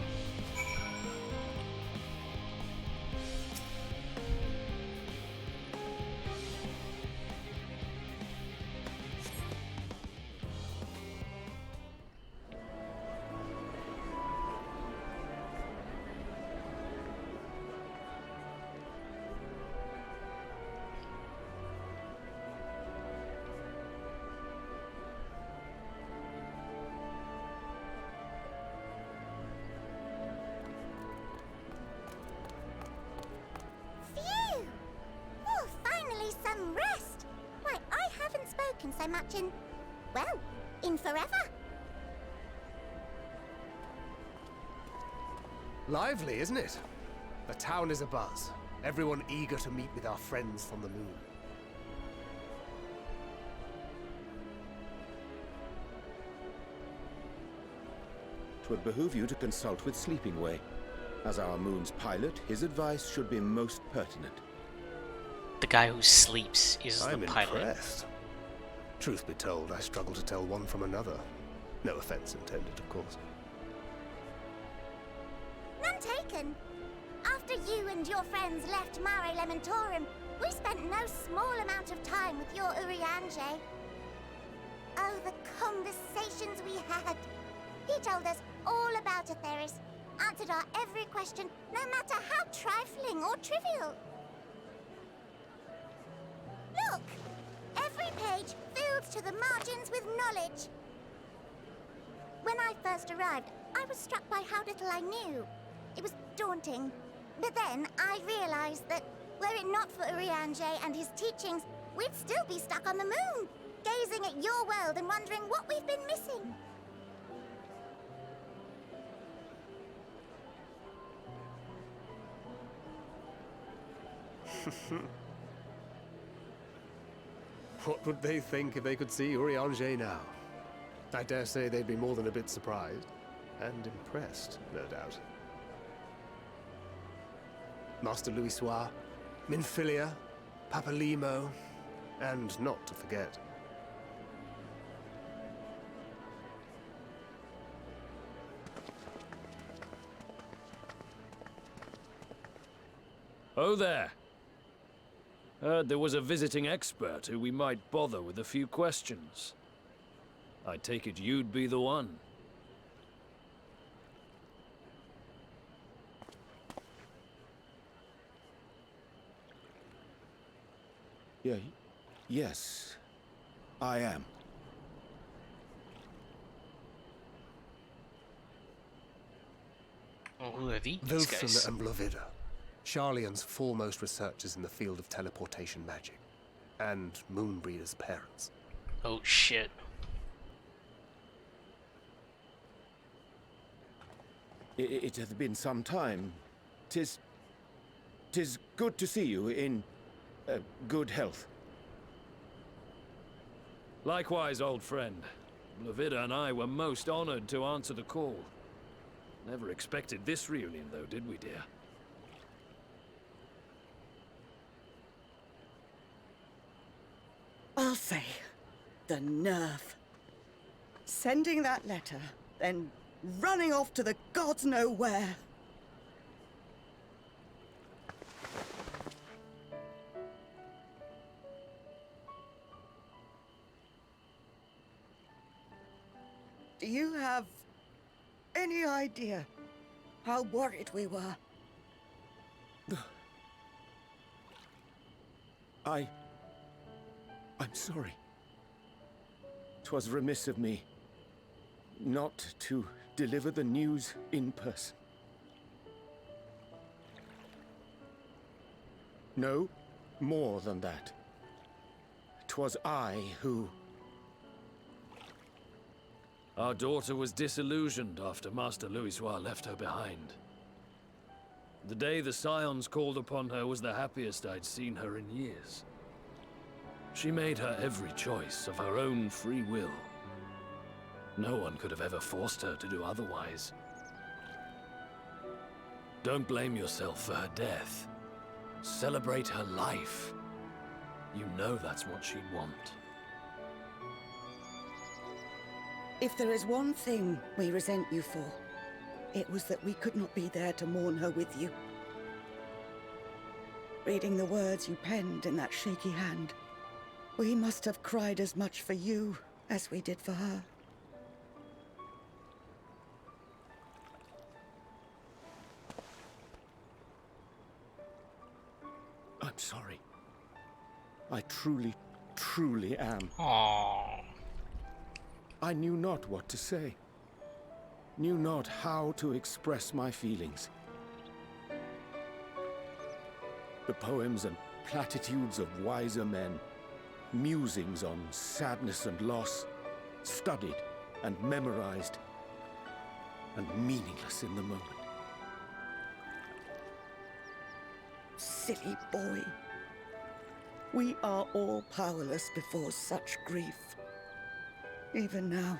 So much in, well, in forever. Lively, isn't it? The town is abuzz. Everyone eager to meet with our friends from the moon. Twould behoove you to consult with Sleeping Way. As our moon's pilot, his advice should be most pertinent. The guy who sleeps is the pilot. I'm impressed. Truth be told, I struggle to tell one from another. No offense intended, of course. None taken. After you and your friends left Mare Elementorum, we spent no small amount of time with your Urianger. Oh, the conversations we had. He told us all about Atheris, answered our every question, no matter how trifling or trivial. Look! Every page filled to the margins with knowledge. When I first arrived, I was struck by how little I knew. It was daunting. But then I realized that were it not for Urianger and his teachings, we'd still be stuck on the moon, gazing at your world and wondering what we've been missing. What would they think if they could see Urianger now? I dare say they'd be more than a bit surprised. And impressed, no doubt. Master Louisoix, Minfilia, Papalimo, and not to forget. Oh there. Heard there was a visiting expert who we might bother with a few questions. I take it you'd be the one. Yes, I am. Well, who are these Wilson guys? and Blovida, Sharlayan's foremost researchers in the field of teleportation magic, and Moonbreeder's parents. Oh shit. It hath been some time. Tis good to see you in good health. Likewise, old friend. Blovida and I were most honored to answer the call. Never expected this reunion, though, did we, dear? I'll say, the nerve. Sending that letter, then running off to the gods know where. Do you have any idea how worried we were? I'm sorry. 'Twas remiss of me not to deliver the news in person. No, more than that. 'Twas I who... Our daughter was disillusioned after Master Louisoix left her behind. The day the Scions called upon her was the happiest I'd seen her in years. She made her every choice of her own free will. No one could have ever forced her to do otherwise. Don't blame yourself for her death. Celebrate her life. You know that's what she'd want. If there is one thing we resent you for, it was that we could not be there to mourn her with you. Reading the words you penned in that shaky hand, we must have cried as much for you as we did for her. I'm sorry. I truly, truly am. Aww. I knew not what to say. Knew not how to express my feelings. The poems and platitudes of wiser men, musings on sadness and loss, studied and memorized, and meaningless in the moment. Silly boy. We are all powerless before such grief. Even now,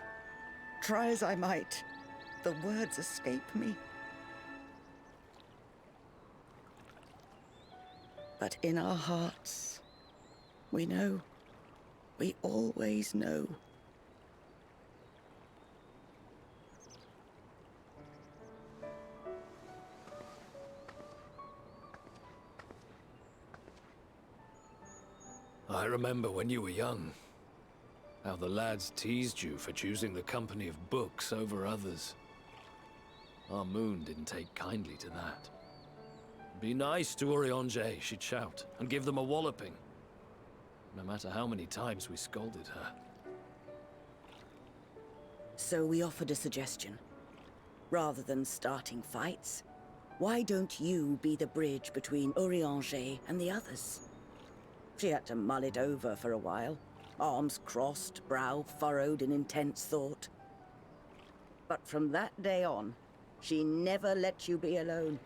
try as I might, the words escape me. But in our hearts, we know. We always know. I remember when you were young, how the lads teased you for choosing the company of books over others. Our moon didn't take kindly to that. Be nice to Urianger, she'd shout, and give them a walloping. No matter how many times we scolded her. So we offered a suggestion. Rather than starting fights, why don't you be the bridge between Urianger and the others? She had to mull it over for a while, arms crossed, brow furrowed in intense thought. But from that day on, she never let you be alone.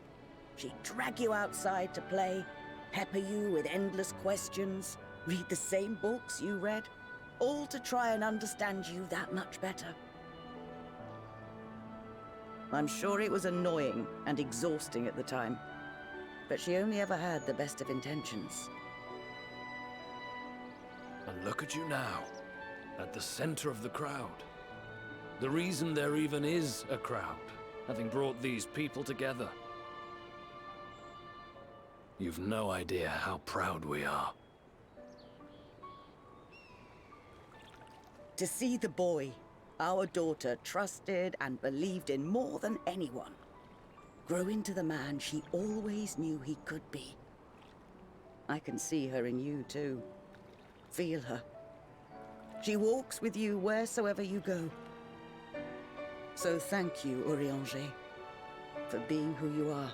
She'd drag you outside to play, pepper you with endless questions, read the same books you read, all to try and understand you that much better. I'm sure it was annoying and exhausting at the time, but she only ever had the best of intentions. And look at you now, at the center of the crowd. The reason there even is a crowd, having brought these people together. You've no idea how proud we are. To see the boy our daughter trusted and believed in more than anyone grow into the man she always knew he could be. I can see her in you too. Feel her. She walks with you wheresoever you go. So thank you, Urianger, for being who you are.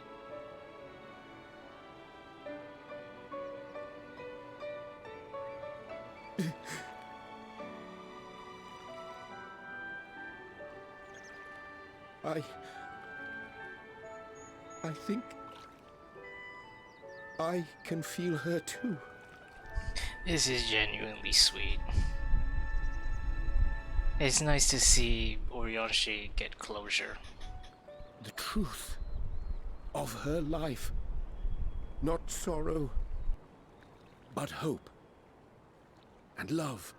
I think I can feel her too. This is genuinely sweet. It's nice to see Urianger get closure. The truth of her life. Not sorrow, but hope and love.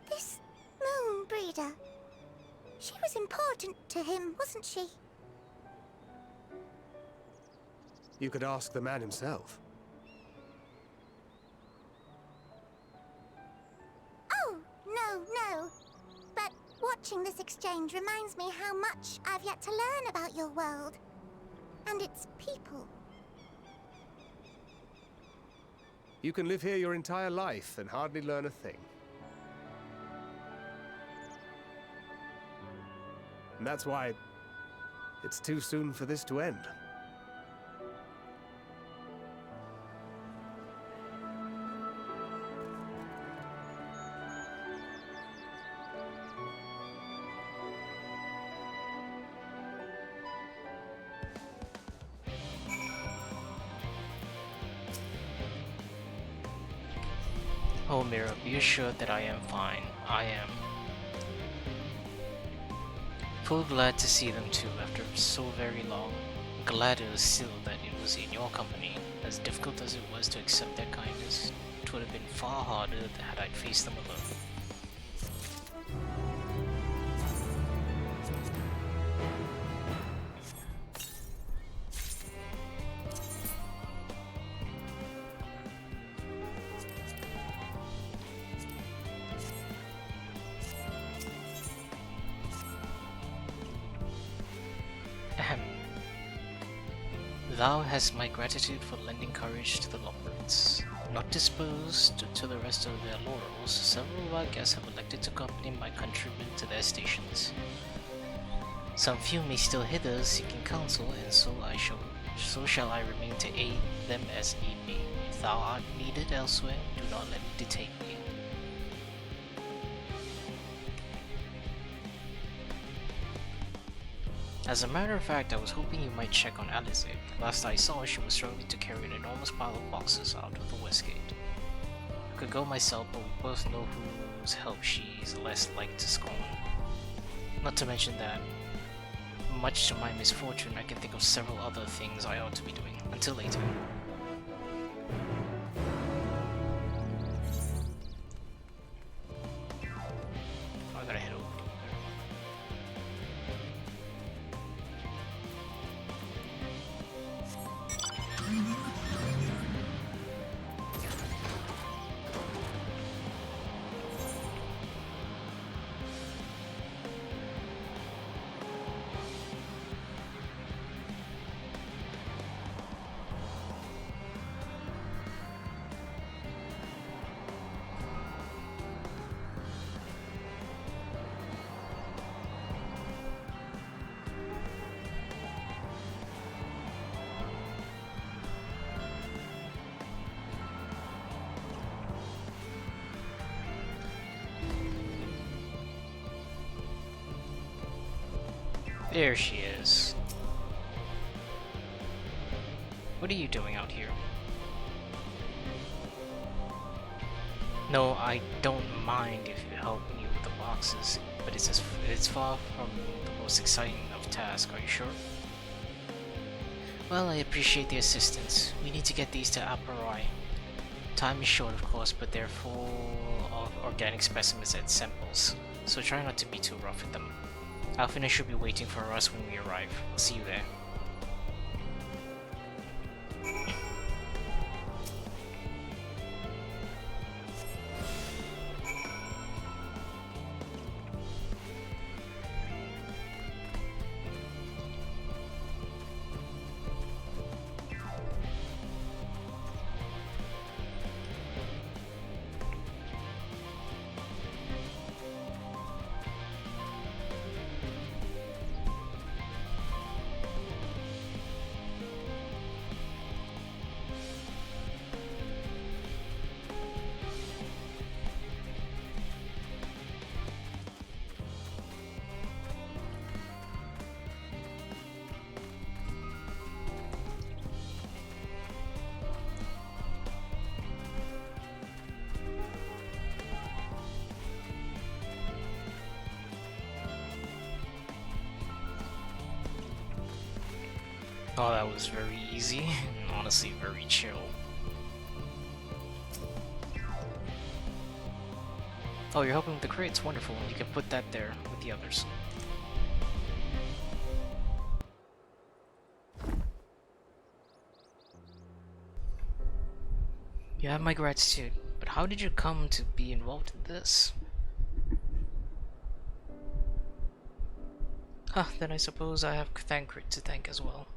This moon breeder, she was important to him, wasn't she? You could ask the man himself. Oh, no. But watching this exchange reminds me how much I've yet to learn about your world. And its people. You can live here your entire life and hardly learn a thing. And that's why it's too soon for this to end. Oh Mira, be assured that I am fine. I am. Full glad to see them too after so very long. Glad it was still that it was in your company. As difficult as it was to accept their kindness, it would have been far harder had I faced them alone. Ahem. Thou hast my gratitude for lending courage to the Lombards. Not disposed to the rest of their laurels, several of our guests have elected to accompany my countrymen to their stations. Some few may still hither seeking counsel, and so shall I remain to aid them as need be. If thou art needed elsewhere, do not let me detain thee. As a matter of fact, I was hoping you might check on Alizé. Last I saw, she was struggling to carry an enormous pile of boxes out of the west gate. I could go myself, but we both know whose help she's less like to scorn. Not to mention that, much to my misfortune, I can think of several other things I ought to be doing. Until later. I gotta head over. There she is. What are you doing out here? No, I don't mind if you help me with the boxes, but it's far from the most exciting of tasks, are you sure? Well, I appreciate the assistance. We need to get these to Aparai. Time is short, of course, but they're full of organic specimens and samples, so try not to be too rough with them. Alfina should be waiting for us when we arrive. I'll see you there. Oh, that was very easy and honestly very chill. Oh, you're helping with the crates? Wonderful. You can put that there with the others. You have my gratitude, but how did you come to be involved in this? Huh, then I suppose I have Thancred to thank as well.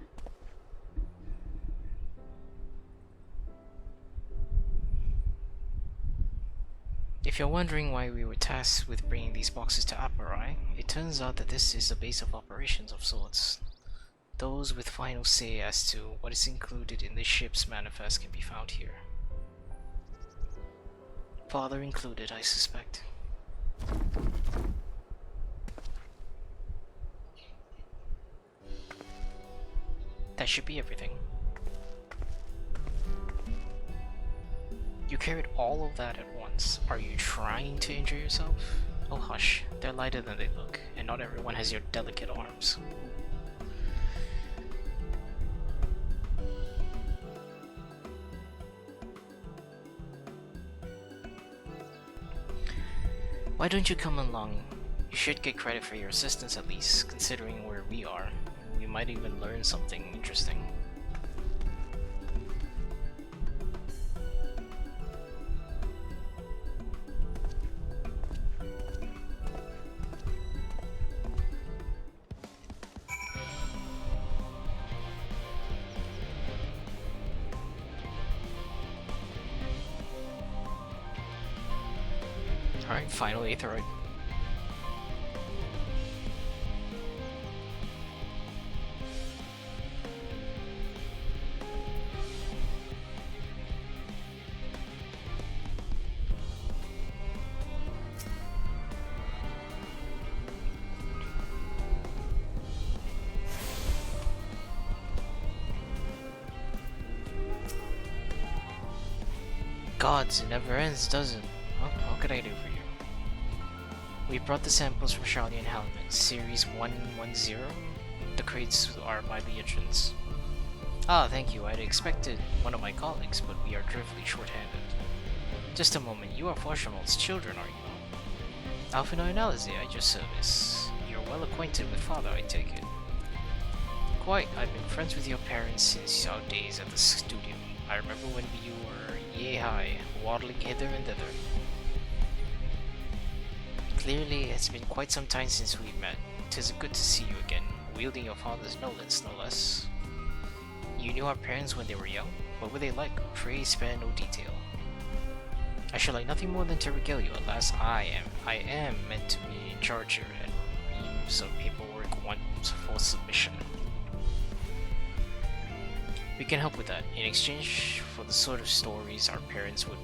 If you're wondering why we were tasked with bringing these boxes to Aparai, it turns out that this is a base of operations of sorts. Those with final say as to what is included in the ship's manifest can be found here. Father included, I suspect. That should be everything. You carried all of that at once. Are you trying to injure yourself? Oh hush, they're lighter than they look, and not everyone has your delicate arms. Why don't you come along? You should get credit for your assistance at least, considering where we are. We might even learn something interesting. Alright, final Aetheroid. Gods, it never ends, does it? Well, what could I do for you? We brought the samples from Charlie and Helmet, Series 110. The crates are by the entrance. Ah, thank you. I'd expected one of my colleagues, but we are dreadfully short-handed. Just a moment. You are Forshamal's children, are you? Alphina and Alize, at your service. You're well acquainted with Father, I take it. Quite. I've been friends with your parents since our days at the studio. I remember when you were yay-high, waddling hither and thither. Clearly, it's been quite some time since we met. 'Tis good to see you again, wielding your father's knowledge, no less. You knew our parents when they were young? What were they like? Pray spare no detail. I should like nothing more than to regale you. Alas, I am meant to be in charge here, and reams of paperwork want for submission. We can help with that. In exchange for the sort of stories our parents would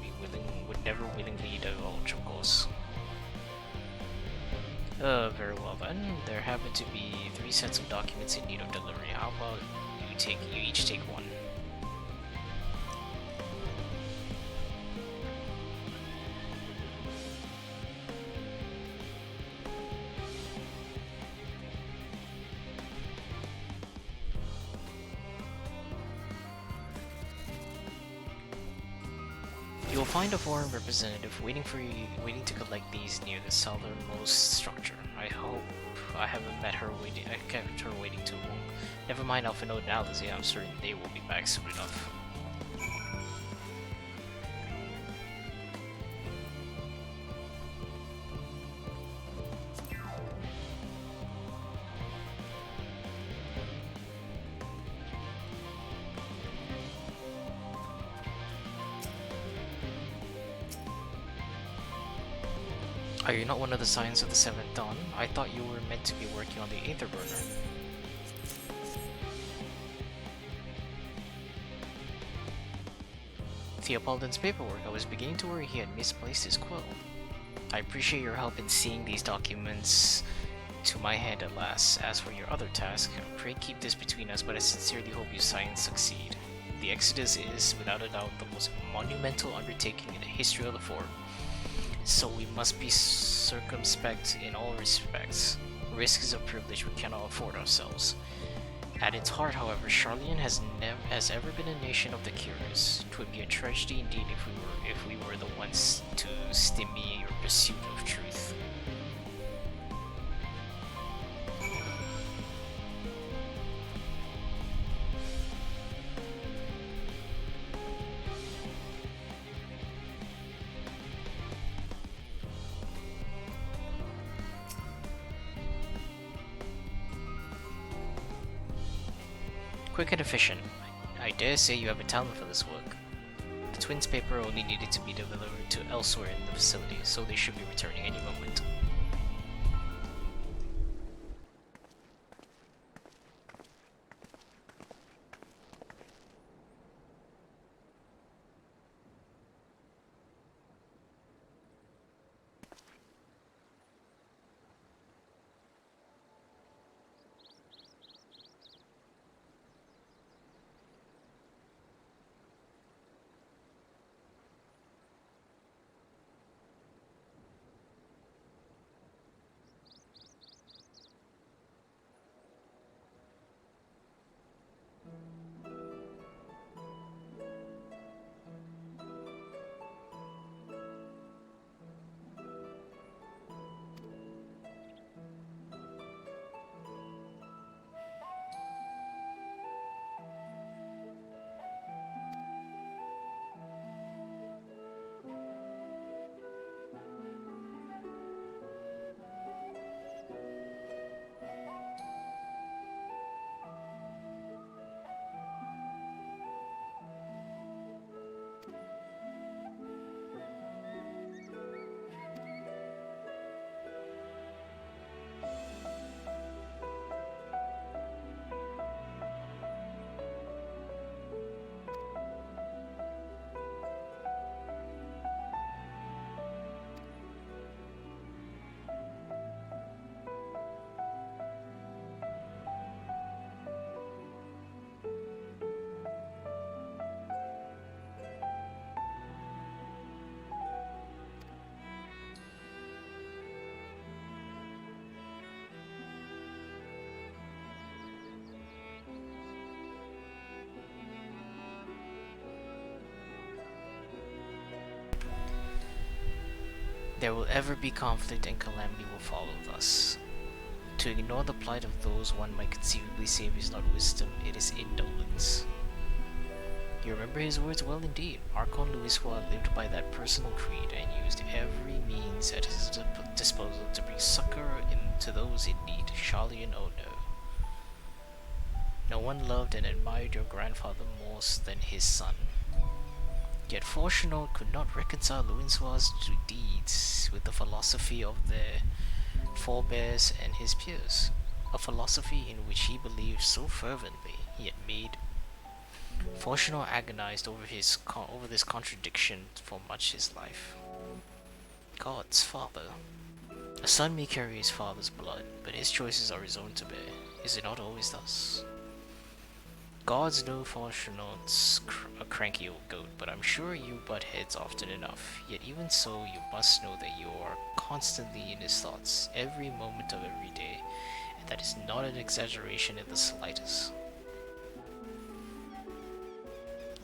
never willingly divulge, of course. Very well then. There happen to be 3 sets of documents in need of delivery. How about you each take one? You will find a foreign representative waiting to collect these near the southernmost structure. I hope I haven't met her waiting. I kept her waiting too long. Never mind Alpha Node and Alizé, I'm certain they will be back soon enough. Are you not one of the Scions of the Seventh Dawn? I thought you were meant to be working on the Aether Burner. Theopoldin's paperwork. I was beginning to worry he had misplaced his quill. I appreciate your help in seeing these documents to my hand at last. As for your other task, pray keep this between us, but I sincerely hope you Scions succeed. The Exodus is, without a doubt, the most monumental undertaking in the history of the Fort. So we must be circumspect in all respects. Risk is a privilege we cannot afford ourselves. At its heart, however, Charlian has ever been a nation of the curious. 'Twould be a tragedy indeed if we were the ones to stymie your pursuit of truth. Quick and efficient. I dare say you have a talent for this work. The twins' paper only needed to be delivered to elsewhere in the facility, so they should be returning any moment. There will ever be conflict and calamity will follow thus. To ignore the plight of those one might conceivably save is not wisdom, it is indolence. You remember his words well indeed. Archon Louisoix lived by that personal creed and used every means at his disposal to bring succor to those in need. Charlian Ono. No one loved and admired your grandfather more than his son. Yet Fortunate could not reconcile Louisoix's deeds with the philosophy of their forebears and his peers, a philosophy in which he believed so fervently, yet made. Fortunate agonized over this contradiction for much his life. God's father. A son may carry his father's blood, but his choices are his own to bear. Is it not always thus? Gods know Falchonauts a cranky old goat, but I'm sure you butt heads often enough. Yet even so, you must know that you are constantly in his thoughts, every moment of every day, and that is not an exaggeration in the slightest.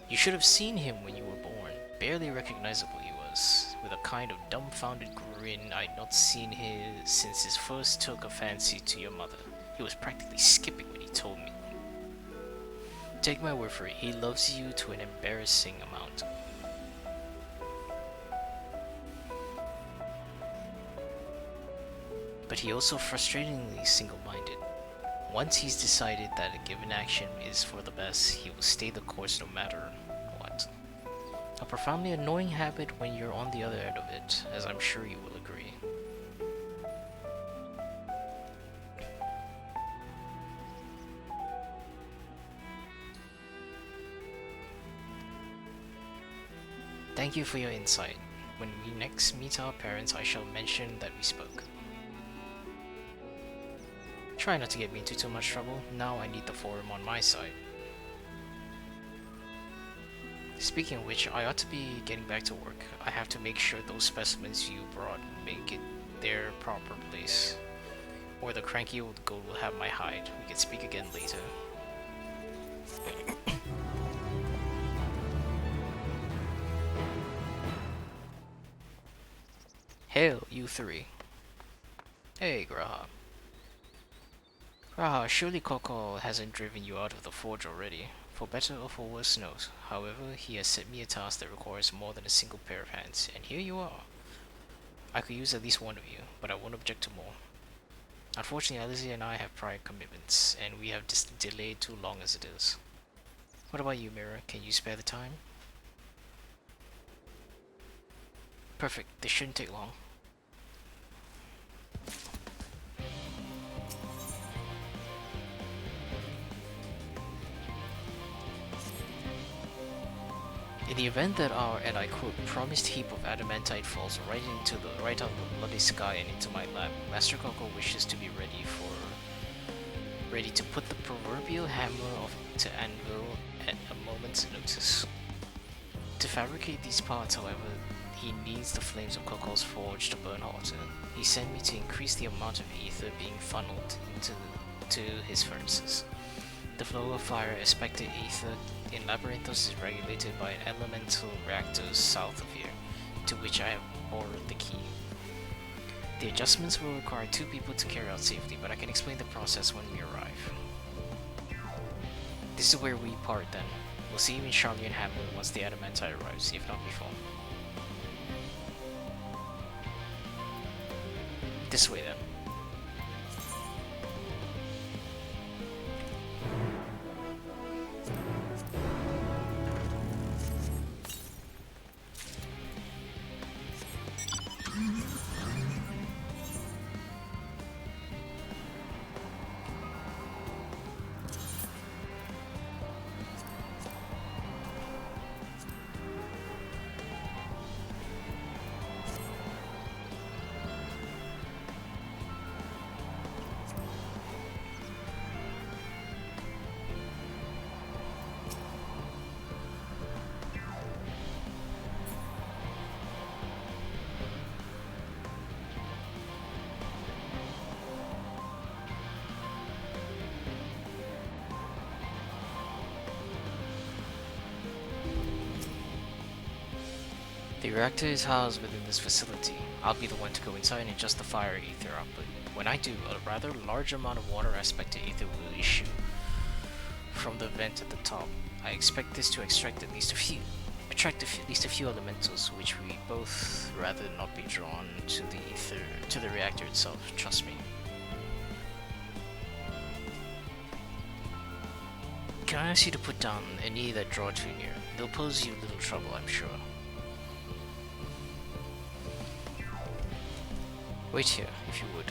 You should have seen him when you were born. Barely recognizable he was, with a kind of dumbfounded grin I'd not seen his since his first took a fancy to your mother. He was practically skipping when he told me. Take my word for it, he loves you to an embarrassing amount. But he also frustratingly single-minded. Once he's decided that a given action is for the best, he will stay the course no matter what. A profoundly annoying habit when you're on the other end of it, as I'm sure you will agree. Thank you for your insight. When we next meet our parents, I shall mention that we spoke. Try not to get me into too much trouble. Now I need the forum on my side. Speaking of which, I ought to be getting back to work. I have to make sure those specimens you brought make it their proper place, or the cranky old goat will have my hide. We can speak again later. Hail, you three. Hey, Graha. Graha, surely Koko hasn't driven you out of the forge already. For better or for worse knows. However, he has set me a task that requires more than a single pair of hands, and here you are. I could use at least one of you, but I won't object to more. Unfortunately, Alizia and I have prior commitments, and we have delayed too long as it is. What about you, Mira? Can you spare the time? Perfect. This shouldn't take long. In the event that our, and I quote, promised heap of adamantite falls right out of the bloody sky and into my lap, Master Koko wishes to be ready to put the proverbial hammer to anvil at a moment's notice. To fabricate these parts, however, he needs the flames of Koko's forge to burn hotter. He sent me to increase the amount of ether being funneled into his furnaces. The flow of fire expected ether in Labyrinthos is regulated by an elemental reactor south of here, to which I have borrowed the key. The adjustments will require 2 people to carry out safely, but I can explain the process when we arrive. This is where we part then. We'll see you in Charlie and Hamlet once the adamantite arrives, if not before. This way then. The reactor is housed within this facility. I'll be the one to go inside and adjust the fire ether output. When I do, a rather large amount of water aspected ether will issue from the vent at the top. I expect this to attract at least a few elementals, which we both rather not be drawn to the ether, to the reactor itself, trust me. Can I ask you to put down any that draw too near? They'll pose you little trouble, I'm sure. Wait here, if you would.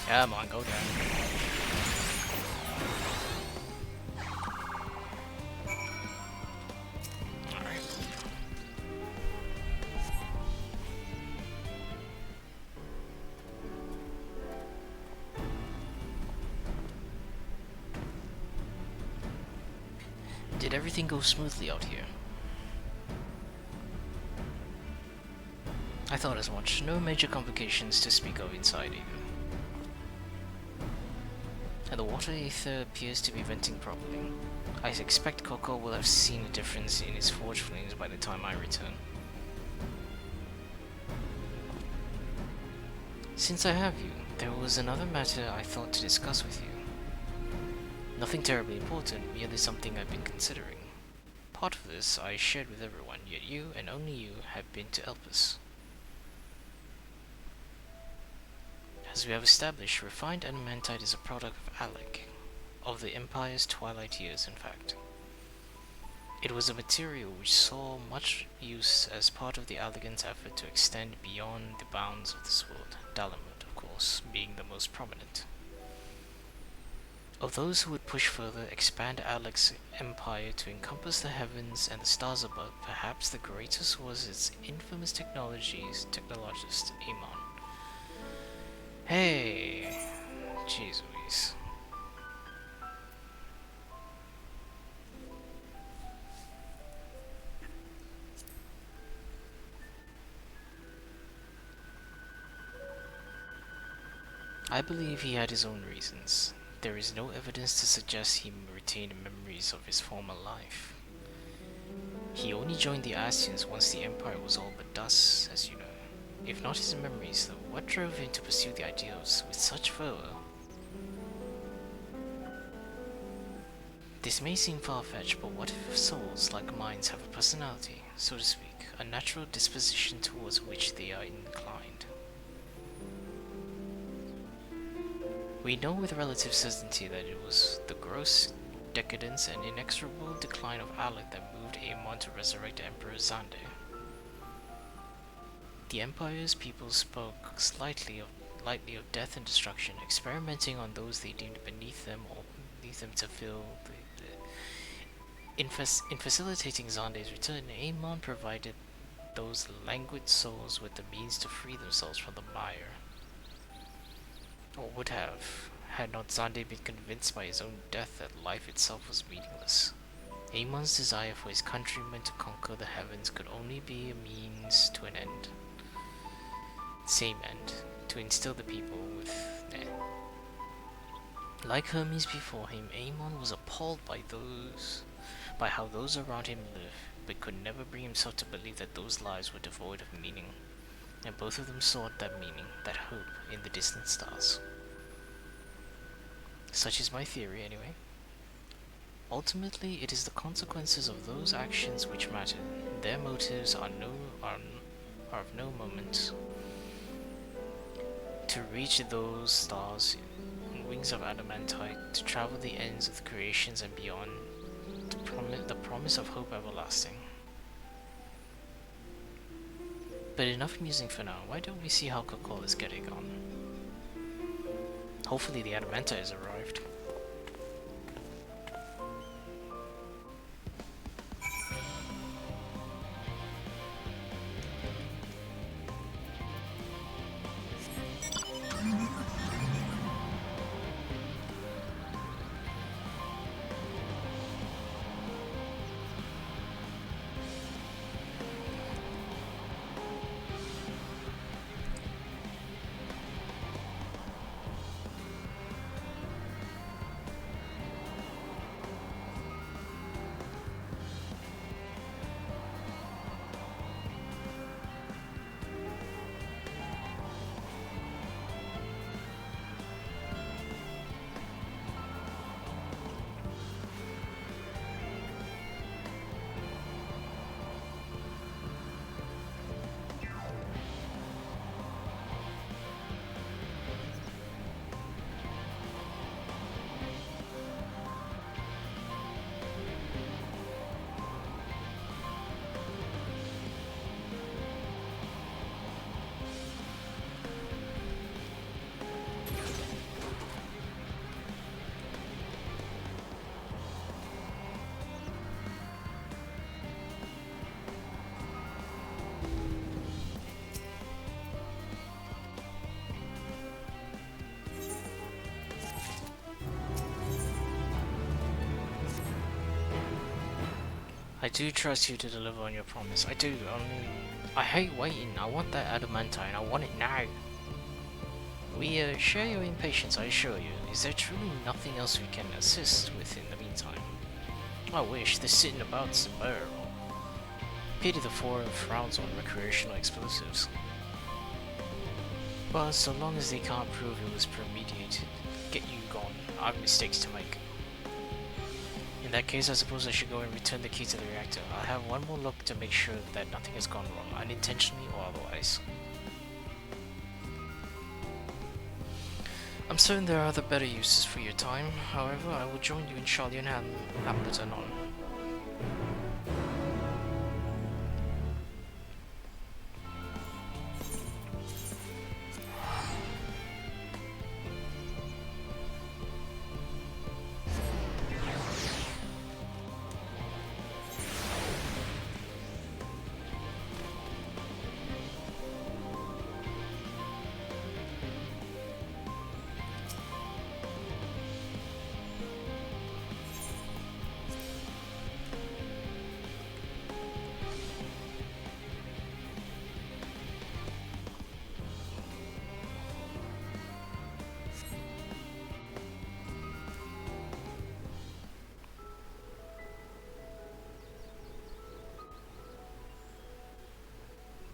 Come on, go down. Alright. Did everything go smoothly out here? I thought as much. No major complications to speak of inside even. And the water ether appears to be venting properly. I expect Coco will have seen a difference in his forge flames by the time I return. Since I have you, there was another matter I thought to discuss with you. Nothing terribly important, merely something I've been considering. Part of this I shared with everyone, yet you, and only you, have been to help us. As we have established, refined adamantite is a product of Alec, of the Empire's twilight years in fact. It was a material which saw much use as part of the Allegans' effort to extend beyond the bounds of this world, Dalamud, of course, being the most prominent. Of those who would push further, expand Alec's empire to encompass the heavens and the stars above, perhaps the greatest was its infamous technologist, Amon. Hey! Jeez Louise. I believe he had his own reasons. There is no evidence to suggest he retained memories of his former life. He only joined the Ascians once the Empire was all but dust, as you know. If not his memories, though, what drove him to pursue the ideals with such fervor? This may seem far-fetched, but what if souls like minds have a personality, so to speak, a natural disposition towards which they are inclined? We know with relative certainty that it was the gross decadence and inexorable decline of Alec that moved Amon to resurrect Emperor Xande. The Empire's people spoke lightly of death and destruction, experimenting on those they deemed beneath them or beneath them to fill in facilitating Xande's return, Amon provided those languid souls with the means to free themselves from the mire. Or would have, had not Xande been convinced by his own death that life itself was meaningless. Amon's desire for his countrymen to conquer the heavens could only be a means to an end. Same end, to instill the people with... Like Hermes before him, Amon was appalled by how those around him lived, but could never bring himself to believe that those lives were devoid of meaning. And both of them sought that meaning, that hope, in the distant stars. Such is my theory, anyway. Ultimately, it is the consequences of those actions which matter. Their motives are of no moment. To reach those stars in wings of adamantite, to travel the ends of the creations and beyond, the promise of hope everlasting. But enough musing for now. Why don't we see how Kokol is getting on? Hopefully the adamantite has arrived. I do trust you to deliver on your promise. I do. Only I hate waiting. I want that adamantine. I want it now. We share your impatience, I assure you. Is there truly nothing else we can assist with in the meantime? I wish. This sitting about's unbearable. Pity the foreign frowns on recreational explosives. But so long as they can't prove it was premeditated, get you gone. I have mistakes to make. In that case, I suppose I should go and return the key to the reactor. I'll have one more look to make sure that nothing has gone wrong, unintentionally or otherwise. I'm certain there are other better uses for your time. However, I will join you in Charlie and Hamilton on.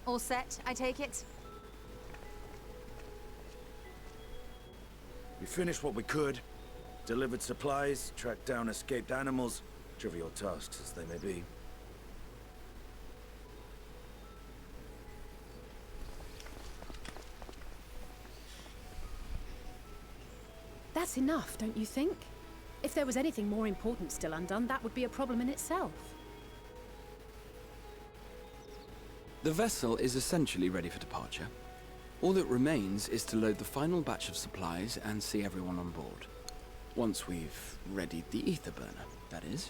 All set, I take it? We finished what we could. Delivered supplies, tracked down escaped animals. Trivial tasks as they may be. That's enough, don't you think? If there was anything more important still undone, that would be a problem in itself. The vessel is essentially ready for departure. All that remains is to load the final batch of supplies and see everyone on board. Once we've readied the ether burner, that is.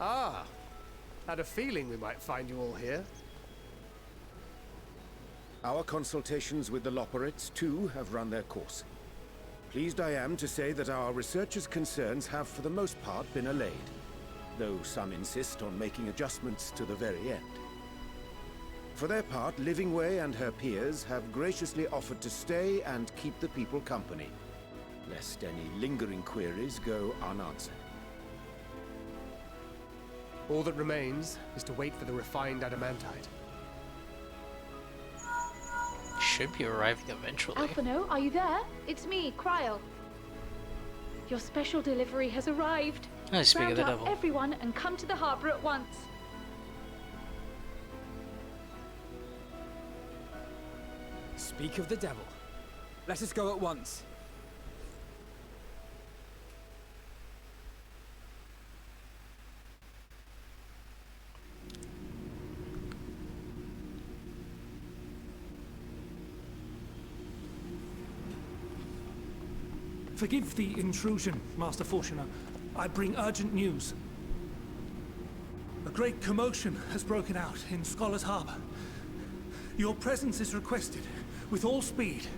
Ah, had a feeling we might find you all here. Our consultations with the Loperites, too, have run their course. Pleased I am to say that our researchers' concerns have, for the most part, been allayed, though some insist on making adjustments to the very end. For their part, Livingway and her peers have graciously offered to stay and keep the people company, lest any lingering queries go unanswered. All that remains is to wait for the refined adamantite. Should be arriving eventually. Alphino, are you there? It's me, Cryo. Your special delivery has arrived. I speak of the Round up devil. everyone and come to the harbor at once. Speak of the devil. Let us go at once. Forgive the intrusion, Master Fortuner. I bring urgent news. A great commotion has broken out in Scholar's Harbor. Your presence is requested, with all speed.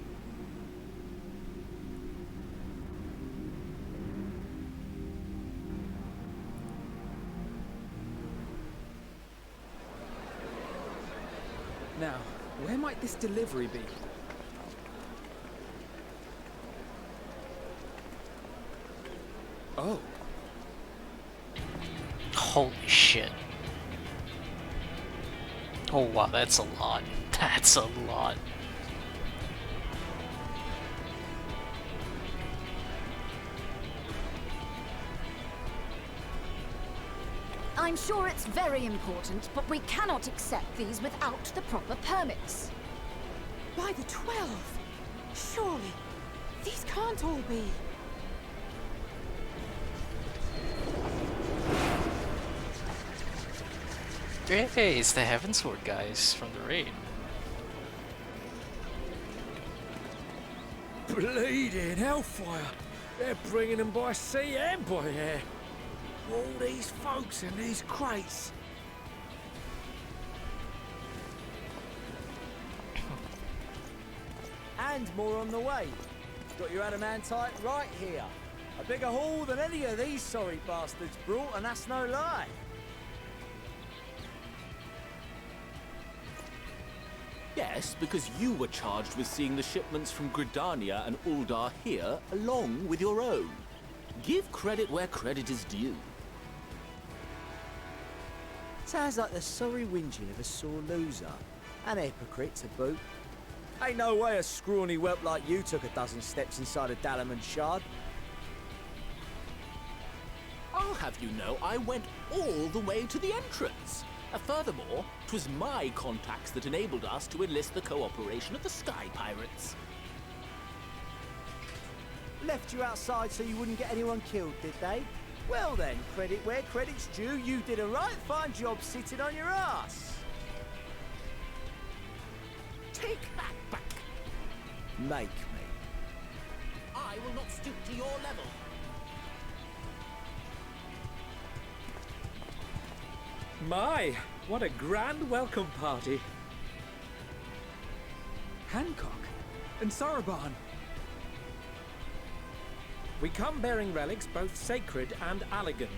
Now, where might this delivery be? Oh. Holy shit. Oh wow, that's a lot. That's a lot. I'm sure it's very important, but we cannot accept these without the proper permits. By the 12! Surely, these can't all be. Hey, it's the Heavensward guys from the raid. Bleeding hellfire! They're bringing them by sea and by air. All these folks in these crates. And more on the way. Got your adamantite right here. A bigger haul than any of these sorry bastards brought, and that's no lie. Yes, because you were charged with seeing the shipments from Gridania and Uldar here, along with your own. Give credit where credit is due. Sounds like the sorry whinging of a sore loser. An hypocrite to boot. Ain't no way a scrawny whelp like you took a dozen steps inside a Dalamud shard. I'll have you know I went all the way to the entrance. Furthermore, 'twas my contacts that enabled us to enlist the cooperation of the Sky Pirates. Left you outside so you wouldn't get anyone killed, did they? Well then, credit where credit's due, you did a right fine job sitting on your ass. Take that back. Make me. I will not stoop to your level. My, what a grand welcome party. Hancock and Saraban. We come bearing relics both sacred and Allagan,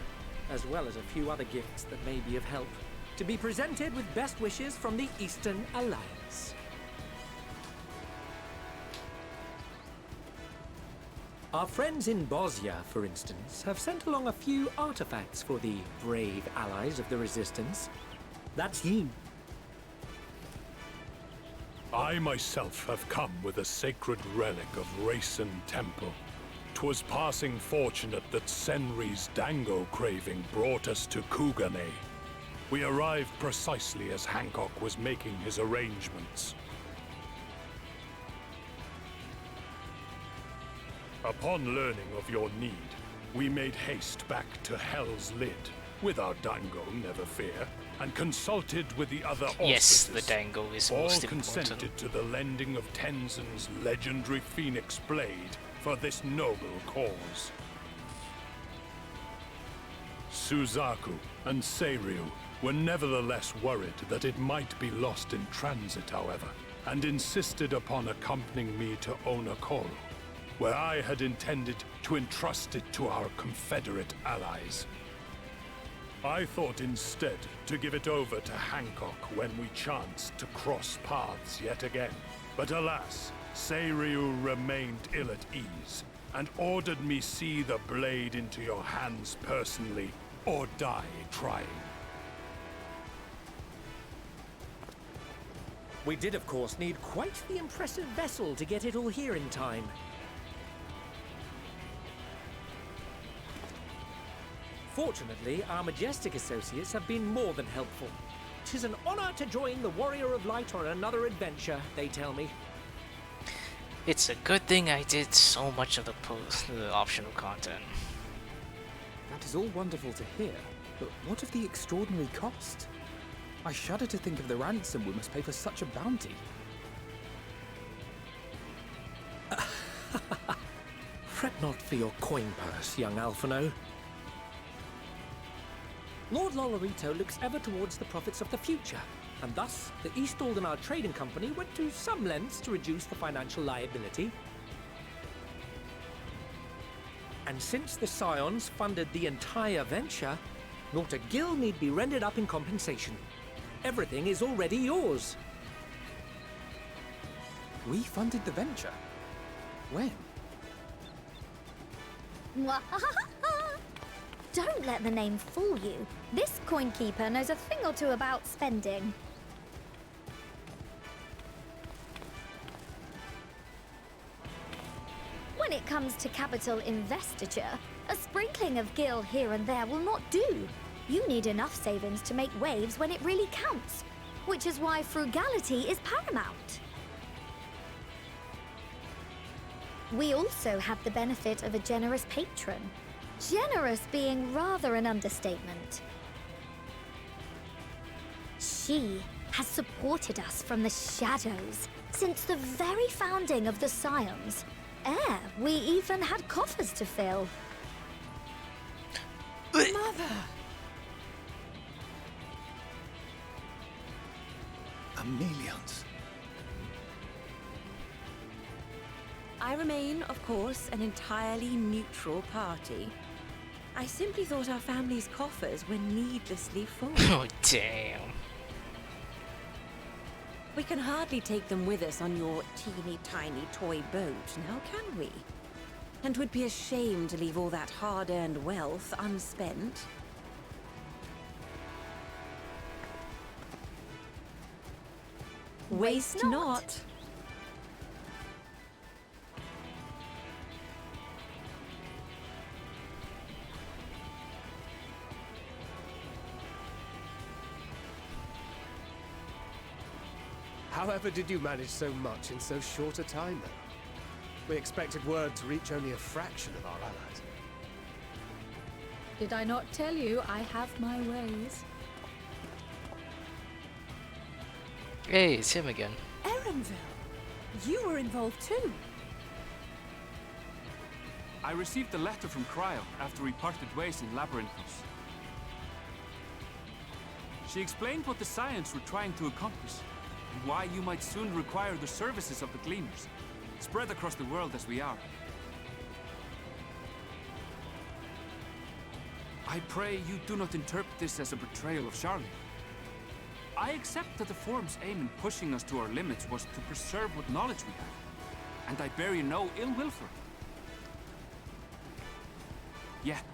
as well as a few other gifts that may be of help, to be presented with best wishes from the Eastern Alliance. Our friends in Bosnia, for instance, have sent along a few artifacts for the brave allies of the Resistance. That's you. I myself have come with a sacred relic of Rayson Temple. 'Twas passing fortunate that Senri's dango craving brought us to Kugane. We arrived precisely as Hancock was making his arrangements. Upon learning of your need, we made haste back to Hell's Lid, with our dango, never fear, and consulted with the other auspices. Yes, the dango is all most consented important. to the lending of Tenzin's legendary Phoenix Blade for this noble cause. Suzaku and Seiryu were nevertheless worried that it might be lost in transit, however, and insisted upon accompanying me to Onokoro, where I had intended to entrust it to our Confederate allies. I thought instead to give it over to Hancock when we chanced to cross paths yet again. But alas, Seiryu remained ill at ease, and ordered me see the blade into your hands personally, or die trying. We did, of course, need quite the impressive vessel to get it all here in time. Fortunately, our majestic associates have been more than helpful. 'Tis an honor to join the Warrior of Light on another adventure, they tell me. It's a good thing I did so much of the optional content. That is all wonderful to hear, but what of the extraordinary cost? I shudder to think of the ransom we must pay for such a bounty. Fret not for your coin purse, young Alphino. Lord Lolorito looks ever towards the profits of the future, and thus the East Aldenar Trading Company went to some lengths to reduce the financial liability. And since the Scions funded the entire venture, not a gill need be rendered up in compensation. Everything is already yours. We funded the venture? When? Don't let the name fool you. This coin keeper knows a thing or two about spending. When it comes to capital investiture, a sprinkling of gil here and there will not do. You need enough savings to make waves when it really counts, which is why frugality is paramount. We also have the benefit of a generous patron. Generous being rather an understatement. She has supported us from the shadows since the very founding of the Scions. Ere we even had coffers to fill. Mother! Amelians. I remain, of course, an entirely neutral party. I simply thought our family's coffers were needlessly full. Oh, damn. We can hardly take them with us on your teeny tiny toy boat, now can we? And would be a shame to leave all that hard-earned wealth unspent. Waste not. However did you manage so much in so short a time, then? We expected word to reach only a fraction of our allies. Did I not tell you I have my ways? Hey, it's him again. Erenville, you were involved too. I received a letter from Cryo after we parted ways in Labyrinthos. She explained what the Scions were trying to accomplish, and why you might soon require the services of the Gleaners, spread across the world as we are. I pray you do not interpret this as a betrayal of Charlie. I accept that the Forum's aim in pushing us to our limits was to preserve what knowledge we have, and I bear you no ill will for it. Yet,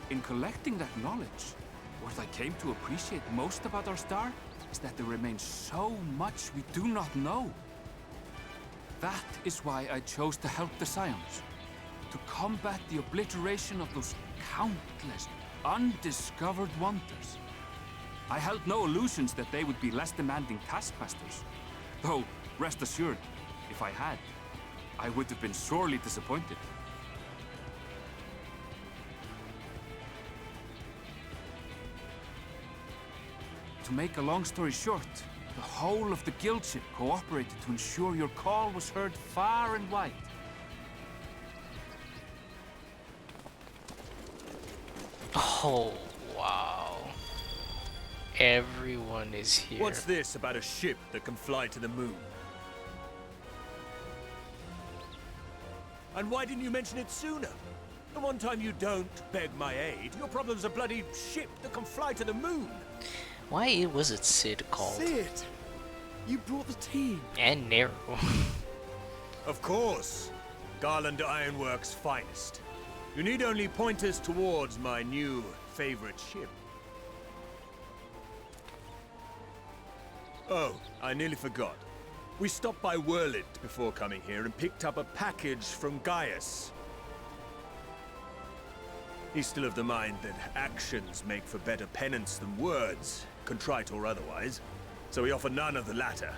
in collecting that knowledge, what I came to appreciate most about our star is that there remains so much we do not know. That is why I chose to help the Scions, to combat the obliteration of those countless, undiscovered wonders. I held no illusions that they would be less demanding taskmasters. Though, rest assured, if I had, I would have been sorely disappointed. To make a long story short, the whole of the guild ship cooperated to ensure your call was heard far and wide. Oh, wow. Everyone is here. What's this about a ship that can fly to the moon? And why didn't you mention it sooner? The one time you don't beg my aid, your problem's a bloody ship that can fly to the moon. Why was it Sid called? Sid! You brought the team. And Nero. Of course. Garland Ironworks' finest. You need only point us towards my new favorite ship. Oh, I nearly forgot. We stopped by Whirlid before coming here and picked up a package from Gaius. He's still of the mind that actions make for better penance than words, contrite or otherwise, so we offer none of the latter.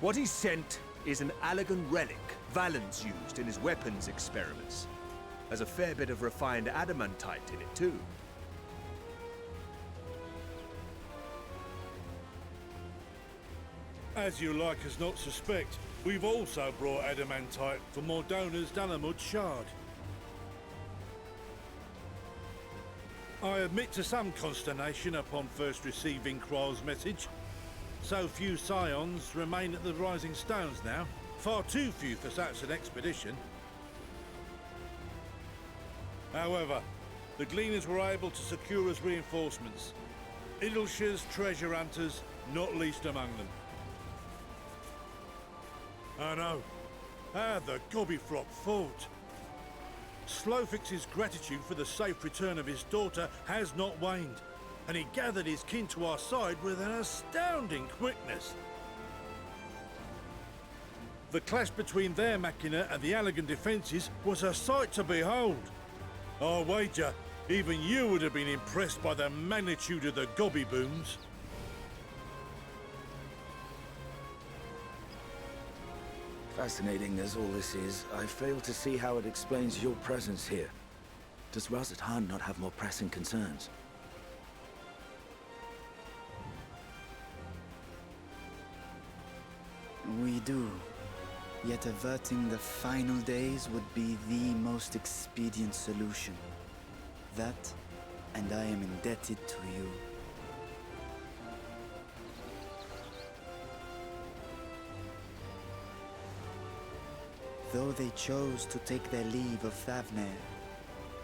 What he sent is an Allagan relic Valens used in his weapons experiments. Has a fair bit of refined adamantite in it, too. As you like us not suspect, we've also brought adamantite from Mordona's Dalamud shard. I admit to some consternation upon first receiving Kryl's message. So few Scions remain at the Rising Stones now. Far too few for such an expedition. However, the Gleaners were able to secure us reinforcements. Idleshire's treasure hunters, not least among them. I know. How the Gobbyfrog fought. Slowfix's gratitude for the safe return of his daughter has not waned, and he gathered his kin to our side with an astounding quickness. The clash between their machina and the Allagan defences was a sight to behold. I wager even you would have been impressed by the magnitude of the gobby booms. Fascinating as all this is, I fail to see how it explains your presence here. Does Razat not have more pressing concerns? We do. Yet averting the final days would be the most expedient solution. That, and I am indebted to you. Though they chose to take their leave of Thavnair,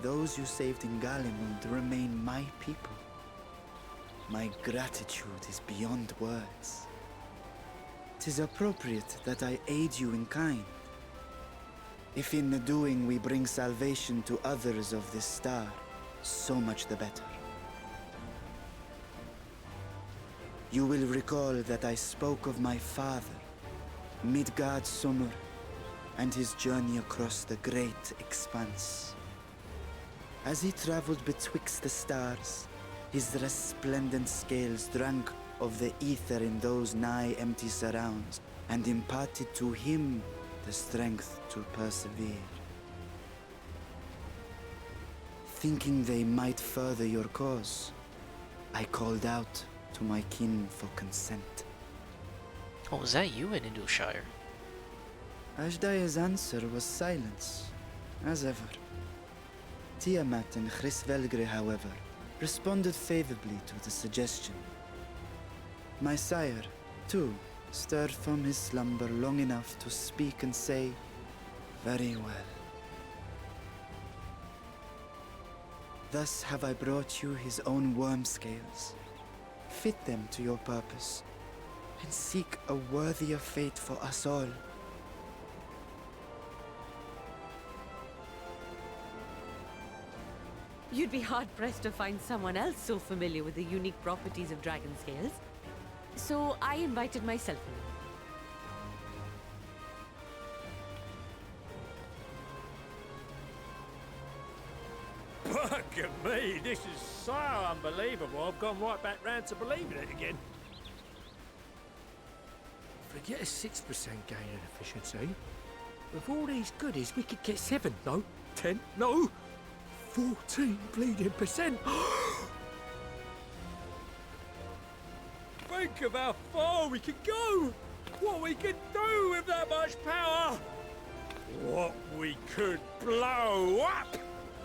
those you saved in Galimund remain my people. My gratitude is beyond words. 'Tis appropriate that I aid you in kind. If in the doing we bring salvation to others of this star, so much the better. You will recall that I spoke of my father, Midgard Summer, and his journey across the great expanse. As he traveled betwixt the stars, his resplendent scales drank of the ether in those nigh empty surrounds, and imparted to him the strength to persevere. Thinking they might further your cause, I called out to my kin for consent. Oh, was that you in Indulshire? Ashdaya's answer was silence, as ever. Tiamat and Hrisvelgre, however, responded favorably to the suggestion. My sire, too, stirred from his slumber long enough to speak and say, "Very well." Thus have I brought you his own worm scales. Fit them to your purpose, and seek a worthier fate for us all. You'd be hard-pressed to find someone else so familiar with the unique properties of dragon scales. So I invited myself along. Bugger me, this is so unbelievable. I've gone right back round to believing it again. Forget a 6% gain in efficiency. With all these goodies, we could get 7, no, 10, no, 14 bleeding percent. Think of how far we could go! What we could do with that much power! What we could blow up!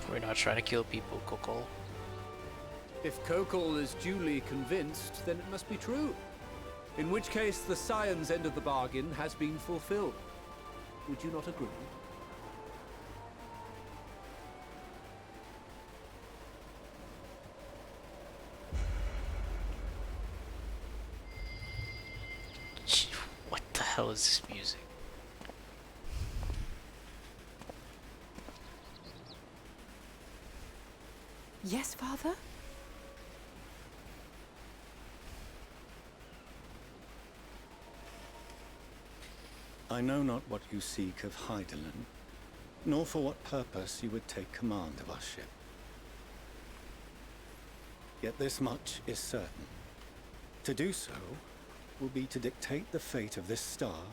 We're not trying to kill people, Kokol. If Kokol is duly convinced, then it must be true. In which case, the Scion's end of the bargain has been fulfilled. Would you not agree? What the hell is this music? Yes, Father? I know not what you seek of Hydaelyn, nor for what purpose you would take command of our ship. Yet this much is certain. To do so will be to dictate the fate of this star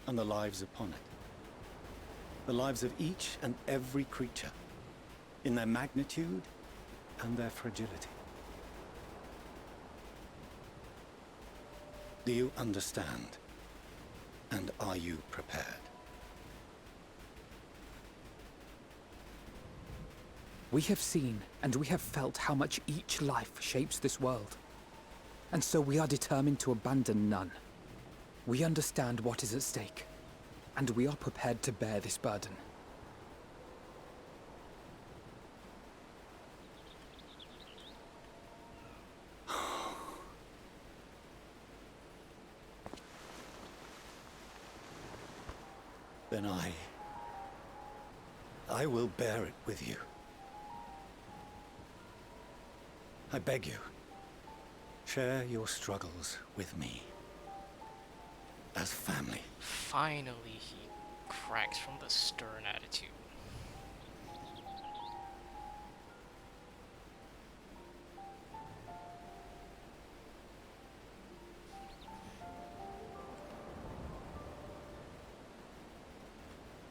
and the lives upon it. The lives of each and every creature, in their magnitude and their fragility. Do you understand? And are you prepared? We have seen and we have felt how much each life shapes this world. And so we are determined to abandon none. We understand what is at stake, and we are prepared to bear this burden. Then I will bear it with you. I beg you, share your struggles with me. As family. Finally, he cracks from the stern attitude.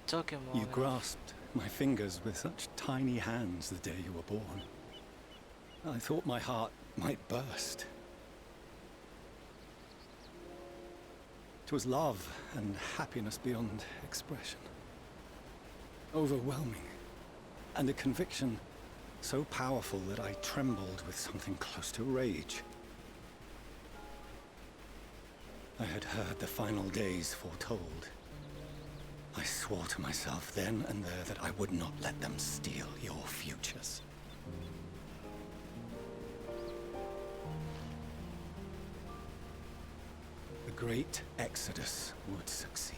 Took him long You enough. grasped my fingers with such tiny hands the day you were born. I thought my heart might burst. It was love and happiness beyond expression. Overwhelming. And a conviction so powerful that I trembled with something close to rage. I had heard the final days foretold. I swore to myself then and there that I would not let them steal your futures. The great exodus would succeed.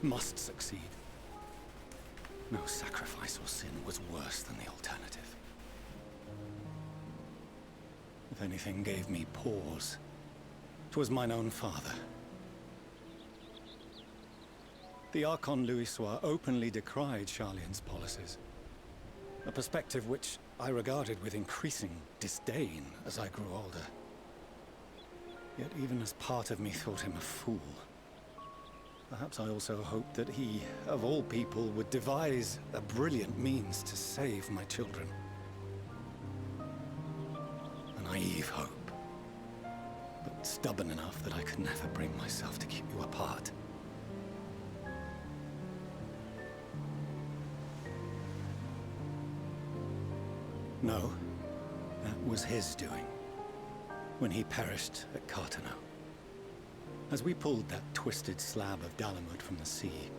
Must succeed. No sacrifice or sin was worse than the alternative. If anything gave me pause, 'twas mine own father. The Archon Louisois openly decried Charlian's policies, a perspective which I regarded with increasing disdain as I grew older. Yet even as part of me thought him a fool, perhaps I also hoped that he, of all people, would devise a brilliant means to save my children. A naive hope, but stubborn enough that I could never bring myself to keep you apart. No, that was his doing, when he perished at Carteneau. As we pulled that twisted slab of Dalamud from the sea,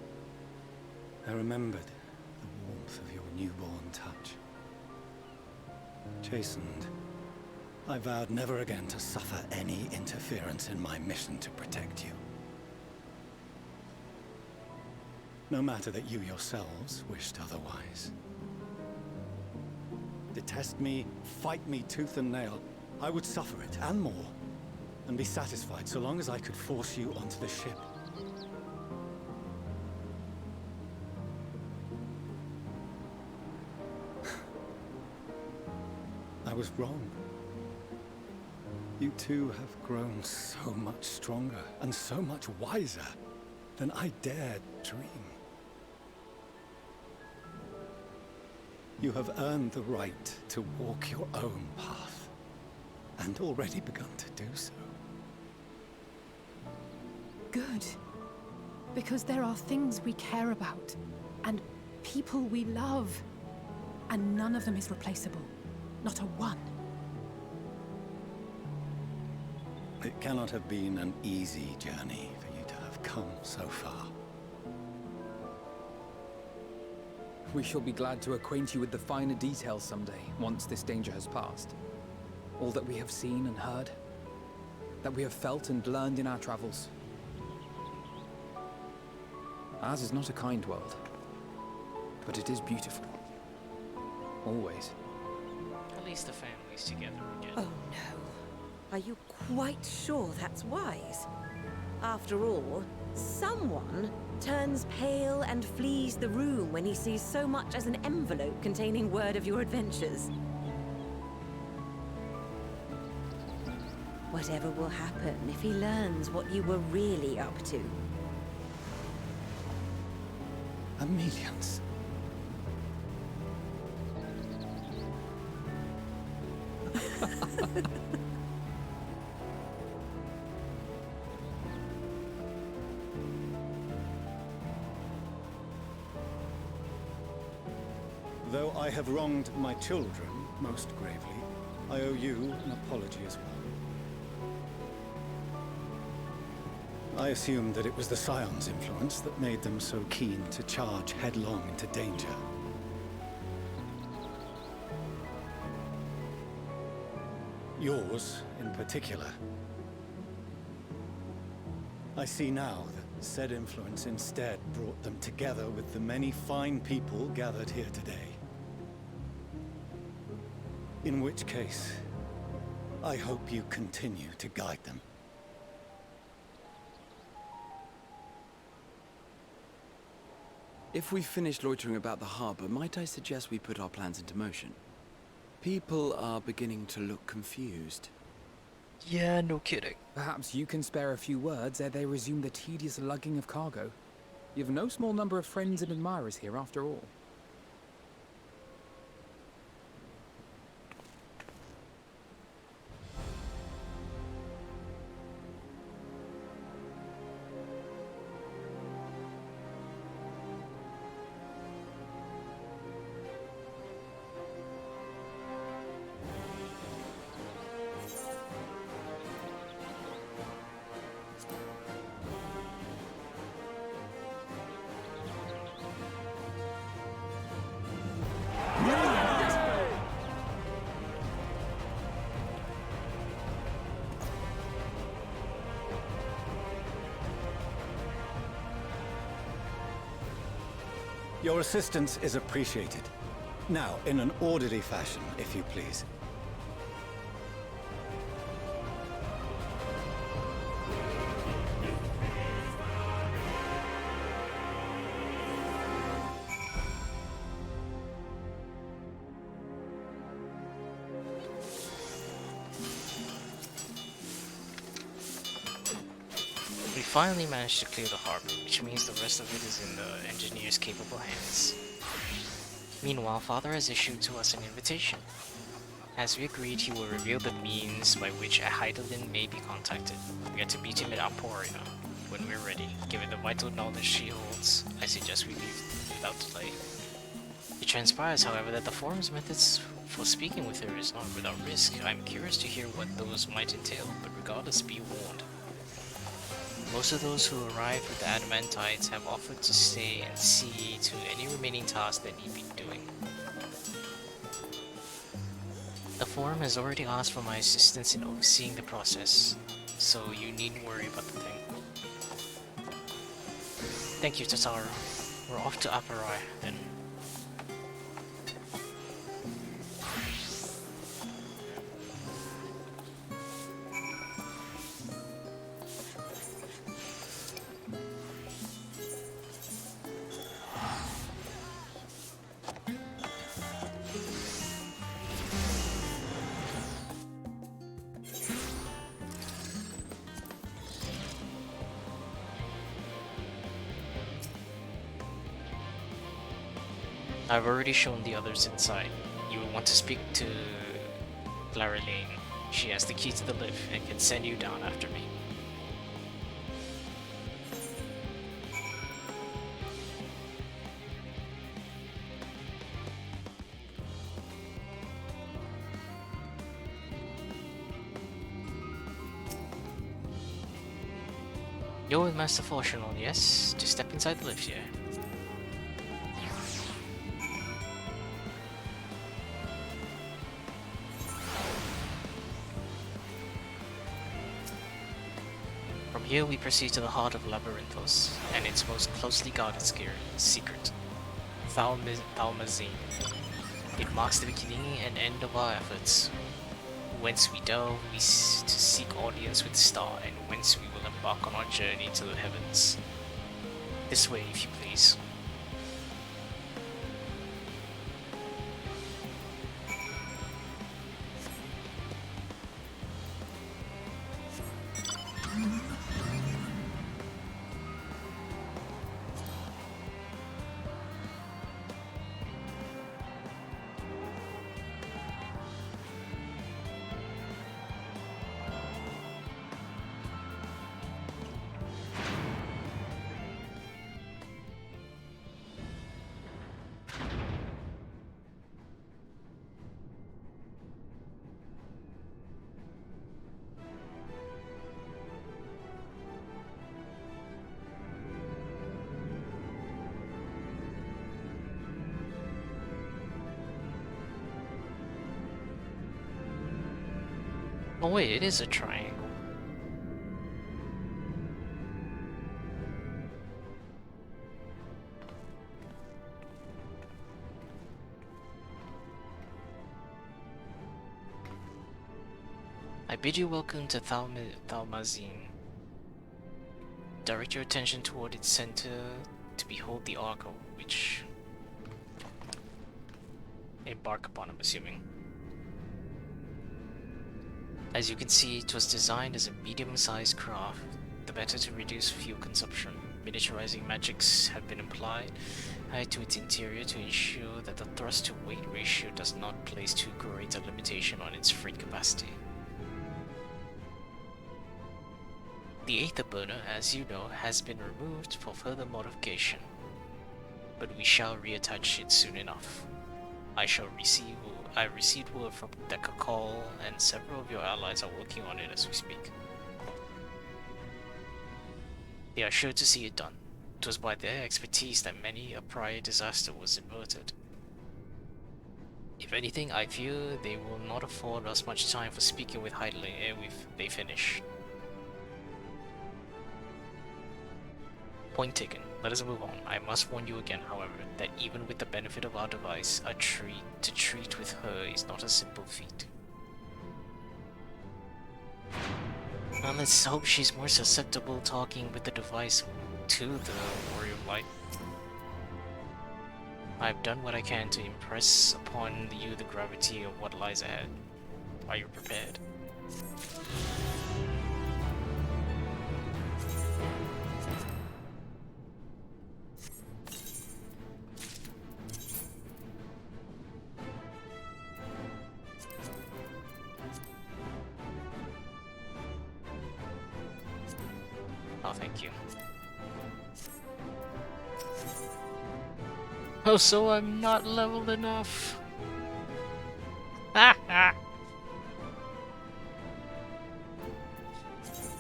I remembered the warmth of your newborn touch. Chastened, I vowed never again to suffer any interference in my mission to protect you. No matter that you yourselves wished otherwise. Detest me, fight me tooth and nail, I would suffer it, and more, and be satisfied so long as I could force you onto the ship. I was wrong. You two have grown so much stronger and so much wiser than I dared dream. You have earned the right to walk your own path, and already begun to do so. Good. Because there are things we care about, and people we love, and none of them is replaceable. Not a one. It cannot have been an easy journey for you to have come so far. We shall be glad to acquaint you with the finer details someday, once this danger has passed. All that we have seen and heard, that we have felt and learned in our travels. Ours is not a kind world, but it is beautiful. Always. At least the family's together again. Oh no. Are you quite sure that's wise? After all, someone turns pale and flees the room when he sees so much as an envelope containing word of your adventures. Whatever will happen if he learns what you were really up to? Amelians. Though I have wronged my children most gravely, I owe you an apology as well. I assumed that it was the Scion's influence that made them so keen to charge headlong into danger. Yours, in particular. I see now that said influence instead brought them together with the many fine people gathered here today. In which case, I hope you continue to guide them. If we've finished loitering about the harbor, might I suggest we put our plans into motion? People are beginning to look confused. Yeah, no kidding. Perhaps you can spare a few words ere they resume the tedious lugging of cargo. You've no small number of friends and admirers here, after all. Your assistance is appreciated. Now, in an orderly fashion, if you please. We finally managed to clear the harbor, which means the rest of it is in the engineer's capable hands. Meanwhile, Father has issued to us an invitation. As we agreed, he will reveal the means by which a Heidelin may be contacted. We are to meet him at Emporia when we're ready. Given the vital knowledge she holds, I suggest we leave without delay. It transpires, however, that the forum's methods for speaking with her is not without risk. I'm curious to hear what those might entail, but regardless, be warned. Most of those who arrived with the Adamantites have offered to stay and see to any remaining tasks that need be doing. The forum has already asked for my assistance in overseeing the process, so you needn't worry about the thing. Thank you, Tataru. We're off to Aparai, then. I've already shown the others inside. You will want to speak to Clara Lane. She has the key to the lift and can send you down after me. You're with Master Fortunal, yes? Just step inside the lift here. From here we proceed to the heart of Labyrinthos, and its most closely guarded secret, Thalmazine. It marks the beginning and end of our efforts. Whence we delve to seek audience with the star, and whence we will embark on our journey to the heavens. This way, if you please. Oh wait, it is a triangle. I bid you welcome to Thalmazine. Direct your attention toward its center to behold the Arco, which embark upon, I'm assuming. As you can see, it was designed as a medium-sized craft, the better to reduce fuel consumption. Miniaturizing magics have been applied to its interior to ensure that the thrust-to-weight ratio does not place too great a limitation on its freight capacity. The Aether Burner, as you know, has been removed for further modification, but we shall reattach it soon enough. I received word from Dekakol, and several of your allies are working on it as we speak. They are sure to see it done. It was by their expertise that many a prior disaster was averted. If anything, I fear they will not afford us much time for speaking with Heidelin ere they finish. Point taken. Let us move on. I must warn you again, however, that even with the benefit of our device, to treat with her is not a simple feat. Well, let's hope she's more susceptible talking with the device to the Warrior of Light. I've done what I can to impress upon you the gravity of what lies ahead. Are you prepared? Oh, thank you. Oh, so I'm not leveled enough.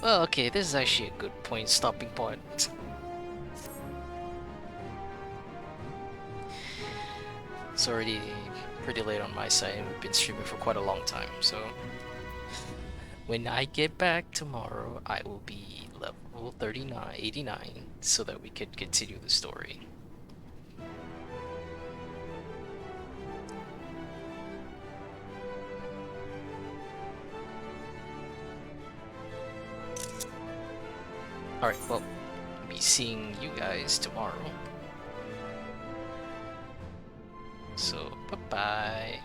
Well, okay, this is actually a good stopping point. It's already pretty late on my side, and we've been streaming for quite a long time, so when I get back tomorrow, I will be level 89, so that we could continue the story. Alright, well, I'll be seeing you guys tomorrow. So, bye-bye.